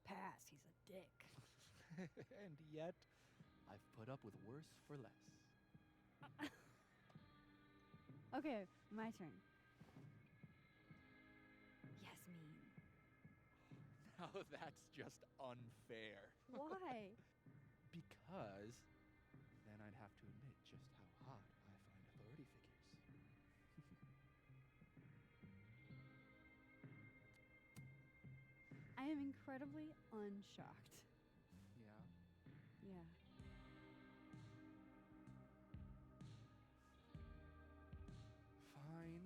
Pass, he's a dick. And yet, I've put up with worse for less. Okay, my turn. Yasmin. Now that's just unfair. Why? Because then I'd have to admit just how hot I find authority figures. I am incredibly unshocked. Yeah. Yeah. Fine.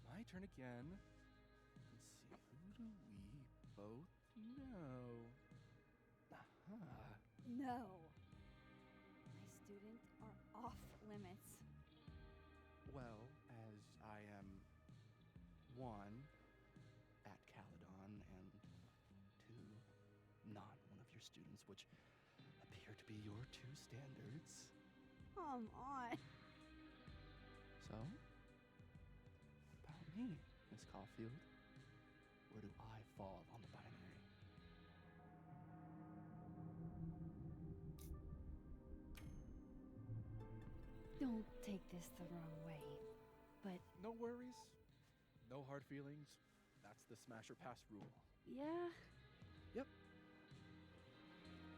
My turn again. Let's see, who do we both know? Aha. No. My students are off limits. Well, as I am one, at Caledon, and two, not one of your students, which appear to be your two standards. Come on. So, about me, Miss Caulfield. Where do I fall on the binary? Don't take this the wrong way, but No worries. No hard feelings. That's the smash or pass rule. yeah. Yep.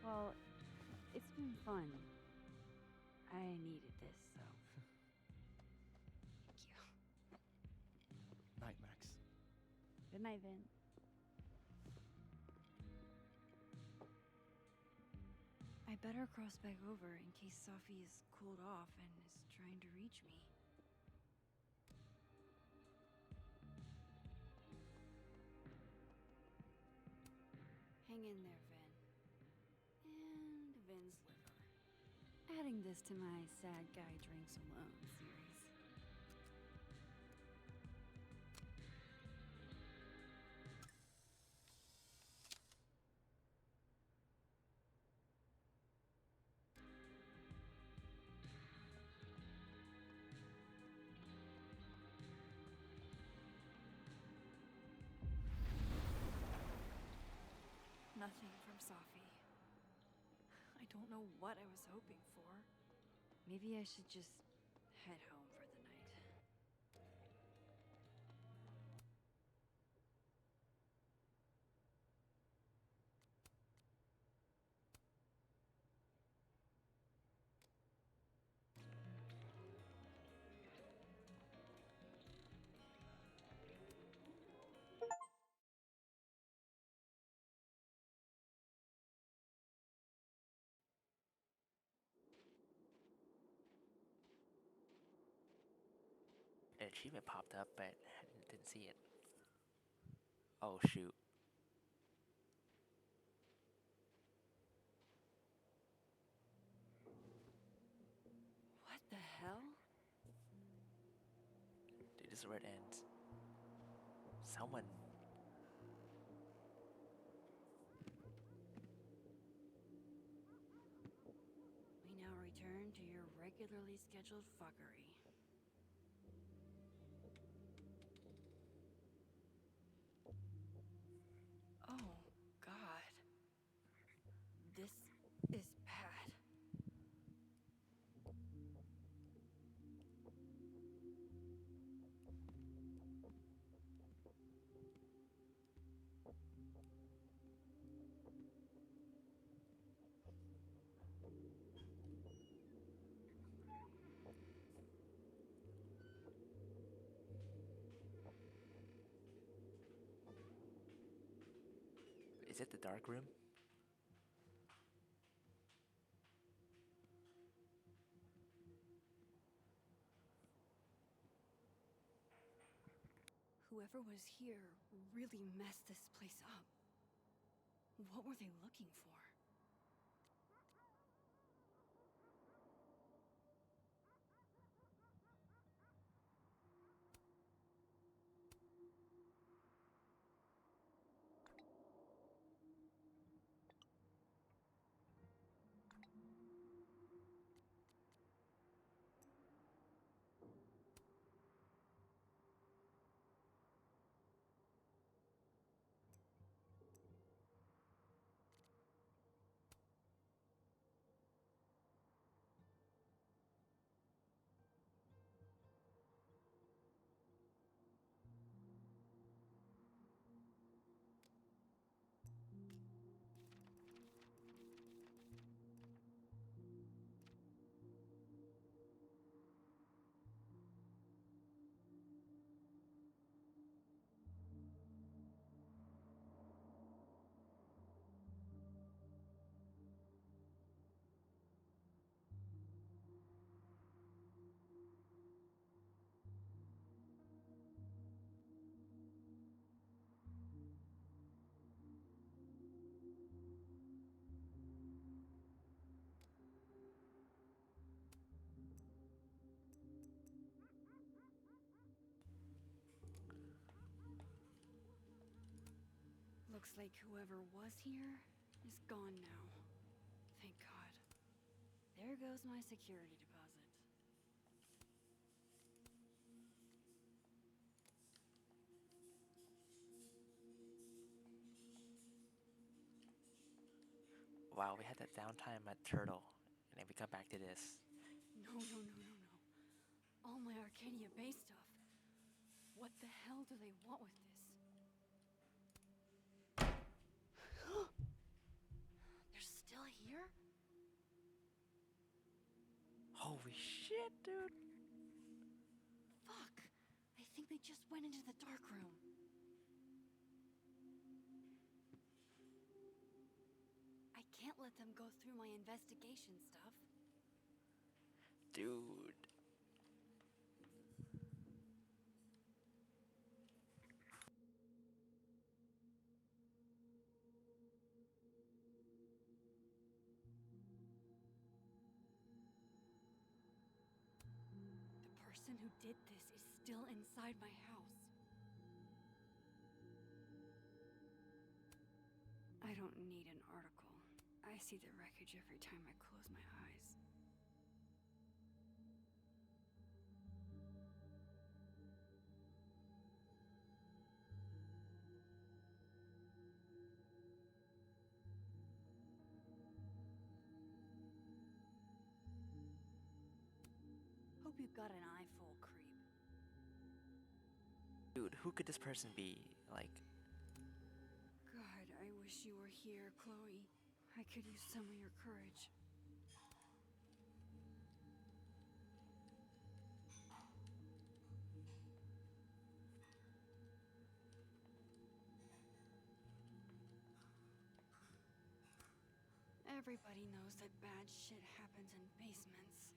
Well, it's been fun. I needed this, so. Thank you. Night, Max. Good night, Vin. I better cross back over in case Safi is cooled off and is trying to reach me. Hang in there, Vin. And Vin's liver. Adding this to my sad guy drinks alone series. Nothing from Safi. I don't know what I was hoping for. Maybe I should just head home for the night. An achievement popped up, but I didn't see it. Oh shoot. What the hell? Dude, this is where it ends. Someone. We now return to your regularly scheduled fuckery. Oh, God. This is bad. Is it the dark room? Whoever was here really messed this place up. What were they looking for? Looks like whoever was here is gone now. Thank God. There goes my security deposit. Wow, we had that downtime at Turtle, and then we come back to this. No. All my Arcadia Bay stuff. What the hell do they want with this? They're still here? Holy shit, dude. Fuck! I think they just went into the dark room. I can't let them go through my investigation stuff. Dude. The person who did this is still inside my house. I don't need an article. I see the wreckage every time I close my eyes. Hope you got an eyeful, creep. Dude, who could this person be? Like, God, I wish you were here, Chloe. I could use some of your courage. Everybody knows that bad shit happens in basements.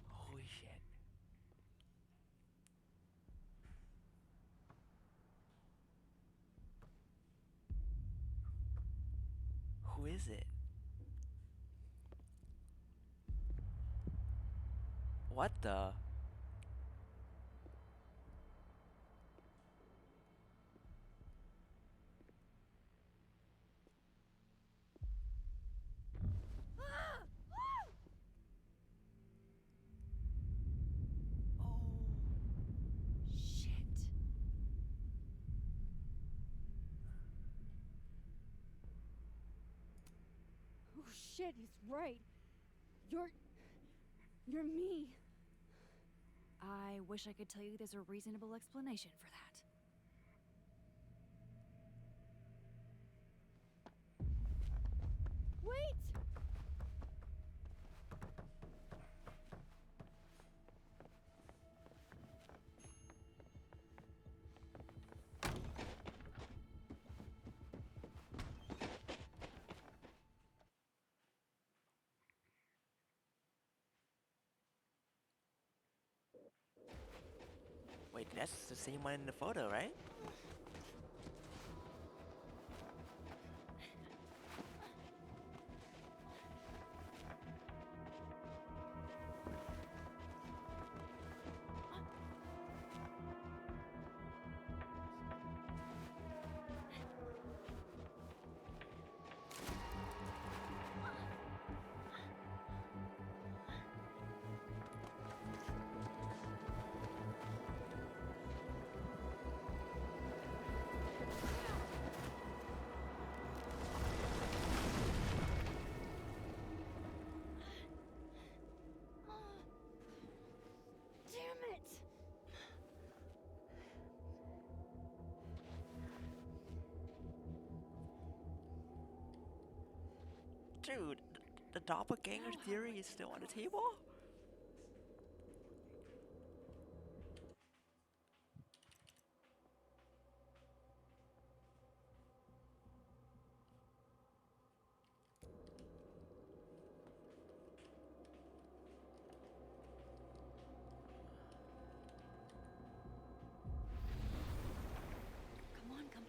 holy shit. Who is it? What the? Shit. Oh shit, he's right. You're me. I wish I could tell you there's a reasonable explanation for that. Wait! Wait, that's the same one in the photo, right? Damn it! Dude, the doppelganger theory is still on the table? Come on, come.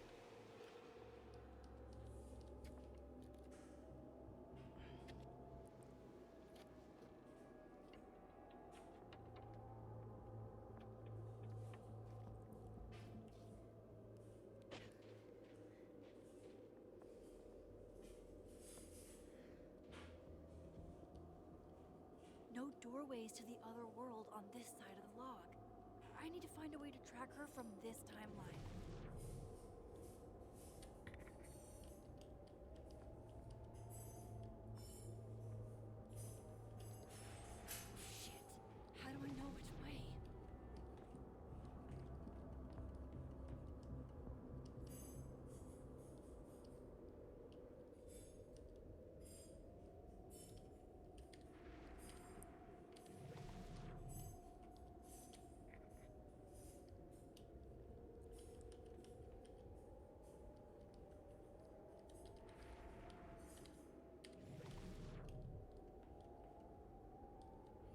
doorways to the other world on this side of the log. I need to find a way to track her from this timeline. Shit. How do I know which way?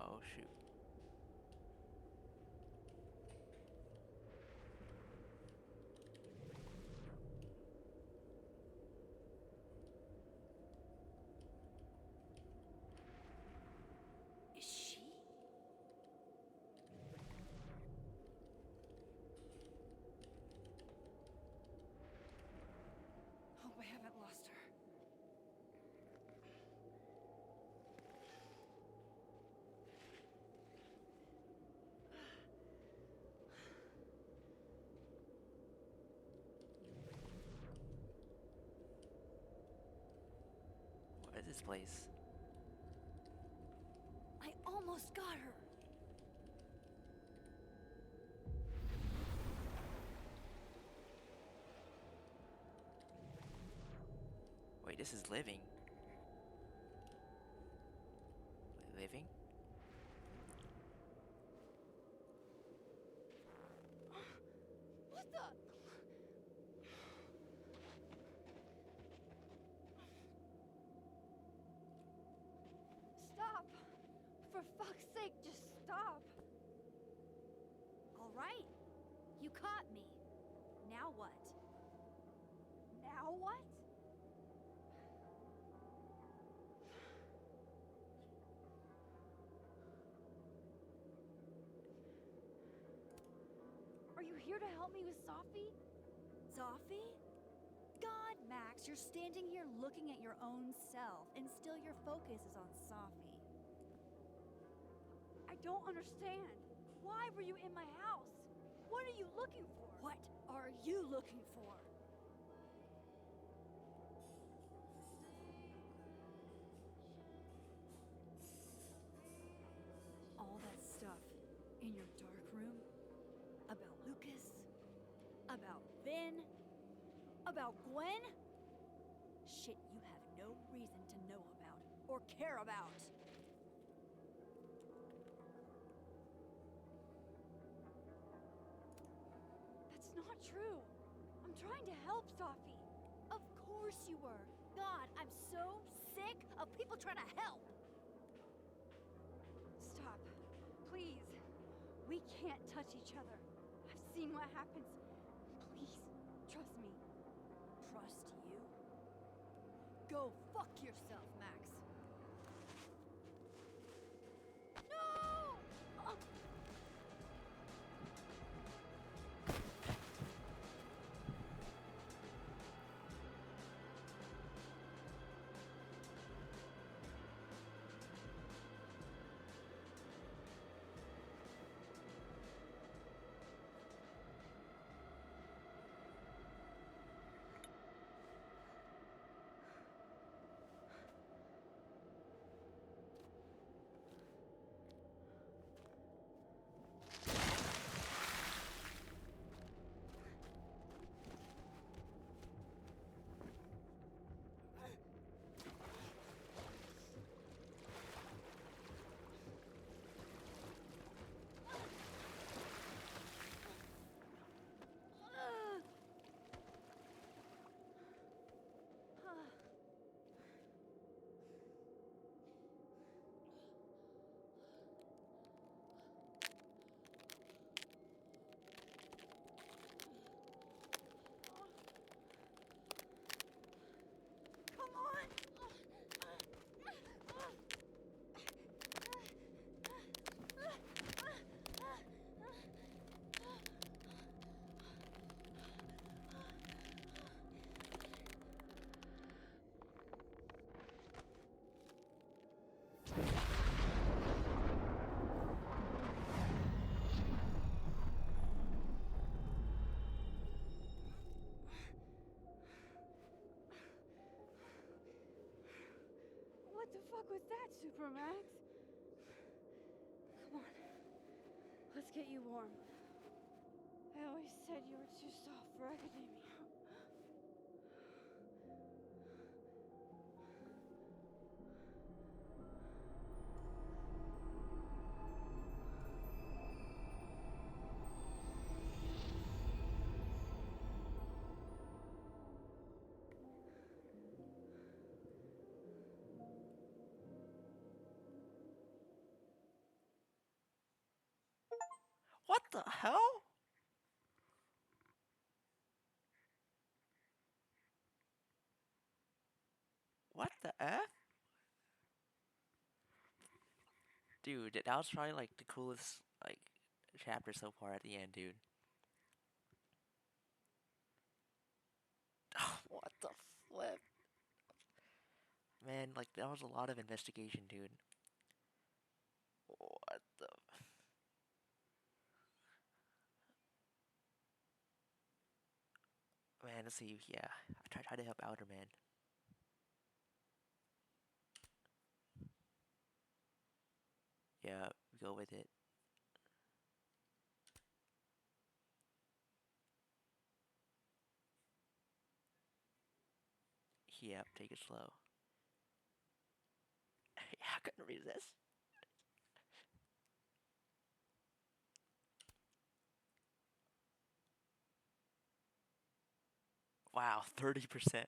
Oh shoot. Is she? Hope I haven't lost her. What is this place? I almost got her. Wait, this is living. Living? What the? Stop! For fuck's sake, just stop! All right. You caught me. Now what? Now what? Are you here to help me with Sophie? Sophie? God, Max, you're standing here looking at your own self, and still your focus is on Sophie. I don't understand. Why were you in my house? What are you looking for? What are you looking for? All that stuff in your dark room about Lucas, about Vin, about Gwen? Shit you have no reason to know about or care about. That's not true. I'm trying to help Sophie. Of course you were. God, I'm so sick of people trying to help. Stop. Please. We can't touch each other. I've seen what happens. Please, trust me. Trust you? Go fuck yourself, Max. No! What the fuck was that, Supermax? Come on. Let's get you warm. I always said you were too soft for academia. What the hell? What the F? Dude, that was probably like the coolest like chapter so far at the end, dude. What the flip? Man, like that was a lot of investigation, dude. What the man, let's see, yeah. I try to help Outer Man. Yeah, go with it. Yep, take it slow. Yeah, I couldn't resist. Wow, 30%.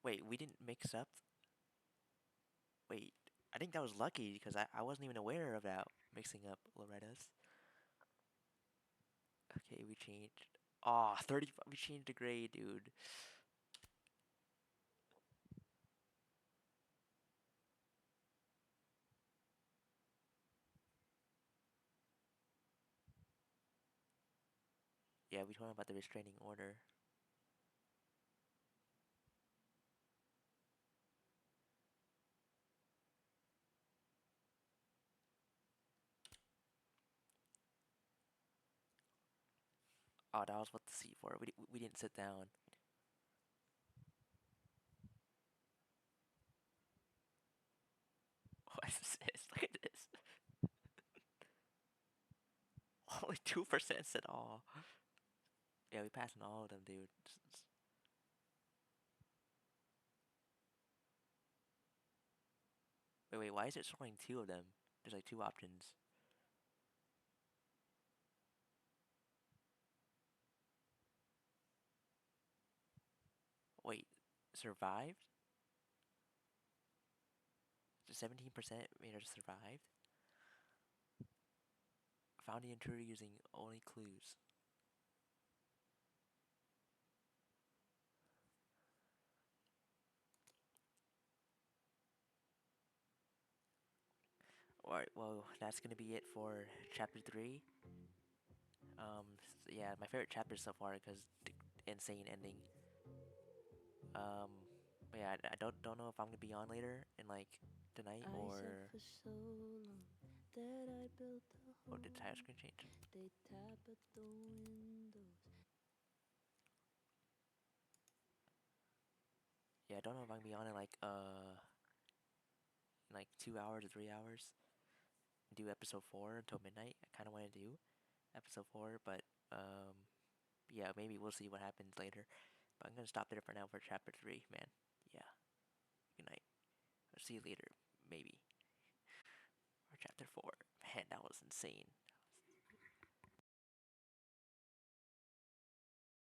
Wait, we didn't mix up? Wait, I think that was lucky because I wasn't even aware of that mixing up Loretta's. Okay, we changed. Aw, 30. We changed the grade, dude. Yeah, we talking about the restraining order. Oh, that was what the seat for. We didn't sit down. What is this? Look at this. Only 2% said all. Yeah, we passing all of them, dude. Wait, why is it showing two of them? There's like two options. Wait, survived? The 17% made us survived? Found the intruder using only clues. Alright, well, that's gonna be it for chapter 3. Yeah, my favorite chapter so far because the insane ending. Um, but yeah, I don't know if I'm gonna be on later in like tonight or did the title screen change? Yeah, I don't know if I'm gonna be on in like 2 hours or 3 hours. Do episode 4 until midnight. I kind of want to do episode 4, but yeah, maybe we'll see what happens later. But I'm gonna stop there for now for chapter 3, man. Yeah. Good night. I'll see you later, maybe. Or chapter 4. Man, that was insane.